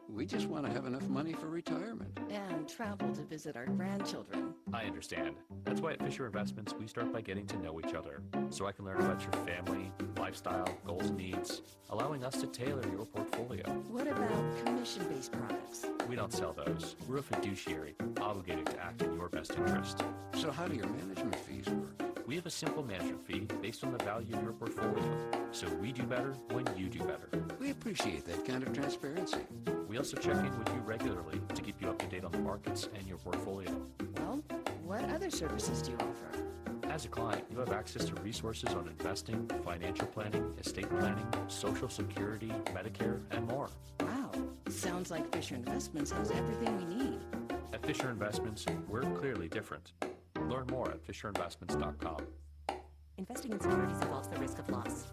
We just want to have enough money for retirement. And travel to visit our grandchildren. I understand. That's why at Fisher Investments, we start by getting to know each other, so I can learn about your family, lifestyle, goals, and needs, allowing us to tailor your portfolio. What about commission-based products? We don't sell those. We're a fiduciary, obligated to act in your best interest. So how do your management fees work? We have a simple management fee based on the value of your portfolio, so we do better when you do better. We appreciate that kind of transparency. We also check in with you regularly to keep you up to date on the markets and your portfolio. Well, what other services do you offer? As a client, you have access to resources on investing, financial planning, estate planning, Social Security, Medicare, and more. Wow, sounds like Fisher Investments has everything we need. At Fisher Investments, we're clearly different. Learn more at FisherInvestments.com. Investing in securities involves the risk of loss.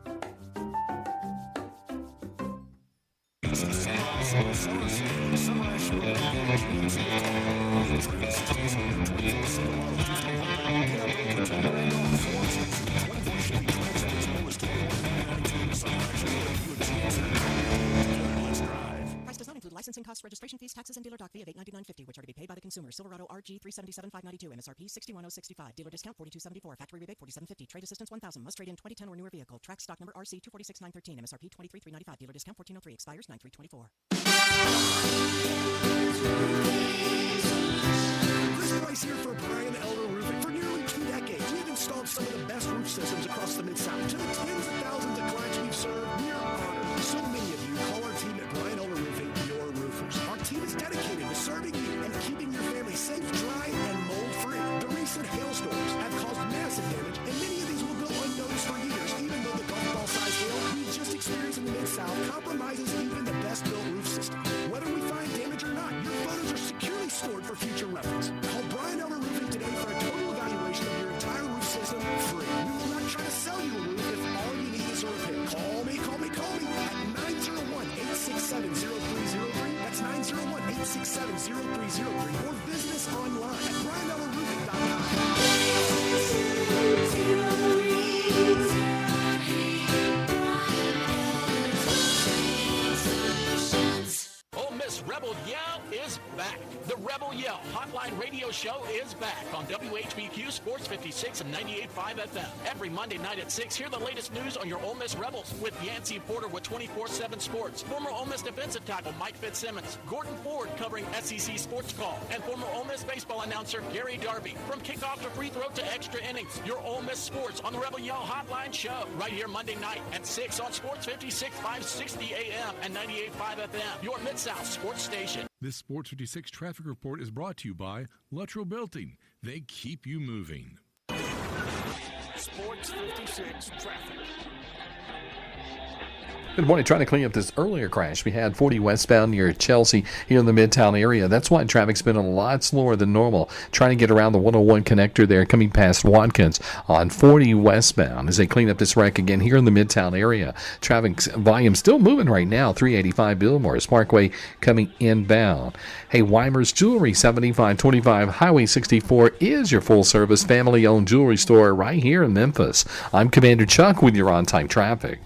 Price does not include license Licensing costs, registration fees, taxes, and dealer doc fee of $899.50, which are to be paid by the consumer. Silverado RG $377,592. MSRP $61,065. Dealer discount $42.74. Factory rebate $47.50. Trade assistance $1,000. Must trade in 2010 or newer vehicle. Track stock number RC 246,913. MSRP $23,395. Dealer discount $14.03. Expires 9/3/24. Chris Price here for Brian Elder Roofing. For nearly 2 decades, we've installed some of the best roof systems across the Mid-South. To the tens of thousands of clients we've served, we are honored. So many of you call our team at Brian Elder Roofing your roofers. Our team is dedicated to serving you and keeping your family safe, dry, and mold-free. The recent hailstorms have caused massive damage, and many of these will go unnoticed for years, even though the golf ball-sized hail we just experienced in the Mid-South compromises even the best-built roof system. Whether we find damage or not, your photos are securely stored for future reference. Call Brian Elder Roofing today for a total evaluation of your entire roof system free. We will not try to sell you a roof if all you need is a repair. Call me at 901-867-0303. That's 901-867-0303. Or visit us online at brianelderroofing.com. Ole Miss Rebel Yell is back. The Rebel Yell Hotline Radio Show is back on WHBQ Sports 56 and 98.5 FM. Every Monday night at 6, hear the latest news on your Ole Miss Rebels with Yancey Porter with 24/7 Sports, former Ole Miss defensive tackle Mike Fitzsimmons, Gordon Ford covering SEC Sports Call, and former Ole Miss baseball announcer Gary Darby. From kickoff to free throw to extra innings, your Ole Miss Sports on the Rebel Yell Hotline Show right here Monday night at 6 on Sports 56, 560 AM and 98.5 FM, your Mid-South sports station. This Sports 56 traffic report is brought to you by Luttrell Belting. They keep you moving. Sports 56 traffic. Good morning. Trying to clean up this earlier crash we had 40 westbound near Chelsea here in the Midtown area. That's why traffic's been a lot slower than normal. Trying to get around the 101 connector there coming past Watkins on 40 westbound as they clean up this wreck again here in the Midtown area. Traffic volume still moving right now. 385 Billmores Parkway coming inbound. Hey, Weimer's Jewelry, 7525 Highway 64 is your full-service family-owned jewelry store right here in Memphis. I'm Commander Chuck with your on-time traffic.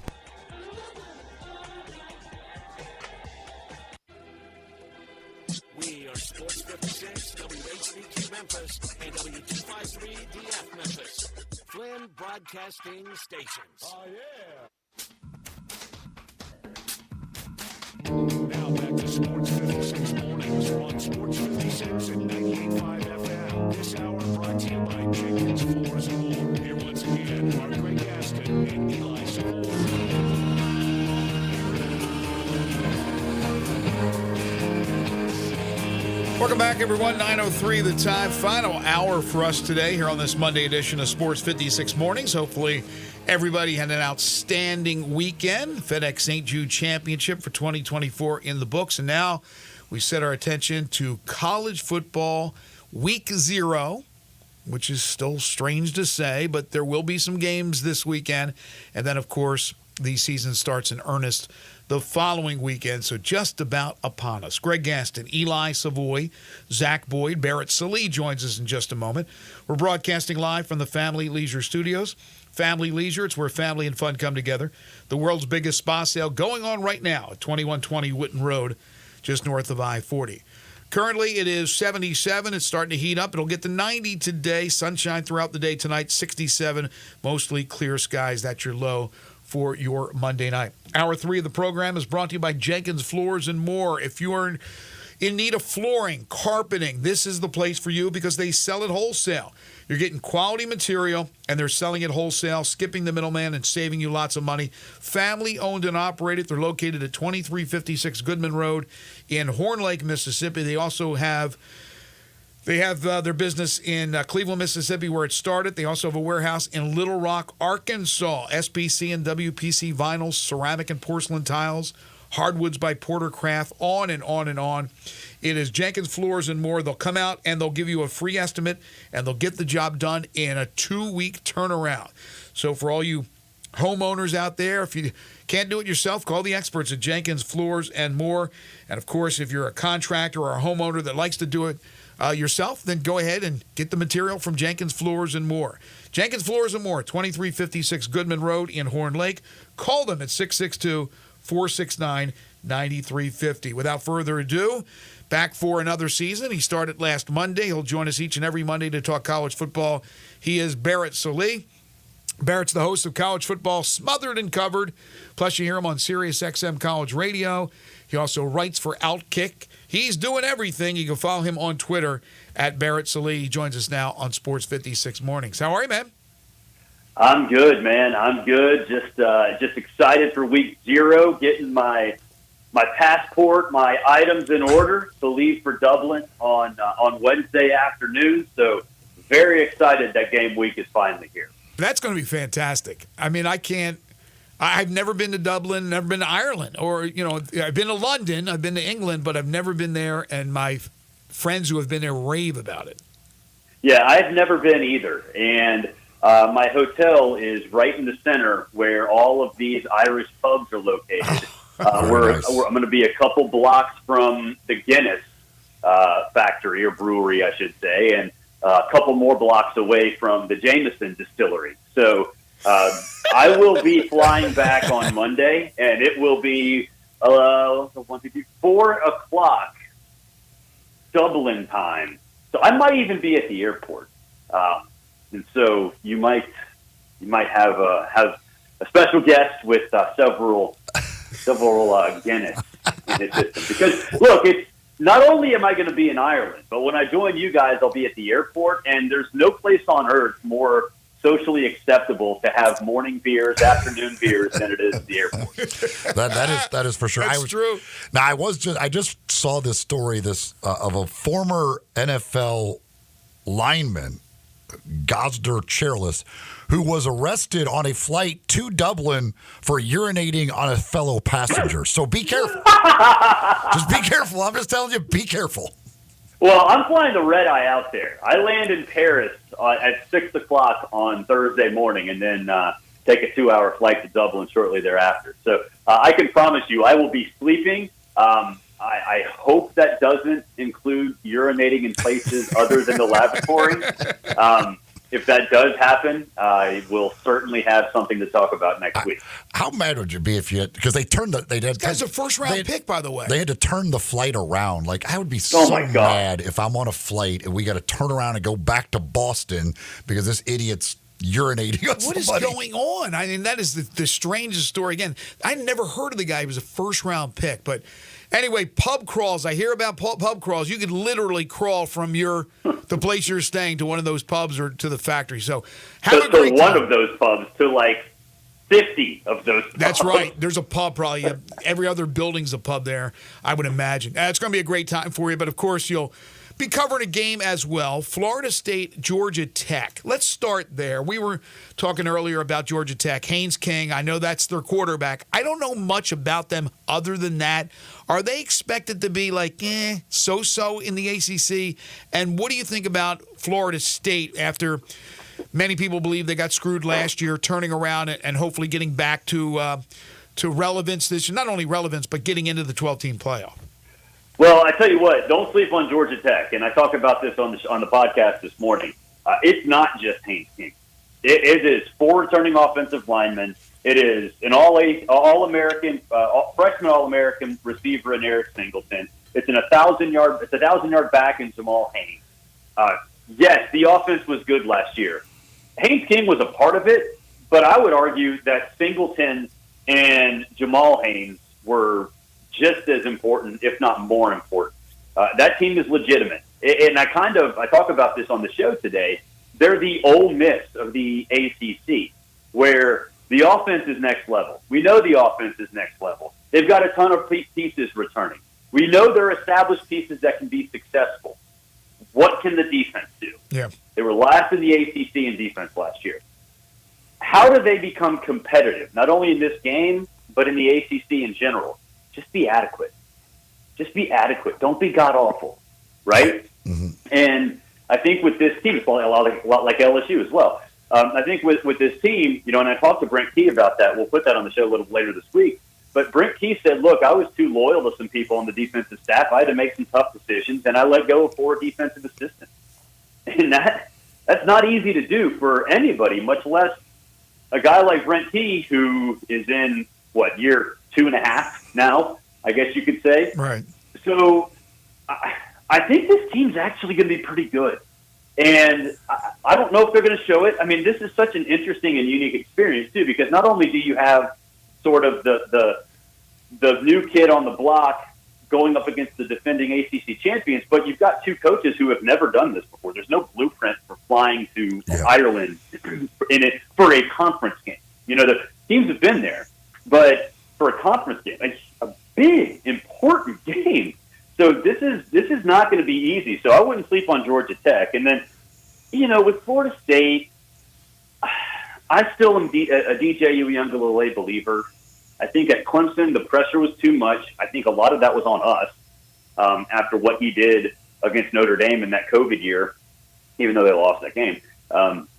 Broadcasting stations. Oh, yeah. Now back to Sports 56 mornings on Sports 56 and 98.5 FM. This hour brought to you by Jenkins Floors and More. Here once again are Greg Gaston and Eli Savoy. Welcome back, everyone. 9:03 the time. Final hour for us today here on this Monday edition of Sports 56 Mornings. Hopefully, everybody had an outstanding weekend. FedEx St. Jude Championship for 2024 in the books. And now we set our attention to college football week 0, which is still strange to say, but there will be some games this weekend. And then, of course, the season starts in earnest the following weekend, so just about upon us. Greg Gaston, Eli Savoy, Zach Boyd, Barrett Salee joins us in just a moment. We're broadcasting live from the Family Leisure Studios. Family Leisure, it's where family and fun come together. The world's biggest spa sale going on right now at 2120 Whitten Road, just north of I-40. Currently, it is 77. It's starting to heat up. It'll get to 90 today. Sunshine throughout the day tonight. 67, mostly clear skies. That's your low for your Monday night. Hour 3 of the program is brought to you by Jenkins Floors and More. If you are in need of flooring, carpeting, this is the place for you because they sell it wholesale. You're getting quality material, and they're selling it wholesale, skipping the middleman and saving you lots of money. Family owned and operated. They're located at 2356 Goodman Road in Horn Lake, Mississippi. They also have their business in Cleveland, Mississippi, where it started. They also have a warehouse in Little Rock, Arkansas. SPC and WPC vinyls, ceramic and porcelain tiles, hardwoods by Porter Craft, on and on and on. It is Jenkins Floors and More. They'll come out and they'll give you a free estimate, and they'll get the job done in a 2-week turnaround. So for all you homeowners out there, if you can't do it yourself, call the experts at Jenkins Floors and More. And, of course, if you're a contractor or a homeowner that likes to do it yourself, then go ahead and get the material from Jenkins Floors and More. Jenkins Floors and More, 2356 Goodman Road in Horn Lake. Call them at 469-9350. Without further ado, back for another season. He started last Monday. He'll join us each and every Monday to talk college football. He is Barrett Sallee. Barrett's the host of College Football Smothered and Covered. Plus, you hear him on Sirius XM College Radio. He also writes for Outkick. He's doing everything. You can follow him on Twitter at Barrett Sallee. He joins us now on Sports 56 Mornings. How are you, man? I'm good, man. I'm good. Just excited for week 0, getting my passport, my items in order to leave for Dublin on Wednesday afternoon. So very excited that game week is finally here. That's going to be fantastic. I mean, I've never been to Dublin, never been to Ireland, or, I've been to London, I've been to England, but I've never been there, and my friends who have been there rave about it. Yeah, I've never been either, and my hotel is right in the center where all of these Irish pubs are located. I'm going to be a couple blocks from the Guinness factory, or brewery, I should say, and a couple more blocks away from the Jameson distillery. So I will be flying back on Monday, and it will be 4 o'clock Dublin time. So I might even be at the airport, and so you might have a special guest with several Guinness in his system. Because look, it's not only am I going to be in Ireland, but when I join you guys, I'll be at the airport, and there's no place on earth more socially acceptable to have morning beers, afternoon beers than it is at the airport. That is for sure. That's true. Now I just saw this story of a former NFL lineman, Gosder Chairless, who was arrested on a flight to Dublin for urinating on a fellow passenger. So be careful. Just be careful. I'm just telling you, be careful. Well, I'm flying the red eye out there. I land in Paris at 6 o'clock on Thursday morning, and then take a 2-hour flight to Dublin shortly thereafter. So I can promise you I will be sleeping. I hope that doesn't include urinating in places other than the lavatory. If that does happen, I will certainly have something to talk about next week. How mad would you be if you because they turned This guy's a first-round pick, by the way. They had to turn the flight around. Like, I would be so mad if I'm on a flight and we got to turn around and go back to Boston because this idiot's urinating on What somebody. is going on? I mean, that is the strangest story. Again, I never heard of the guy. He was a first-round pick. But anyway, pub crawls. I hear about pub crawls. You could literally crawl from the place you're staying to one of those pubs or to the factory. So have a great time. One of those pubs to like 50 of those pubs. That's right. There's a pub probably. Every other building's a pub there, I would imagine. It's going to be a great time for you. But, of course, you'll be covering a game as well. Florida State, Georgia Tech. Let's start there. We were talking earlier about Georgia Tech. Haynes King, I know that's their quarterback. I don't know much about them other than that. Are they expected to be like, so-so in the ACC? And what do you think about Florida State after many people believe they got screwed last year, turning around and hopefully getting back to relevance this year? Not only relevance, but getting into the 12-team playoff. Well, I tell you what, don't sleep on Georgia Tech, and I talked about this on the podcast this morning. It's not just Haynes King. It is 4 returning offensive linemen. It is an all-American, freshman All-American receiver in Eric Singleton. It's a 1,000-yard back in Jamal Haynes. Yes, the offense was good last year. Haynes King was a part of it, but I would argue that Singleton and Jamal Haynes were just as important, if not more important. That team is legitimate. And I talk about this on the show today. They're the Ole Miss of the ACC, where the offense is next level. We know the offense is next level. They've got a ton of pieces returning. We know they're established pieces that can be successful. What can the defense do? Yeah. They were last in the ACC in defense last year. How do they become competitive, not only in this game, but in the ACC in general? Just be adequate. Just be adequate. Don't be god-awful, right? Mm-hmm. And I think with this team, it's a lot like LSU as well. I think with this team, and I talked to Brent Key about that. We'll put that on the show a little later this week. But Brent Key said, look, I was too loyal to some people on the defensive staff. I had to make some tough decisions, and I let go of 4 defensive assistants. And that's not easy to do for anybody, much less a guy like Brent Key, who is in, year 2.5 now, I guess you could say. Right. So I think this team's actually going to be pretty good. And I don't know if they're going to show it. I mean, this is such an interesting and unique experience, too, because not only do you have sort of the new kid on the block going up against the defending ACC champions, but you've got two coaches who have never done this before. There's no blueprint for flying to Ireland for a conference game. You know, the teams have been there, but for a conference game, it's a big, important game. So this is not going to be easy. So I wouldn't sleep on Georgia Tech. And then, you know, with Florida State, I still am a DJU Uiagalelei believer. I think at Clemson, the pressure was too much. I think a lot of that was on us after what he did against Notre Dame in that COVID year, even though they lost that game.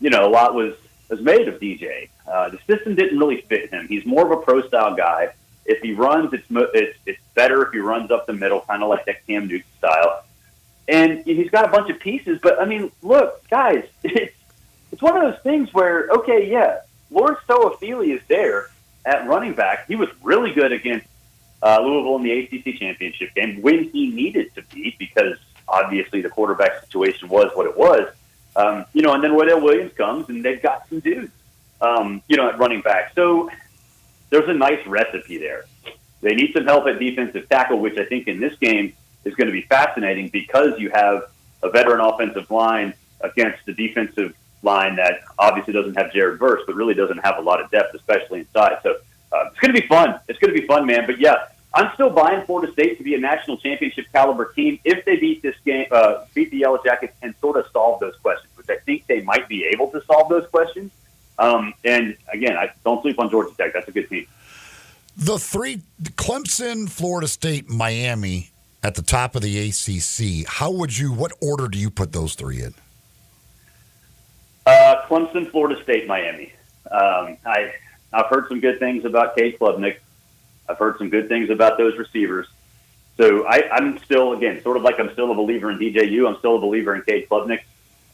You know, a lot was made of DJ. The system didn't really fit him. He's more of a pro-style guy. If he runs, it's better if he runs up the middle, kind of like that Cam Newton style. And he's got a bunch of pieces. But, I mean, look, guys, it's one of those things where, okay, yeah, Lawrence Toafili is there at running back. He was really good against Louisville in the ACC championship game when he needed to be, because obviously the quarterback situation was what it was. You know, and then Wendell Williams comes, and they've got some dudes, you know, at running back. So there's a nice recipe there. They need some help at defensive tackle, which I think in this game is going to be fascinating because you have a veteran offensive line against the defensive line that obviously doesn't have Jared Verse, but really doesn't have a lot of depth, especially inside. So it's going to be fun. It's going to be fun, man. But, yeah, I'm still buying Florida State to be a national championship caliber team if they beat this game, beat the Yellow Jackets and sort of solve those questions, which I think they might be able to solve those questions. And, again, I don't sleep on Georgia Tech. That's a good team. The three, Clemson, Florida State, Miami at the top of the ACC, what order do you put those three in? Clemson, Florida State, Miami. I've heard some good things about Cade Klubnik. I've heard some good things about those receivers. So I'm still, again, sort of like I'm still a believer in DJU. I'm still a believer in Cade Klubnik.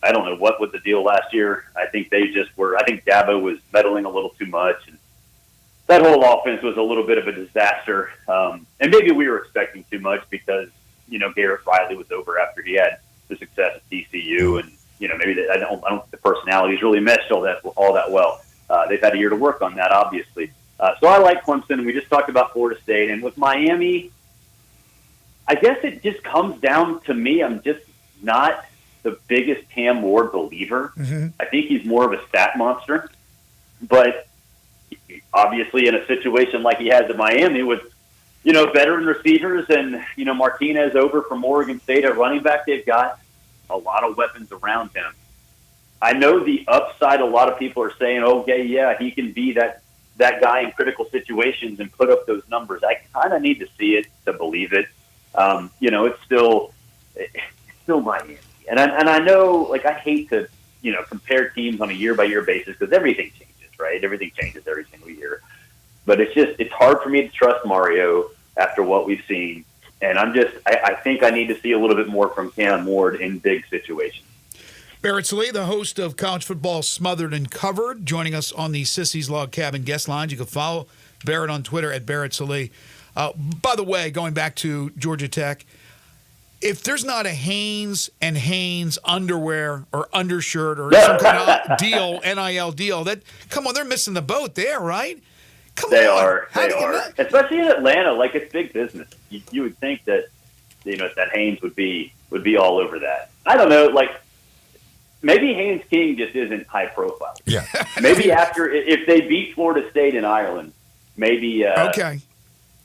I don't know what was the deal last year. I think they just were. I think Dabo was meddling a little too much, and that whole offense was a little bit of a disaster. And maybe we were expecting too much because, you know, Garrett Riley was over after he had the success at TCU, and you know, maybe I don't think the personalities really meshed all that well. They've had a year to work on that, obviously. So I like Clemson. We just talked about Florida State, and with Miami, I guess it just comes down to me. I'm just not the biggest Cam Ward believer. Mm-hmm. I think he's more of a stat monster, but obviously in a situation like he has at Miami with, you know, veteran receivers and, you know, Martinez over from Oregon State at running back, they've got a lot of weapons around him. I know the upside, a lot of people are saying, okay, yeah, he can be that guy in critical situations and put up those numbers. I kind of need to see it to believe it. You know, it's still Miami. And I know, like, I hate to, you know, compare teams on a year-by-year basis because everything changes, right? Everything changes every single year. But it's hard for me to trust Mario after what we've seen. And I think I need to see a little bit more from Cam Ward in big situations. Barrett Sallee, the host of College Football Smothered and Covered, joining us on the Sissy's Log Cabin guest lines. You can follow Barrett on Twitter at Barrett Sallee. By the way, going back to Georgia Tech, if there's not a Hanes and Hanes underwear or undershirt or some kind of deal, NIL deal, come on, they're missing the boat there, right? They are. Especially in Atlanta, like, it's big business. You would think that, you know, that Hanes would be all over that. I don't know, like, maybe Haynes King just isn't high profile. Yeah. Maybe if they beat Florida State in Ireland, maybe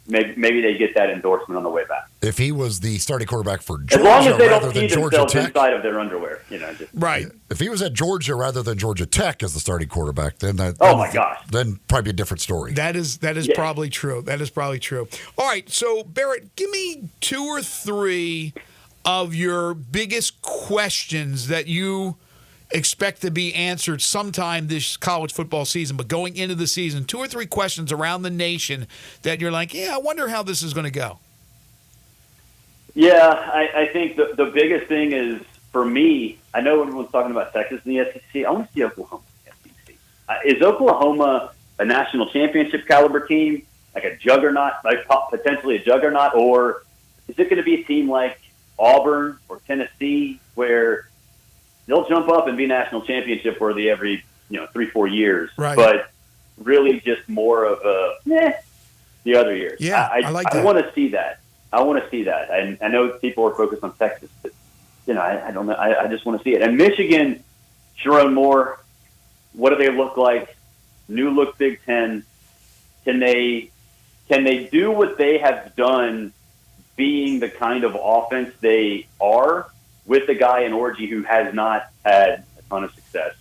maybe they get that endorsement on the way back. If he was the starting quarterback for Georgia as long as they rather don't than see Georgia themselves Tech, inside of their underwear, you know. Right. If he was at Georgia rather than Georgia Tech as the starting quarterback, then my gosh, then probably a different story. That is probably true. That is probably true. All right, so Barrett, give me 2 or 3 of your biggest questions that you expect to be answered sometime this college football season, but going into the season, 2 or 3 questions around the nation that you're like, yeah, I wonder how this is going to go. Yeah, I think the biggest thing is, for me, I know everyone's talking about Texas and the SEC. I want to see Oklahoma in the SEC. Is Oklahoma a national championship caliber team? like a juggernaut, like potentially a juggernaut, or is it going to be a team like Auburn or Tennessee where they'll jump up and be national championship worthy every 3-4 years, right? But really just more of the other years. Yeah, I like that. I want to see that. I want to see that. And I know people are focused on Texas, but I don't know. I just want to see it. And Michigan, Sharon Moore, what do they look like? New look Big Ten. Can they do what they have done, being the kind of offense they are, with a guy in Orji who has not had a ton of success,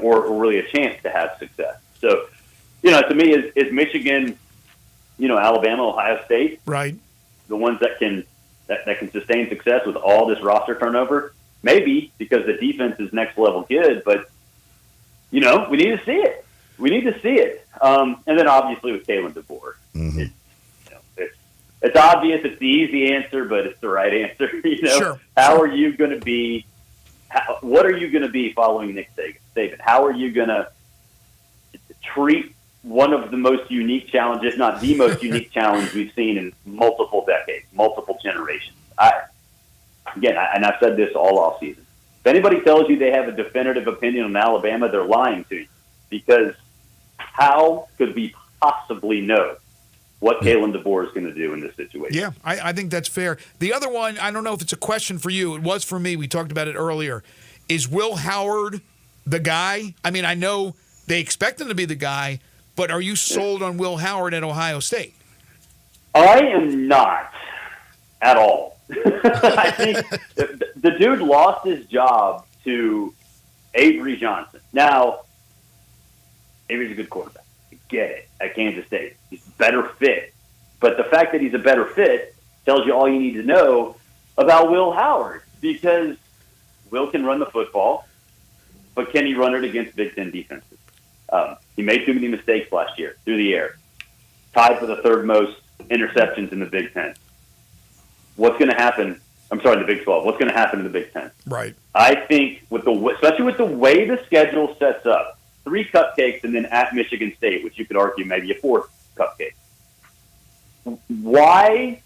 or really a chance to have success. So, to me, is Michigan, Alabama, Ohio State, right? The ones that can sustain success with all this roster turnover? Maybe, because the defense is next level good, but we need to see it. We need to see it. And then obviously with Kalen DeBoer, it's obvious. It's the easy answer, but it's the right answer. Sure. How are you going to be? What are you going to be following Nick Saban? How are you going to treat one of the most unique challenges, not the most unique challenge we've seen in multiple decades, multiple generations? And I've said this all off season. If anybody tells you they have a definitive opinion on Alabama, they're lying to you, because how could we possibly know what Kalen DeBoer is going to do in this situation? Yeah, I think that's fair. The other one, I don't know if it's a question for you. It was for me. We talked about it earlier. Is Will Howard the guy? I mean, I know they expect him to be the guy, but are you sold on Will Howard at Ohio State? I am not at all. I think the dude lost his job to Avery Johnson. Now, Avery's a good quarterback. I get it. At Kansas State, he's a better fit. But the fact that he's a better fit tells you all you need to know about Will Howard, because Will can run the football, but can he run it against Big Ten defenses? He made too many mistakes last year through the air. Tied for the third most interceptions in the Big Ten. What's going to happen? I'm sorry, in the Big 12. What's going to happen in the Big Ten? Right. I think, especially with the way the schedule sets up, 3 cupcakes and then at Michigan State, which you could argue maybe a 4th cupcake. Why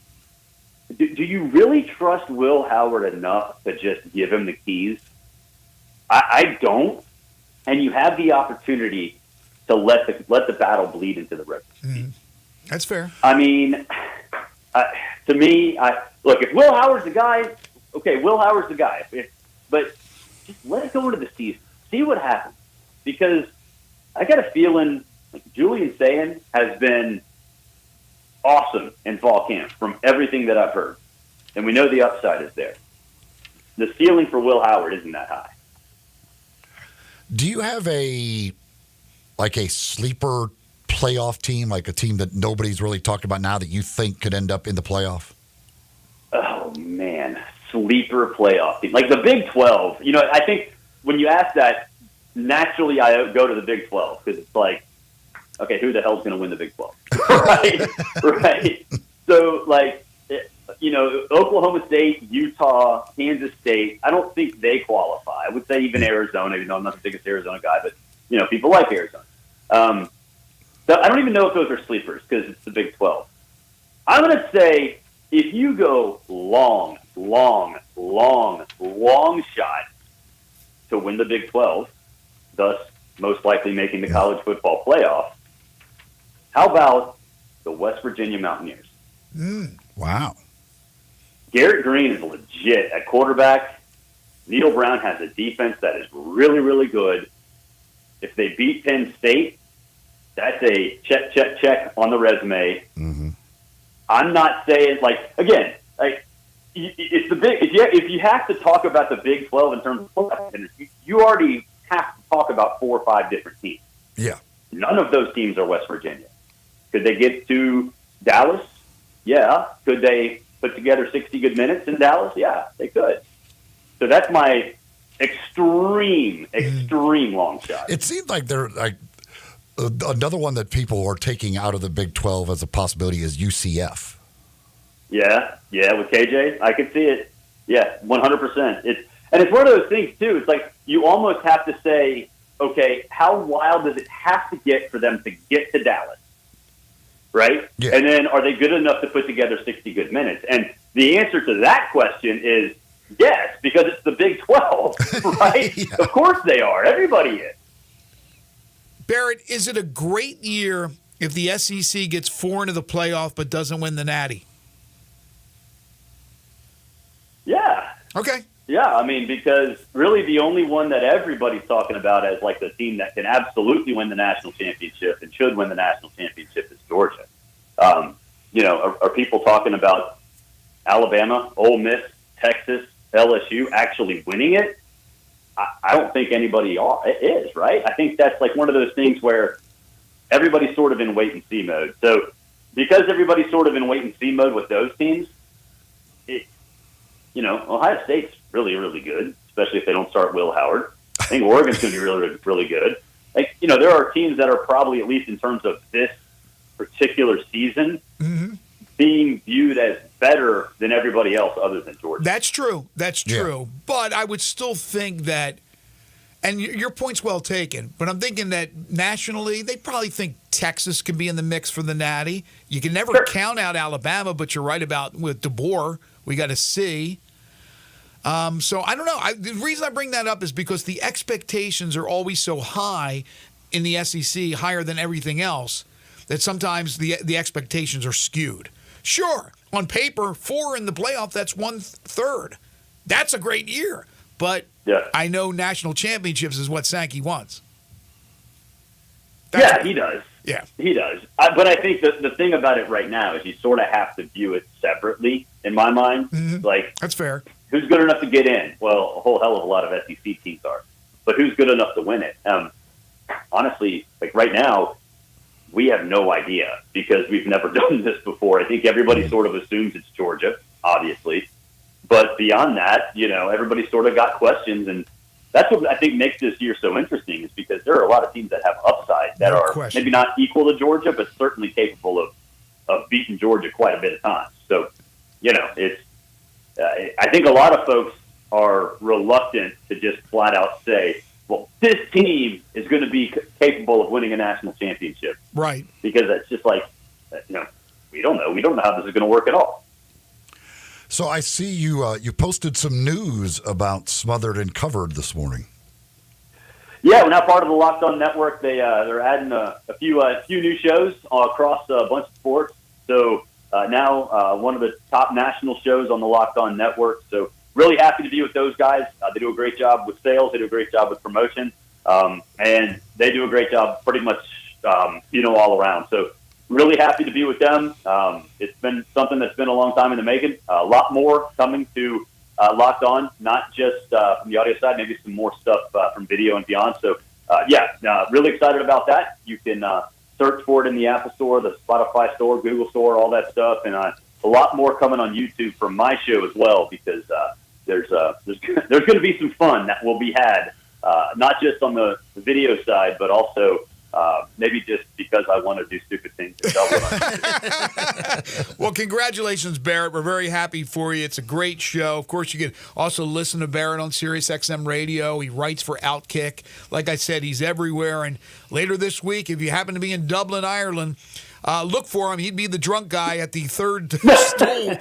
do you really trust Will Howard enough to just give him the keys? I don't. And you have the opportunity to let the battle bleed into the river. Mm-hmm. That's fair. I mean, to me, look, if Will Howard's the guy, okay, Will Howard's the guy. But just let it go into the season. See what happens. Because I got a feeling like Julian Sayin has been awesome in fall camp from everything that I've heard. And we know the upside is there. The ceiling for Will Howard isn't that high. Do you have a sleeper playoff team, like a team that nobody's really talked about now that you think could end up in the playoff? Oh, man. Sleeper playoff team. Like the Big 12. I think when you ask that, naturally I go to the Big 12, because it's like, okay, who the hell's going to win the Big 12? Right? So, Oklahoma State, Utah, Kansas State, I don't think they qualify. I would say even Arizona, even though I'm not the biggest Arizona guy, but, people like Arizona. So I don't even know if those are sleepers, because it's the Big 12. I'm going to say if you go long shot to win the Big 12, thus most likely making the college football playoff, how about the West Virginia Mountaineers? Wow. Garrett Green is legit at quarterback. Neil Brown has a defense that is really, really good. If they beat Penn State, that's a check on the resume. Mm-hmm. I'm not saying, it's the big. If you have to talk about the Big 12 in terms of playoff, you already have to talk about 4 or 5 different teams. Yeah. None of those teams are West Virginia. Could they get to Dallas? Yeah. Could they put together 60 good minutes in Dallas? Yeah, they could. So that's my extreme long shot. It seems like they're like another one that people are taking out of the Big 12 as a possibility is UCF. Yeah, with KJ, I could see it. Yeah, 100%. It's one of those things too. It's like you almost have to say, okay, how wild does it have to get for them to get to Dallas? right? Yeah. And then are they good enough to put together 60 good minutes? And the answer to that question is yes, because it's the Big 12, right? Yeah. Of course they are. Everybody is. Barrett, is it a great year if the SEC gets 4 into the playoff but doesn't win the Natty? Yeah. Okay. Yeah, I mean, because really the only one that everybody's talking about as like the team that can absolutely win the national championship and should win the national championship is Georgia. Are people talking about Alabama, Ole Miss, Texas, LSU actually winning it? I don't think anybody is, right? I think that's like one of those things where everybody's sort of in wait-and-see mode. So because everybody's sort of in wait-and-see mode with those teams, Ohio State's really, really good, especially if they don't start Will Howard. I think Oregon's going to be really, really good. There are teams that are probably, at least in terms of this particular season, being viewed as better than everybody else other than Georgia. That's true. That's true. Yeah. But I would still think that, and your point's well taken, but I'm thinking that nationally, they probably think Texas can be in the mix for the Natty. You can never count out Alabama, but you're right about with DeBoer. We got to see. So I don't know. The reason I bring that up is because the expectations are always so high in the SEC, higher than everything else, that sometimes the expectations are skewed. Sure, on paper, 4 in the playoff, that's 1/3. That's a great year. But I know national championships is what Sankey wants. He does. Yeah. He does. But I think the thing about it right now is you sort of have to view it separately, in my mind. Like, that's fair. Who's good enough to get in? Well, a whole hell of a lot of SEC teams are. But who's good enough to win it? Honestly, like right now, we have no idea because we've never done this before. I think everybody sort of assumes it's Georgia, obviously. But beyond that, everybody sort of got questions. And that's what I think makes this year so interesting is because there are a lot of teams that have upside that are maybe not equal to Georgia, but certainly capable of beating Georgia quite a bit of times. So, it's I think a lot of folks are reluctant to just flat out say, well, this team is going to be capable of winning a national championship. Right. Because it's just like, we don't know. We don't know how this is going to work at all. So I see you posted some news about Smothered and Covered this morning. Yeah, we're now part of the Locked On Network. They're adding a few new shows across a bunch of sports. So now one of the top national shows on the Locked On Network. So really happy to be with those guys. They do a great job with sales. They do a great job with promotion. And they do a great job pretty much, all around. So really happy to be with them. It's been something that's been a long time in the making. A lot more coming to Locked On, not just from the audio side, maybe some more stuff from video and beyond. So, really excited about that. You can search for it in the Apple Store, the Spotify Store, Google Store, all that stuff. And a lot more coming on YouTube from my show as well because there's going to be some fun that will be had, not just on the video side, but also maybe just because I want to do stupid things. Well, congratulations, Barrett. We're very happy for you. It's a great show. Of course, you can also listen to Barrett on Sirius XM Radio. He writes for Outkick. Like I said, he's everywhere. And later this week, if you happen to be in Dublin, Ireland, look for him. He'd be the drunk guy at the third stool.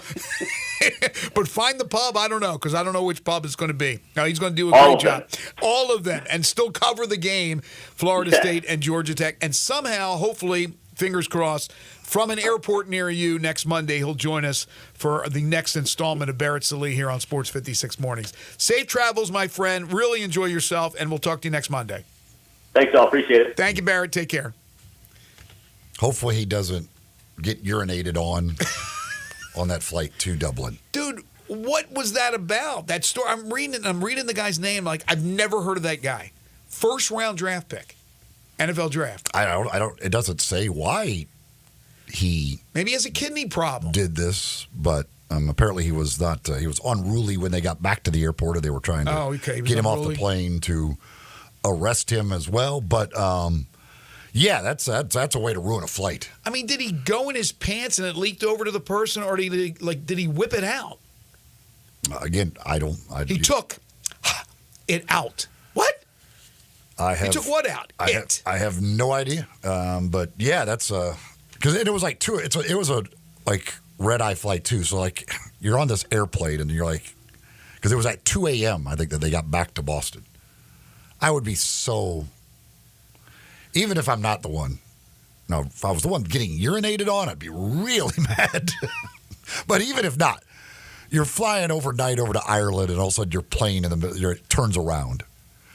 But find the pub. I don't know, because I don't know which pub it's going to be. No, he's going to do a great job. All of them. And still cover the game, Florida State and Georgia Tech. And somehow, hopefully, fingers crossed, from an airport near you next Monday, he'll join us for the next installment of Barrett Sallee here on Sports 56 Mornings. Safe travels, my friend. Really enjoy yourself, and we'll talk to you next Monday. Thanks, all. Appreciate it. Thank you, Barrett. Take care. Hopefully he doesn't get urinated on that flight to Dublin. Dude, what was that about? That story. I'm reading the guy's name. Like, I've never heard of that guy. First round draft pick, NFL draft. I don't. It doesn't say why he maybe he has a kidney problem. Did this, but apparently he was not. He was unruly when they got back to the airport, or they were trying to get him off the plane to arrest him as well. But yeah, that's a way to ruin a flight. I mean, did he go in his pants and it leaked over to the person, or did he whip it out? Again, I don't. He took it out. What? He took what out? I have no idea. But yeah, that's Because it was like two. It was a like red eye flight too. So like you're on this airplane and you're like, because it was at 2 a.m. I think that they got back to Boston. I would be so. Even if I'm not the one. No, if I was the one getting urinated on, I'd be really mad. But even if not, you're flying overnight over to Ireland, and all of a sudden your plane it turns around.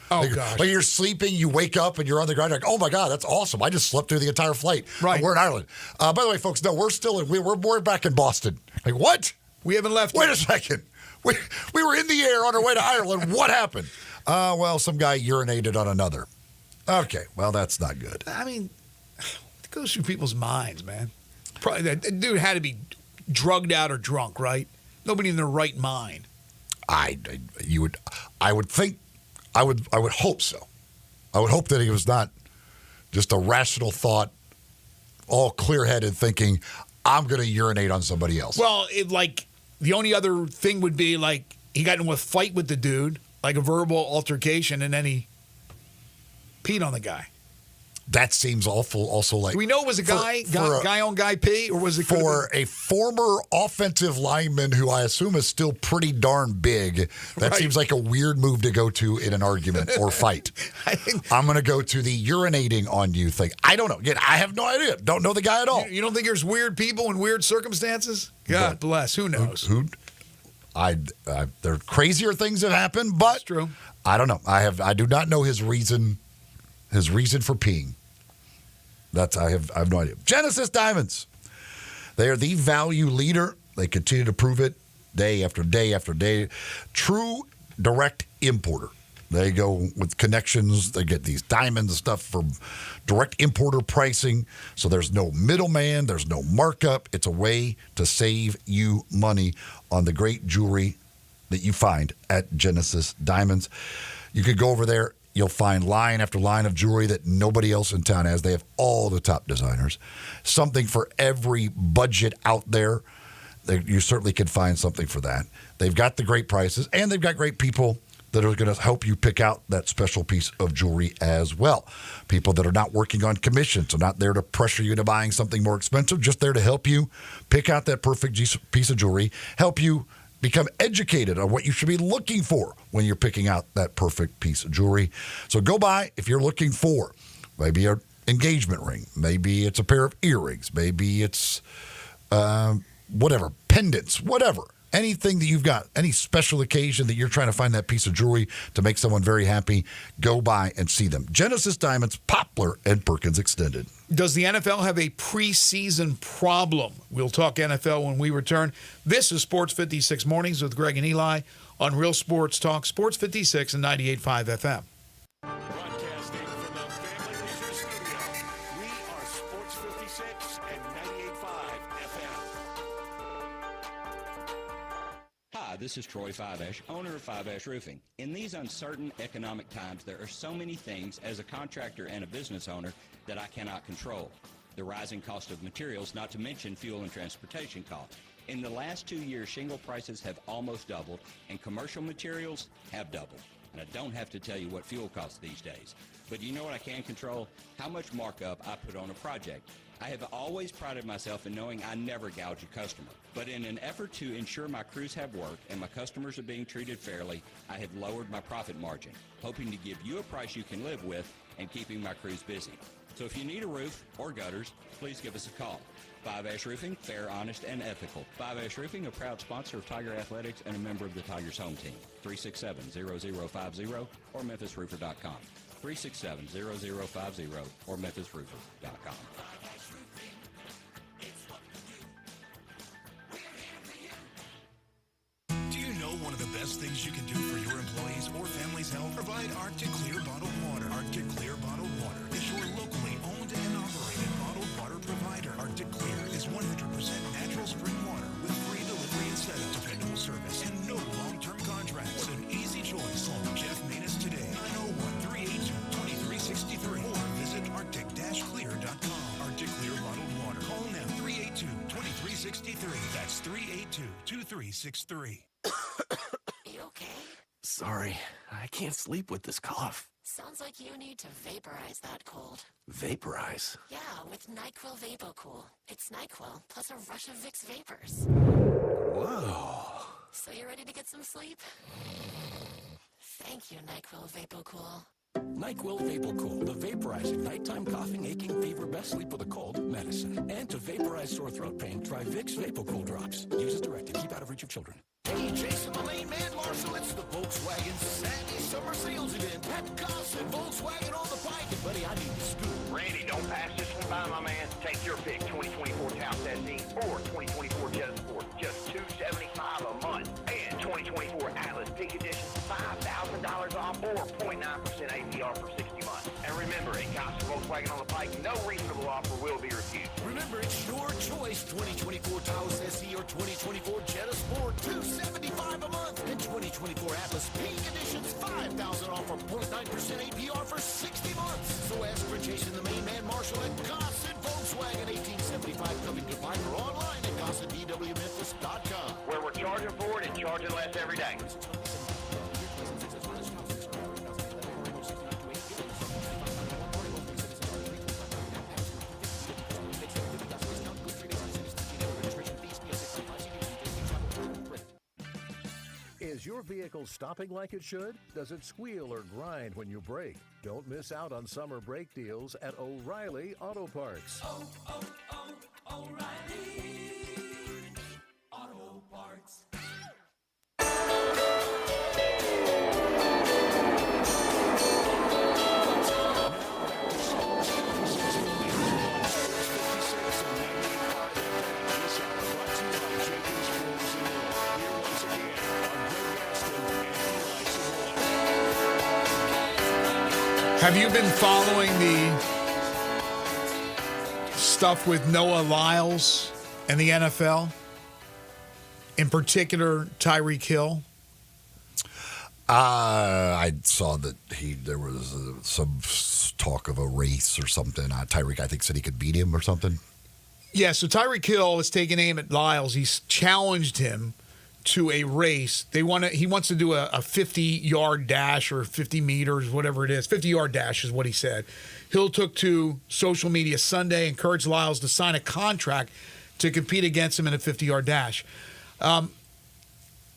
Oh, gosh. Like you're sleeping, you wake up, and you're on the ground. You're like, oh, my God, that's awesome. I just slept through the entire flight. Right. We're in Ireland. By the way, folks, no, we're back in Boston. Like, what? We haven't left Wait yet. a second. We were in the air on our way to Ireland. What happened? Well, some guy urinated on another. Okay, well, that's not good. I mean, it goes through people's minds, man. Probably that dude had to be drugged out or drunk, right? Nobody in their right mind. I would think, I would hope so. I would hope that he was not just a rational thought, all clear-headed thinking, I'm going to urinate on somebody else. Well, the only other thing would be like he got into a fight with the dude, like a verbal altercation, and then he peed on the guy. That seems awful. Also, like, do we know it was a guy on guy pee, or was it for a former offensive lineman who I assume is still pretty darn big? That seems like a weird move to go to in an argument or fight. I'm going to go to the urinating on you thing. I don't know. Again, I have no idea. Don't know the guy at all. You don't think there's weird people in weird circumstances? God bless. Who knows? There crazier things have happened, but it's true. I don't know. I do not know his reason. His reason for peeing. I have no idea. Genesis Diamonds. They are the value leader. They continue to prove it day after day after day. True direct importer. They go with connections. They get these diamonds and stuff from direct importer pricing. So there's no middleman. There's no markup. It's a way to save you money on the great jewelry that you find at Genesis Diamonds. You could go over there. You'll find line after line of jewelry that nobody else in town has. They have all the top designers. Something for every budget out there. You certainly can find something for that. They've got the great prices, and they've got great people that are going to help you pick out that special piece of jewelry as well. People that are not working on commission, so not there to pressure you into buying something more expensive, just there to help you pick out that perfect piece of jewelry, help you become educated on what you should be looking for when you're picking out that perfect piece of jewelry. So go by if you're looking for maybe an engagement ring, maybe it's a pair of earrings, maybe it's whatever, pendants, whatever. Anything that you've got, any special occasion that you're trying to find that piece of jewelry to make someone very happy, go by and see them. Genesis Diamonds, Poplar, and Perkins Extended. Does the NFL have a preseason problem? We'll talk NFL when we return. This is Sports 56 Mornings with Greg and Eli on Real Sports Talk, Sports 56 and 98.5 FM. Broadcasting from the Family Leisure Studio, we are Sports 56 and 98.5 FM. Hi, this is Troy Fiveash, owner of Fiveash Roofing. In these uncertain economic times, there are so many things as a contractor and a business owner that I cannot control. The rising cost of materials, not to mention fuel and transportation costs. In the last 2 years, shingle prices have almost doubled, and commercial materials have doubled. And I don't have to tell you what fuel costs these days. But you know what I can control? How much markup I put on a project. I have always prided myself in knowing I never gouge a customer. But in an effort to ensure my crews have work and my customers are being treated fairly, I have lowered my profit margin, hoping to give you a price you can live with and keeping my crews busy. So if you need a roof or gutters, please give us a call. Fiveash Roofing, fair, honest, and ethical. Fiveash Roofing, a proud sponsor of Tiger Athletics and a member of the Tigers home team. 367-0050 or memphisroofer.com. 367-0050 or memphisroofer.com. Do you know one of the best things you can do for your employees or family's health? Provide Arctic Clear bottled water. Arctic Clear bottled water is your locally owned and operated bottled water provider. Arctic Clear is 100% natural spring water with free delivery and setup, dependable service, and no long-term contracts. What an easy choice. Call Jeff Manus today at 01-382-2363 or visit arctic-clear.com. Arctic Clear bottled water. Call now 382-2363. That's 382-2363. You okay? Sorry, I can't sleep with this cough. Sounds like you need to vaporize that cold. Vaporize? Yeah, with NyQuil VapoCool. It's NyQuil plus a rush of Vicks vapors. Whoa. So you ready to get some sleep? Thank you, NyQuil VapoCool. NyQuil VapoCool, the vaporizing nighttime coughing, aching, fever, best sleep with a cold medicine. And to vaporize sore throat pain, try Vicks VapoCool drops. Use as directed. Keep out of reach of children. Hey, Jason, the main man, Marshall, it's the Volkswagen Sandy Summer Sales Event at Gossett Volkswagen on the Pike. And, buddy, I need the scoop. Randy, don't pass this one by, my man. Take your pick, 2024 Taos SE or 2024 Jetta Sport, just $275 a month. And 2024 Atlas Peak Edition, $5,000 off or 0.9% APR for 60 months. And remember, at Gossett Volkswagen on the Pike, no reasonable offer will be refused. Remember, it's your choice, 2024 Taos SE or 2024 Jetta Sport, $275 a month. And 2024 Atlas Peak Edition's $5,000 off or 0.9% APR for 60 months. So ask for Jason, the main man, Marshall at Gossett Volkswagen, 1875 Covington Pike, or online at GossettVWMemphis.com. Where we're charging for it and charging less every day. Is your vehicle stopping like it should? Does it squeal or grind when you brake? Don't miss out on summer brake deals at O'Reilly Auto Parts. O'Reilly Auto Parts. Have you been following the stuff with Noah Lyles and the NFL? In particular, Tyreek Hill? I saw that there was some talk of a race or something. Tyreek, I think, said he could beat him or something. Yeah, so Tyreek Hill is taking aim at Lyles. He's challenged him to a race. He wants to do a 50-yard dash or 50 meters, whatever it is. 50-yard dash is what he said. Hill took to social media Sunday, encouraged Lyles to sign a contract to compete against him in a 50-yard dash.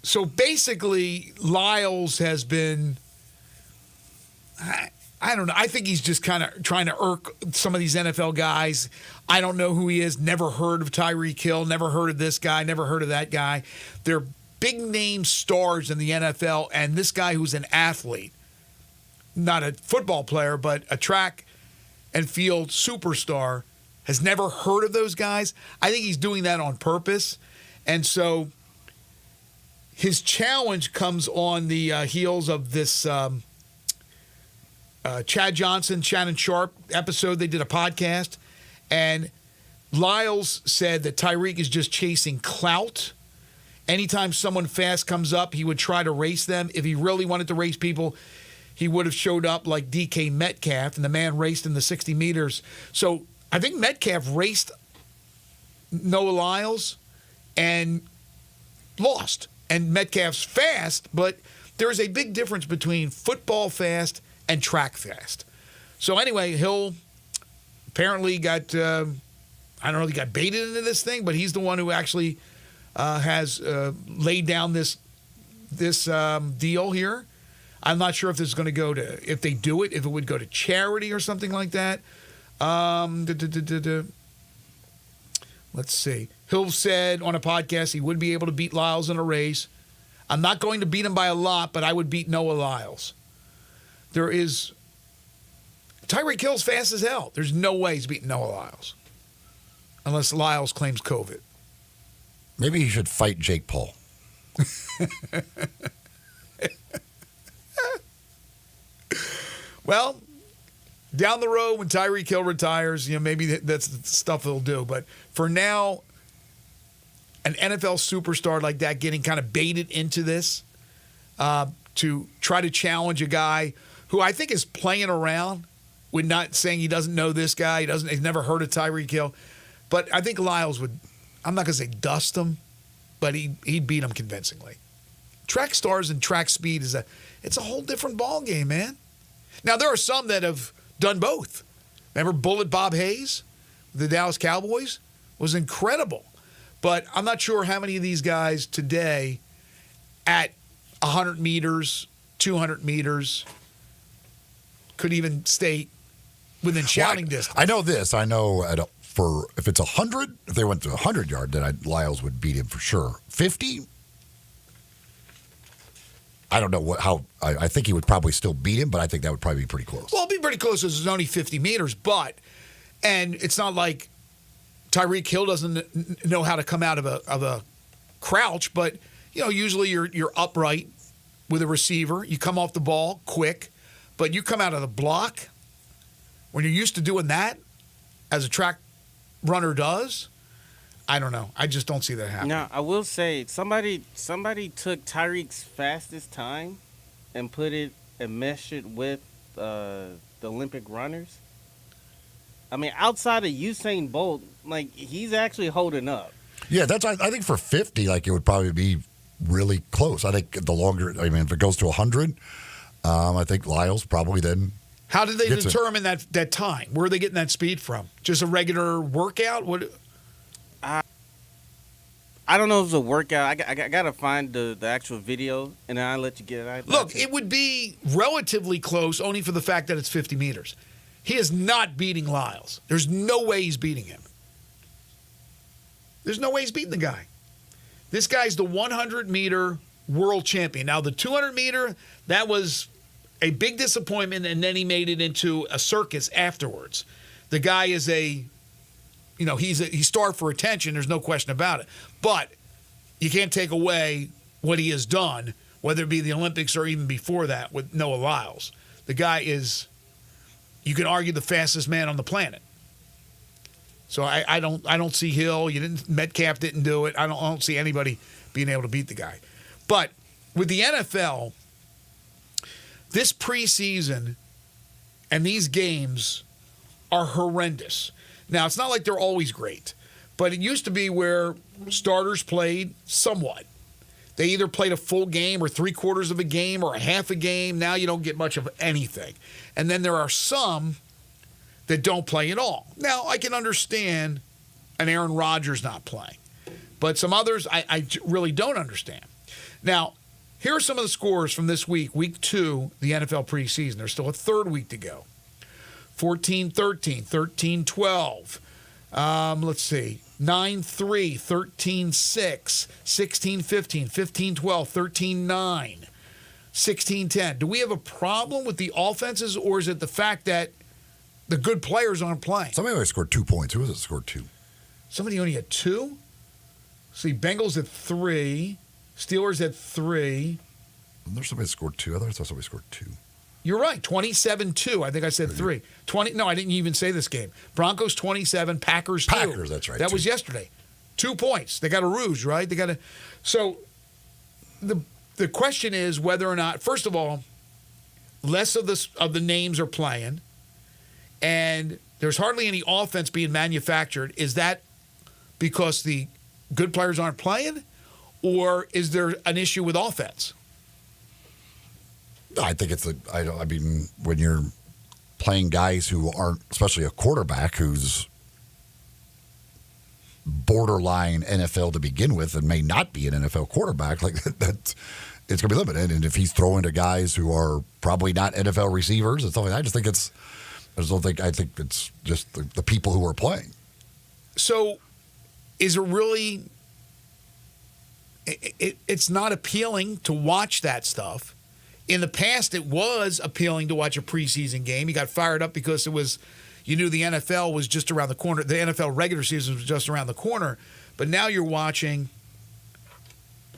So basically, Lyles has been, I don't know. I think he's just kind of trying to irk some of these NFL guys. I don't know who he is. Never heard of Tyreek Hill. Never heard of this guy. Never heard of that guy. They're big-name stars in the NFL, and this guy who's an athlete, not a football player, but a track and field superstar, has never heard of those guys. I think he's doing that on purpose. And so his challenge comes on the heels of this Chad Johnson, Shannon Sharp episode. They did a podcast, and Lyles said that Tyreek is just chasing clout. Anytime someone fast comes up, he would try to race them. If he really wanted to race people, he would have showed up like DK Metcalf, and the man raced in the 60 meters. So I think Metcalf raced Noah Lyles and lost. And Metcalf's fast, but there is a big difference between football fast and track fast. So anyway, Hill apparently got, I don't know if he got baited into this thing, but he's the one who actually has laid down this deal here. I'm not sure if this is going to go to, if they do it, if it would go to charity or something like that. Let's see. Hill said on a podcast he would be able to beat Lyles in a race. I'm not going to beat him by a lot, but I would beat Noah Lyles. Tyreek Hill's fast as hell. There's no way he's beating Noah Lyles. Unless Lyles claims COVID. Maybe he should fight Jake Paul. Well, down the road when Tyreek Hill retires, maybe that's the stuff he'll do. But for now, an NFL superstar like that getting kind of baited into this to try to challenge a guy who I think is playing around with not saying he doesn't know this guy. He's never heard of Tyreek Hill. But I think Lyles would, I'm not going to say dust him, but he'd beat him convincingly. Track stars and track speed it's a whole different ballgame, man. Now, there are some that have done both. Remember Bullet Bob Hayes, the Dallas Cowboys? Was incredible. But I'm not sure how many of these guys today at 100 meters, 200 meters could even stay within shouting distance. I know this. I know if it's 100, if they went to 100-yard, then Lyles would beat him for sure. 50? I don't know how. I think he would probably still beat him, but I think that would probably be pretty close. Well, it'd be pretty close because it's only 50 meters, and it's not like Tyreek Hill doesn't know how to come out of a crouch, but usually you're upright with a receiver. You come off the ball quick, but you come out of the block when you're used to doing that as a track runner does. I don't know. I just don't see that happening. Now, I will say somebody took Tyreek's fastest time and put it and meshed it with the Olympic runners. I mean, outside of Usain Bolt, like, he's actually holding up. Yeah, I think for 50, like, it would probably be really close. I think the longer, if it goes to 100, I think Lyles probably then. How did they determine that time? Where are they getting that speed from? Just a regular workout? What? I don't know if it's a workout. I got to find the actual video, and then I'll let you get it. Look, it would be relatively close only for the fact that it's 50 meters. He is not beating Lyles. There's no way he's beating him. There's no way he's beating the guy. This guy's the 100-meter world champion. Now, the 200-meter, that was a big disappointment, and then he made it into a circus afterwards. The guy is he's starved for attention. There's no question about it. But you can't take away what he has done, whether it be the Olympics or even before that with Noah Lyles. The guy is, you can argue, the fastest man on the planet. So I don't see Hill. Metcalf didn't do it. I don't see anybody being able to beat the guy. But with the NFL, this preseason and these games are horrendous. Now, it's not like they're always great, but it used to be where starters played somewhat. They either played a full game or three-quarters of a game or a half a game. Now you don't get much of anything. And then there are some that don't play at all. Now, I can understand an Aaron Rodgers not playing, but some others I really don't understand. Now, here are some of the scores from this week, week 2, the NFL preseason. There's still a third week to go. 14-13, 13-12. Let's see. 9-3, 13-6, 16-15, 15-12, 13-9, 16-10. Do we have a problem with the offenses, or is it the fact that the good players aren't playing? Somebody only scored 2 points. Who was it scored 2? Somebody only had 2? See, Bengals at 3, Steelers at 3. There's somebody that scored 2. I thought somebody scored 2. You're right, 27-2. I think I said 3. 20. No, I didn't even say this game. Broncos 27, Packers 2. Packers, that's right. That was yesterday. 2 points. They got a ruse, right? They got a. So the question is whether or not, first of all, less of the names are playing, and there's hardly any offense being manufactured. Is that because the good players aren't playing, or is there an issue with offense? I think it's when you're playing guys who aren't, especially a quarterback who's borderline NFL to begin with and may not be an NFL quarterback, like that, it's going to be limited. And if he's throwing to guys who are probably not NFL receivers and stuff like that, I think it's just the people who are playing. So is it really, it's not appealing to watch that stuff. In the past, it was appealing to watch a preseason game. You got fired up because you knew the NFL was just around the corner. The NFL regular season was just around the corner. But now you're watching.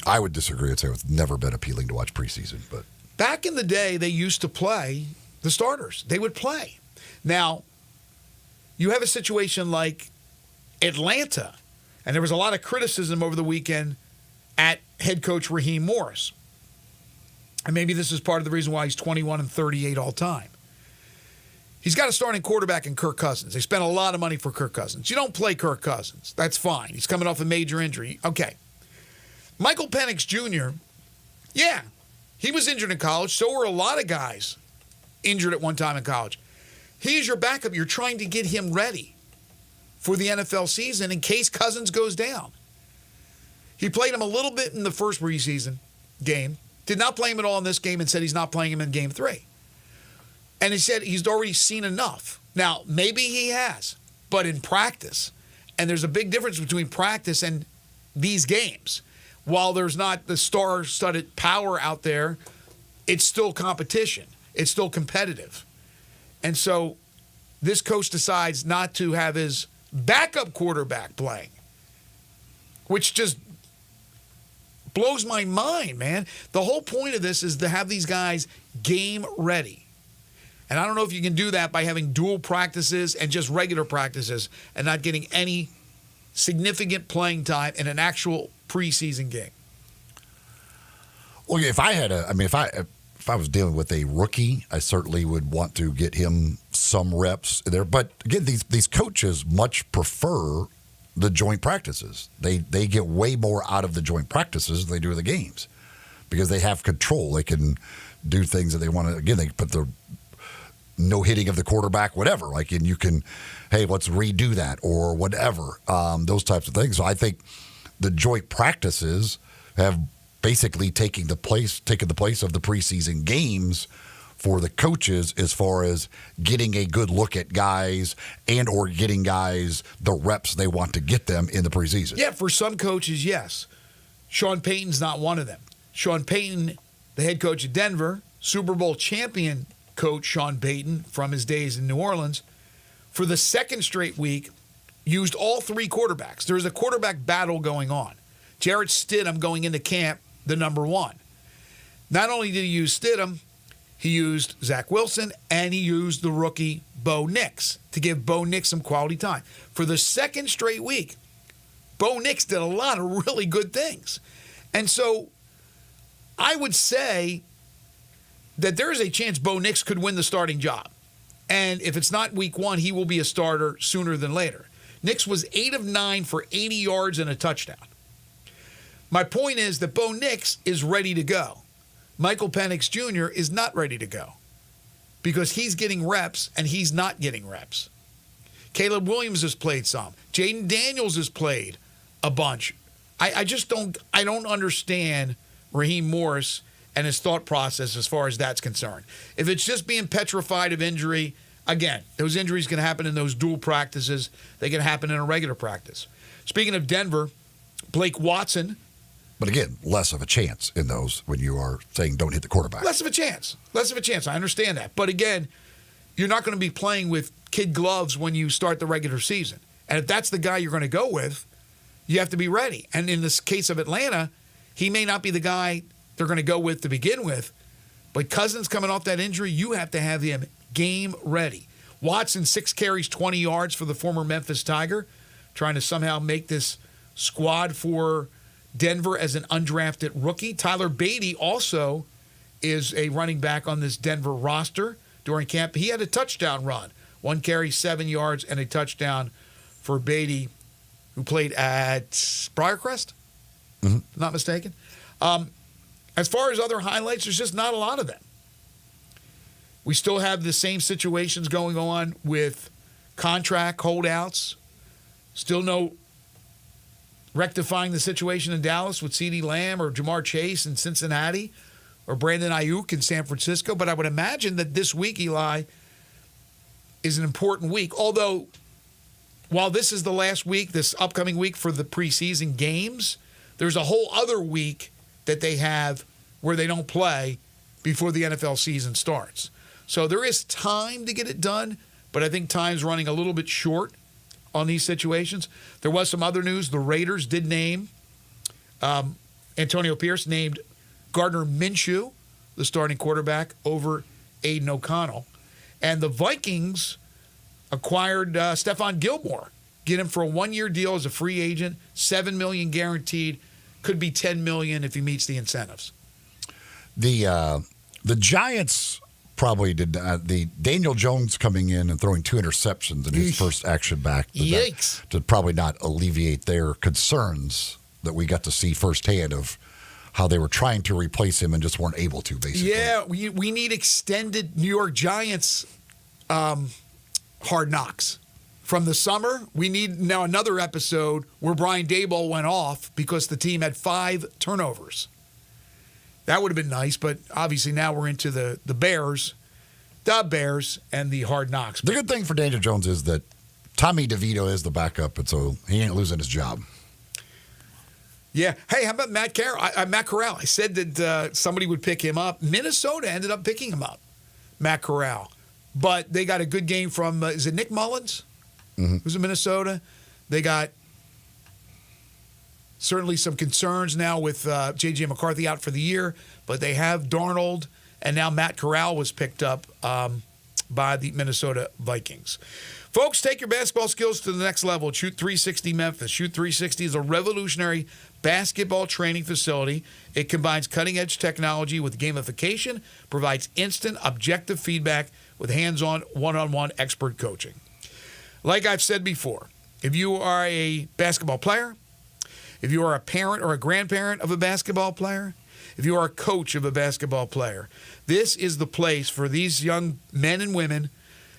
I would disagree. I'd say it's never been appealing to watch preseason. But back in the day, they used to play the starters. They would play. Now, you have a situation like Atlanta, and there was a lot of criticism over the weekend at head coach Raheem Morris. And maybe this is part of the reason why he's 21-38 all time. He's got a starting quarterback in Kirk Cousins. They spent a lot of money for Kirk Cousins. You don't play Kirk Cousins. That's fine. He's coming off a major injury. Okay. Michael Penix Jr. Yeah, he was injured in college. So were a lot of guys injured at one time in college. He's your backup. You're trying to get him ready for the NFL season in case Cousins goes down. He played him a little bit in the first preseason game. Did not play him at all in this game and said he's not playing him in game 3. And he said he's already seen enough. Now, maybe he has, but in practice, and there's a big difference between practice and these games. While there's not the star-studded power out there, it's still competition. It's still competitive. And so this coach decides not to have his backup quarterback playing, which just blows my mind, man. The whole point of this is to have these guys game ready. And I don't know if you can do that by having dual practices and just regular practices and not getting any significant playing time in an actual preseason game. Well, if I was dealing with a rookie, I certainly would want to get him some reps there. But again, these coaches much prefer the joint practices. They get way more out of the joint practices than they do the games because they have control. They can do things that they want to. Again, they put the no hitting of the quarterback, whatever. And you can, hey, let's redo that or whatever. Those types of things. So I think the joint practices have basically taken the place of the preseason games for the coaches as far as getting a good look at guys and or getting guys the reps they want to get them in the preseason. Yeah, for some coaches, yes. Sean Payton's not one of them. Sean Payton, the head coach of Denver, Super Bowl champion coach Sean Payton from his days in New Orleans, for the second straight week, used all 3 quarterbacks. There was a quarterback battle going on. Jarrett Stidham going into camp, the number 1. Not only did he use Stidham, he used Zach Wilson, and he used the rookie Bo Nix to give Bo Nix some quality time. For the second straight week, Bo Nix did a lot of really good things. And so I would say that there is a chance Bo Nix could win the starting job. And if it's not week 1, he will be a starter sooner than later. Nix was 8 of 9 for 80 yards and a touchdown. My point is that Bo Nix is ready to go. Michael Penix Jr. is not ready to go because he's getting reps and he's not getting reps. Caleb Williams has played some. Jaden Daniels has played a bunch. I just don't understand Raheem Morris and his thought process as far as that's concerned. If it's just being petrified of injury, again, those injuries can happen in those dual practices. They can happen in a regular practice. Speaking of Denver, Blake Watson. But again, less of a chance in those when you are saying don't hit the quarterback. Less of a chance. I understand that. But again, you're not going to be playing with kid gloves when you start the regular season. And if that's the guy you're going to go with, you have to be ready. And in this case of Atlanta, he may not be the guy they're going to go with to begin with. But Cousins coming off that injury, you have to have him game ready. Watson, 6 carries, 20 yards for the former Memphis Tiger, trying to somehow make this squad for Denver as an undrafted rookie. Tyler Beatty also is a running back on this Denver roster during camp. He had a touchdown run. 1 carry, 7 yards, and a touchdown for Beatty, who played at Briarcrest, not mistaken. As far as other highlights, there's just not a lot of them. We still have the same situations going on with contract holdouts. Still no rectifying the situation in Dallas with CeeDee Lamb or Jamar Chase in Cincinnati or Brandon Ayuk in San Francisco. But I would imagine that this week, Eli, is an important week. Although, while this is the last week, this upcoming week for the preseason games, there's a whole other week that they have where they don't play before the NFL season starts. So there is time to get it done, but I think time's running a little bit short on these situations. There was some other news. The Raiders did name Antonio Pierce named Gardner Minshew the starting quarterback over Aiden O'Connell. And the Vikings acquired Stephon Gilmore, get him for a 1-year deal as a free agent, $7 million guaranteed, could be $10 million if he meets the incentives. The Giants probably did the Daniel Jones coming in and throwing 2 interceptions in his first action back. Yikes. To probably not alleviate their concerns that we got to see firsthand of how they were trying to replace him and just weren't able to, basically. Yeah, we need extended New York Giants hard knocks. From the summer, we need now another episode where Brian Daboll went off because the team had 5 turnovers. That would have been nice, but obviously now we're into the Bears and the hard knocks. The good thing for Daniel Jones is that Tommy DeVito is the backup, and so he ain't losing his job. Yeah. Hey, how about Matt Corral? I said that somebody would pick him up. Minnesota ended up picking him up, Matt Corral. But they got a good game from, is it Nick Mullins? Who's in Minnesota? They got certainly some concerns now with J.J. McCarthy out for the year, but they have Darnold, and now Matt Corral was picked up by the Minnesota Vikings. Folks, take your basketball skills to the next level at Shoot 360 Memphis. Shoot 360 is a revolutionary basketball training facility. It combines cutting-edge technology with gamification, provides instant, objective feedback with hands-on, one-on-one expert coaching. Like I've said before, if you are a basketball player, if you are a parent or a grandparent of a basketball player, if you are a coach of a basketball player, this is the place for these young men and women,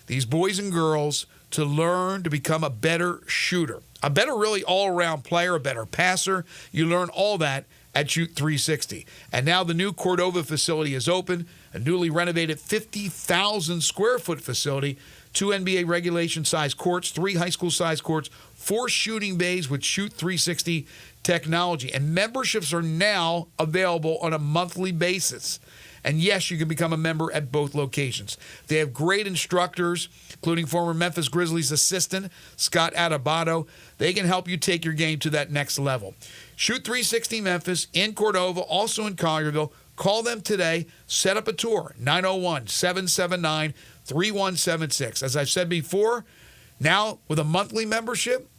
these boys and girls, to learn to become a better shooter, a better really all-around player, a better passer. You learn all that at Shoot 360. And now the new Cordova facility is open, a newly renovated 50,000-square-foot facility, 2 NBA regulation-size courts, 3 high school-size courts, 4 shooting bays with Shoot 360 technology. And memberships are now available on a monthly basis. And yes, you can become a member at both locations. They have great instructors, including former Memphis Grizzlies assistant Scott Adebato. They can help you take your game to that next level. Shoot 360 Memphis in Cordova, also in Collierville. Call them today. Set up a tour, 901-779-3176. As I've said before, now with a monthly membership,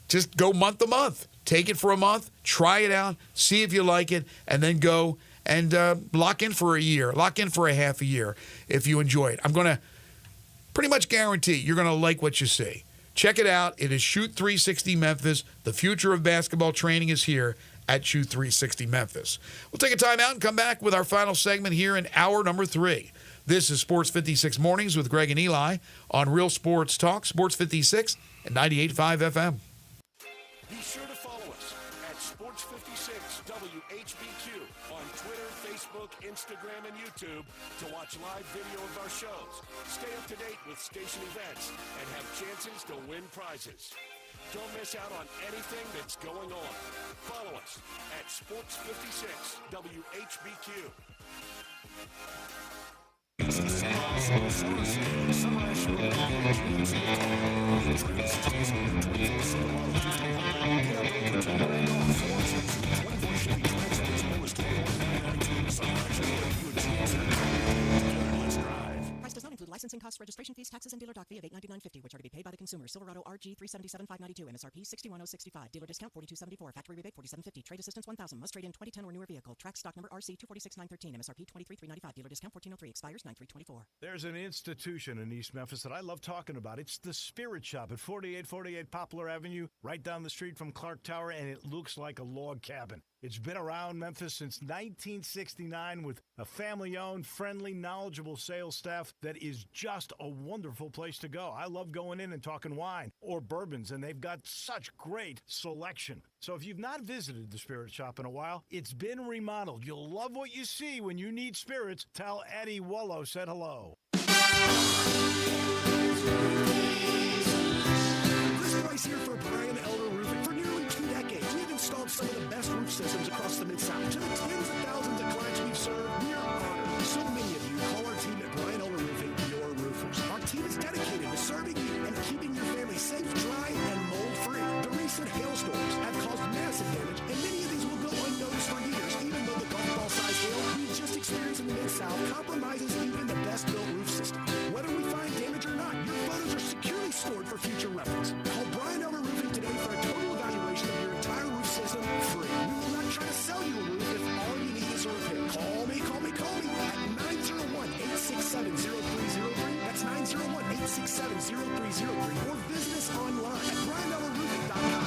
just go month to month. Take it for a month, try it out, see if you like it, and then go and lock in for a year, lock in for a half a year if you enjoy it. I'm going to pretty much guarantee you're going to like what you see. Check it out. It is Shoot 360 Memphis. The future of basketball training is here at Shoot 360 Memphis. We'll take a time out and come back with our final segment here in hour number 3. This is Sports 56 Mornings with Greg and Eli on Real Sports Talk, Sports 56 and 98.5 FM. Be sure to follow us at Sports 56 WHBQ on Twitter, Facebook, Instagram, and YouTube to watch live video of our shows. Stay up to date with station events and have chances to win prizes. Don't miss out on anything that's going on. Follow us at Sports 56 WHBQ. Price does not include licensing costs, registration fees, taxes, and dealer dock fee of $899.50, which are to be paid by the consumer. Silverado RG $377,592, MSRP $61,065, dealer discount $42.74, factory rebate $47.50, trade assistance $1,000, must trade in 2010 or newer vehicle, track stock number RC 246,913, MSRP $23,395, dealer discount $14.03, expires 9/3/24. There's an institution in East Memphis that I love talking about. It's the Spirit Shop at 4848 Poplar Avenue, right down the street from Clark Tower, and it looks like a log cabin. It's been around Memphis since 1969 with a family-owned, friendly, knowledgeable sales staff that is just a wonderful place to go. I love going in and talking wine or bourbons, and they've got such great selection. So if you've not visited the Spirit Shop in a while, it's been remodeled. You'll love what you see when you need spirits. Tell Eddie Wolo said hello. Chris Price here for Brian Elder Roofing. For nearly 2 decades, we've installed some of the best roof systems across the Mid-South. To the tens of thousands of clients we've served, we are honored. So many of you call our team at Brian Elder Roofing your roofers. Our team is dedicated to serving you and keeping your family safe, dry, and mold-free. The recent hailstorms have caused massive damage, and many of these will go unnoticed for years, even though the golf ball-sized hail we just experienced in the Mid-South compromises even the best-built roof system. Whether we find damage or not, your photos are securely stored for future reference. Call Brian Elder Roofing today for a total evaluation of your entire roof system free. We will not try to sell you a roof if all you need is a repair. Call me at 901-867-0303. That's 901-867-0303. Or visit us online at brianelderroofing.com.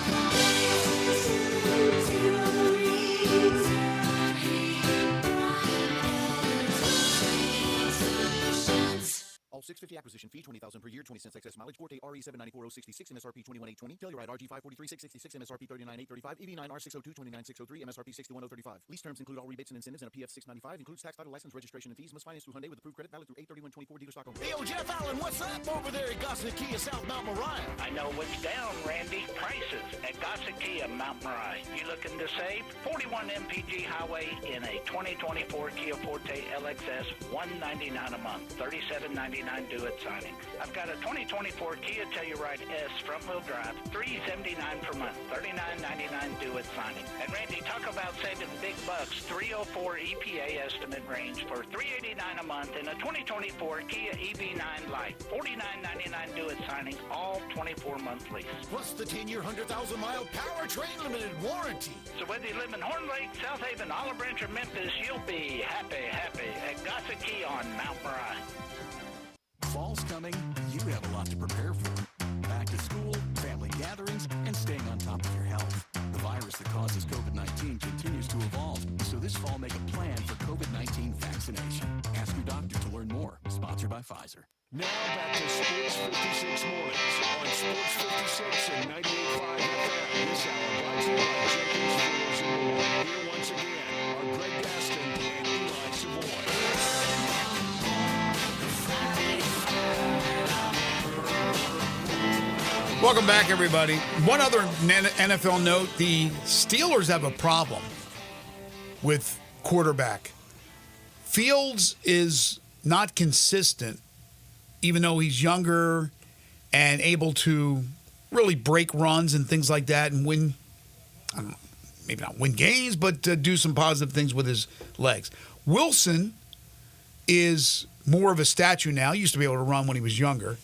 650 acquisition fee, 20,000 per year, 20 cents excess mileage. Forte RE 794,066, MSRP 21,820. Telluride RG 543 666, MSRP 39,835. EV9 R602 29,603, MSRP 61,035. Lease terms include all rebates and incentives and a PF 695. Includes tax, title, license, registration, and fees. Must finance through Hyundai with approved credit, valid through 8/31/24. Dealer stock only. Hey, Jeff Allen, what's up over there at Gossett Kia South Mount Moriah? I know what's down, Randy. Prices at Gossett Kia Mount Moriah. You looking to save? 41 MPG Highway in a 2024 Kia Forte LXS, $199 a month, $37.99 due at signing. I've got a 2024 Kia Telluride S front-wheel drive, $379 per month, $39.99 due at signing. And Randy, talk about saving big bucks. 304 EPA estimate range for $389 a month in a 2024 Kia EV9 Lite, $49.99 due at signing, all 24-month lease. Plus the 10-year, 100,000-mile powertrain limited warranty. So whether you live in Horn Lake, South Haven, Olive Branch, or Memphis, you'll be happy at Gossett Kia on Mount Moriah. Fall's coming. You have a lot to prepare for. Back to school, family gatherings, and staying on top of your health. The virus that causes COVID-19 continues to evolve, so this fall make a plan for COVID-19 vaccination. Ask your doctor to learn more. Sponsored by Pfizer. Now back to Sports 56 Mornings on Sports 56 and 98.5 FM. This hour brought to you by Jenkins Fuels and More. Here once again are Greg Gaston and Eli Savoy. Welcome back, everybody. One other NFL note, the Steelers have a problem with quarterback. Fields is not consistent, even though he's younger and able to really break runs and things like that and win, I don't know, maybe not win games, but do some positive things with his legs. Wilson is more of a statue now. He used to be able to run when he was younger.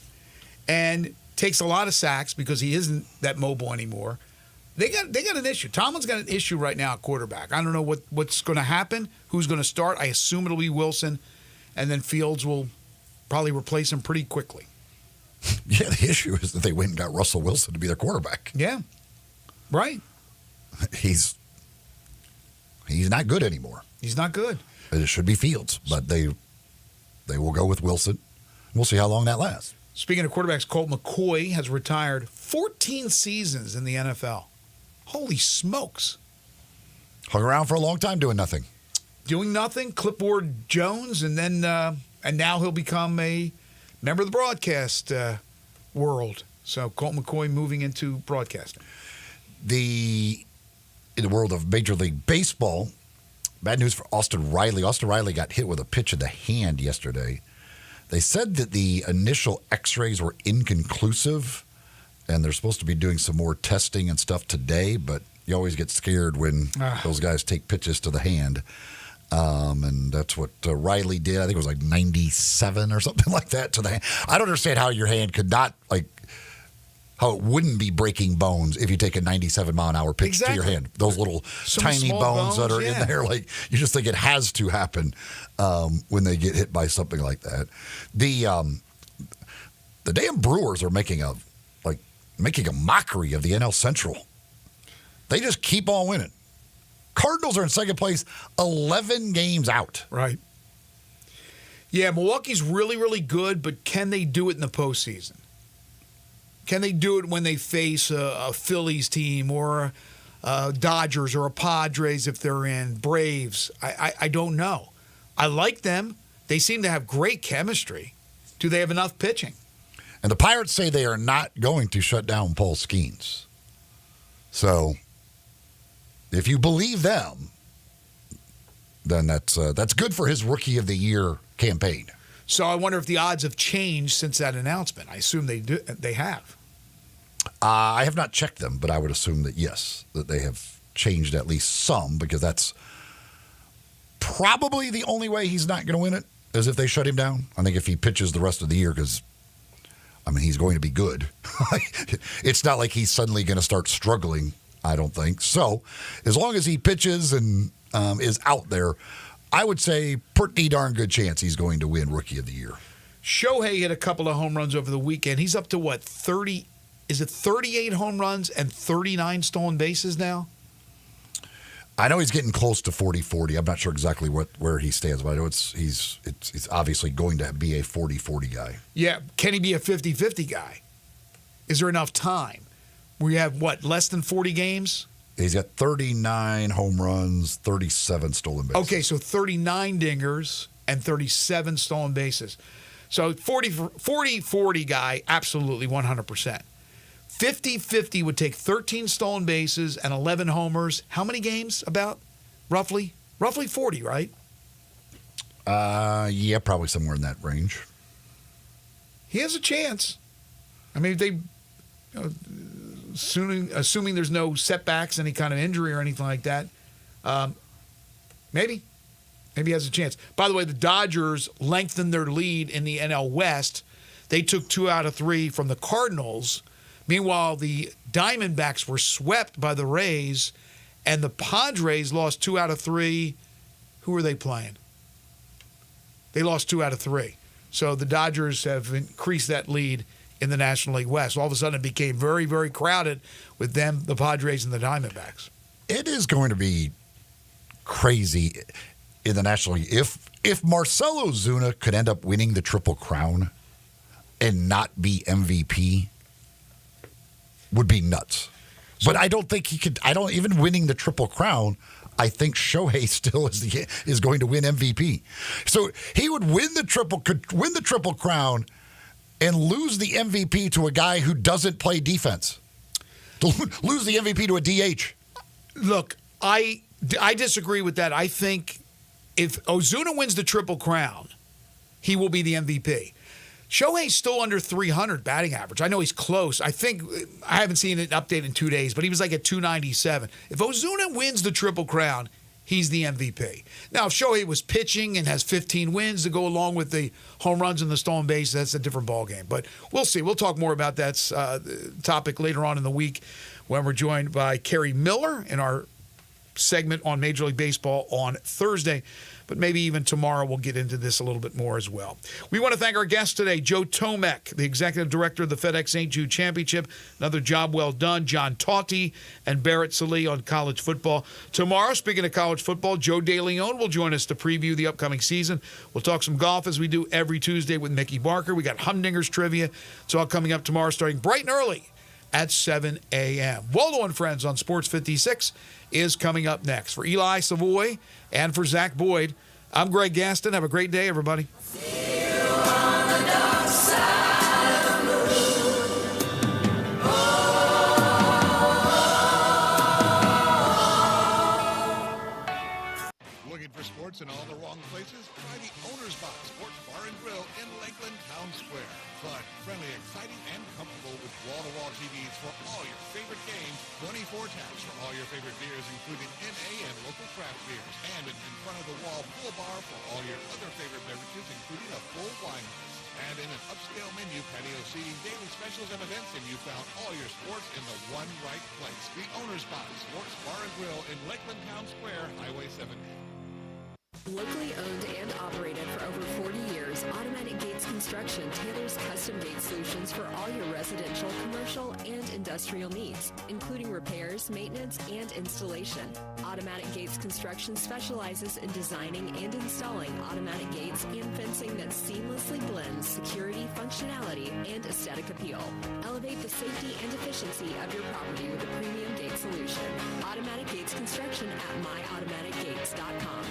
And takes a lot of sacks because he isn't that mobile anymore. They got an issue. Tomlin's got an issue right now at quarterback. I don't know what's going to happen, who's going to start. I assume it'll be Wilson, and then Fields will probably replace him pretty quickly. Yeah, the issue is that they went and got Russell Wilson to be their quarterback. Yeah, right. He's not good anymore. He's not good. It should be Fields, but they will go with Wilson. We'll see how long that lasts. Speaking of quarterbacks, Colt McCoy has retired 14 seasons in the NFL. Holy smokes. Hung around for a long time doing nothing. Doing nothing, clipboard Jones, and then and now he'll become a member of the broadcast world. So Colt McCoy moving into broadcasting. In the world of Major League Baseball, bad news for Austin Riley. Austin Riley got hit with a pitch in the hand yesterday. They said that the initial x-rays were inconclusive, and they're supposed to be doing some more testing and stuff today, but you always get scared when those guys take pitches to the hand. And that's what Riley did. I think it was like 97 or something like that to the hand. I don't understand how your hand could not, how it wouldn't be breaking bones if you take a 97-mile-an-hour pitch to your hand. Those little tiny bones that are in there, you just think it has to happen when they get hit by something like that. The damn Brewers are making a mockery of the NL Central. They just keep on winning. Cardinals are in second place, 11 games out. Right. Yeah, Milwaukee's really, really good, but can they do it in the postseason? Can they do it when they face a Phillies team or a Dodgers or a Padres if they're in, Braves? I don't know. I like them. They seem to have great chemistry. Do they have enough pitching? And the Pirates say they are not going to shut down Paul Skeens. So if you believe them, then that's good for his Rookie of the Year campaign. So I wonder if the odds have changed since that announcement. I assume they have. I have not checked them, but I would assume that, yes, that they have changed at least some, because that's probably the only way he's not going to win it, is if they shut him down. I think if he pitches the rest of the year, because, he's going to be good. It's not like he's suddenly going to start struggling, I don't think. So as long as he pitches and is out there, I would say pretty darn good chance he's going to win Rookie of the Year. Shohei hit a couple of home runs over the weekend. He's up to what, 30? Is it 38 home runs and 39 stolen bases now? I know he's getting close to 40-40. I'm not sure exactly where he stands, but I know he's obviously going to be a 40-40 guy. Yeah, can he be a 50-50 guy? Is there enough time? We have, less than 40 games? He's got 39 home runs, 37 stolen bases. Okay, so 39 dingers and 37 stolen bases. So 40-40 guy, absolutely 100%. 50-50 would take 13 stolen bases and 11 homers. How many games about, roughly? Roughly 40, right? Yeah, probably somewhere in that range. He has a chance. I mean, if they, assuming there's no setbacks, any kind of injury or anything like that, maybe he has a chance. By the way, the Dodgers lengthened their lead in the NL West. They took 2 out of 3 from the Cardinals. Meanwhile, the Diamondbacks were swept by the Rays, and the Padres lost 2 out of 3. Who were they playing? They lost 2 out of 3. So the Dodgers have increased that lead in the National League West. All of a sudden, it became very, very crowded with them, the Padres, and the Diamondbacks. It is going to be crazy in the National League. If Marcell Ozuna could end up winning the Triple Crown and not be MVP, would be nuts. But I don't think he could. Even winning the Triple Crown, I think Shohei still is going to win MVP. So he would could win the Triple Crown and lose the MVP to a guy who doesn't play defense. To lose the MVP to a DH. Look, I disagree with that. I think if Ozuna wins the Triple Crown, he will be the MVP. Shohei's still under 300 batting average. I know he's close. I haven't seen it updated in 2 days, but he was like at 297. If Ozuna wins the Triple Crown, he's the MVP. Now, if Shohei was pitching and has 15 wins to go along with the home runs and the stolen base, that's a different ballgame. But we'll see. We'll talk more about that topic later on in the week when we're joined by Kerry Miller in our segment on Major League Baseball on Thursday. But maybe even tomorrow we'll get into this a little bit more as well. We want to thank our guest today, Joe Tomek, the Executive Director of the FedEx St. Jude Championship. Another job well done. John Tauti and Barrett Salee on college football. Tomorrow, speaking of college football, Joe DeLeon will join us to preview the upcoming season. We'll talk some golf as we do every Tuesday with Mickey Barker. We got Humdinger's trivia. It's all coming up tomorrow starting bright and early at 7 a.m. Wolo and Friends on Sports 56 is coming up next. For Eli Savoy and for Zach Boyd, I'm Greg Gaston. Have a great day, everybody. Looking for sports in all the wrong places? Try the Owner's Box Sports Bar and Grill in Lakeland Town Square. Fun, friendly, exciting, and comfortable with wall-to-wall TVs for all your favorite games, 24 taps for all your favorite beers, including NA and local craft beers, and an in-front-of-the-wall full bar for all your other favorite beverages, including a full wine list. And in an upscale menu, patio seating, daily specials, and events, and you found all your sports in the one right place. The Owner's Box Sports Bar and Grill in Lakeland Town Square, Highway 70. Locally owned and operated for over 40 years, Automatic Gates Construction tailors custom gate solutions for all your residential, commercial, and industrial needs, including repairs, maintenance, and installation. Automatic Gates Construction specializes in designing and installing automatic gates and fencing that seamlessly blends security, functionality, and aesthetic appeal. Elevate the safety and efficiency of your property with a premium gate solution. Automatic Gates Construction at myautomaticgates.com.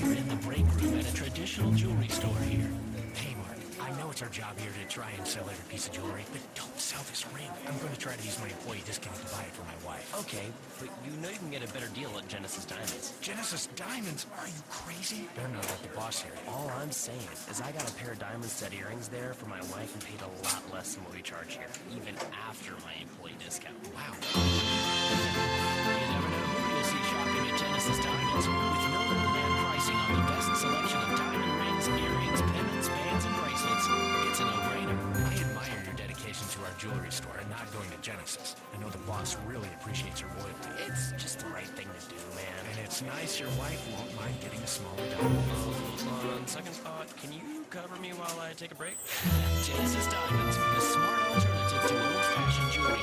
We're in the break room at a traditional jewelry store here. Hey, Mark, I know it's our job here to try and sell every piece of jewelry, but don't sell this ring. I'm going to try to use my employee discount to buy it for my wife. Okay, but you know you can get a better deal at Genesis Diamonds. Genesis Diamonds? Are you crazy? Better not let the boss hear it. All I'm saying is I got a pair of diamond set earrings there for my wife and paid a lot less than what we charge here, even after my employee discount. Wow. You never know who you'll see shopping at Genesis Diamonds. With no middleman pricing on the best selection of diamond rings, earrings, pendants, bands, and bracelets, it's a no-brainer. I admire your dedication to our jewelry store and not going to Genesis. I know the boss really appreciates your loyalty. It's just the right thing to do, man. And it's nice your wife won't mind getting a smaller diamond. On second thought, can you cover me while I take a break? Genesis Diamonds, the smart alternative to old-fashioned jewelry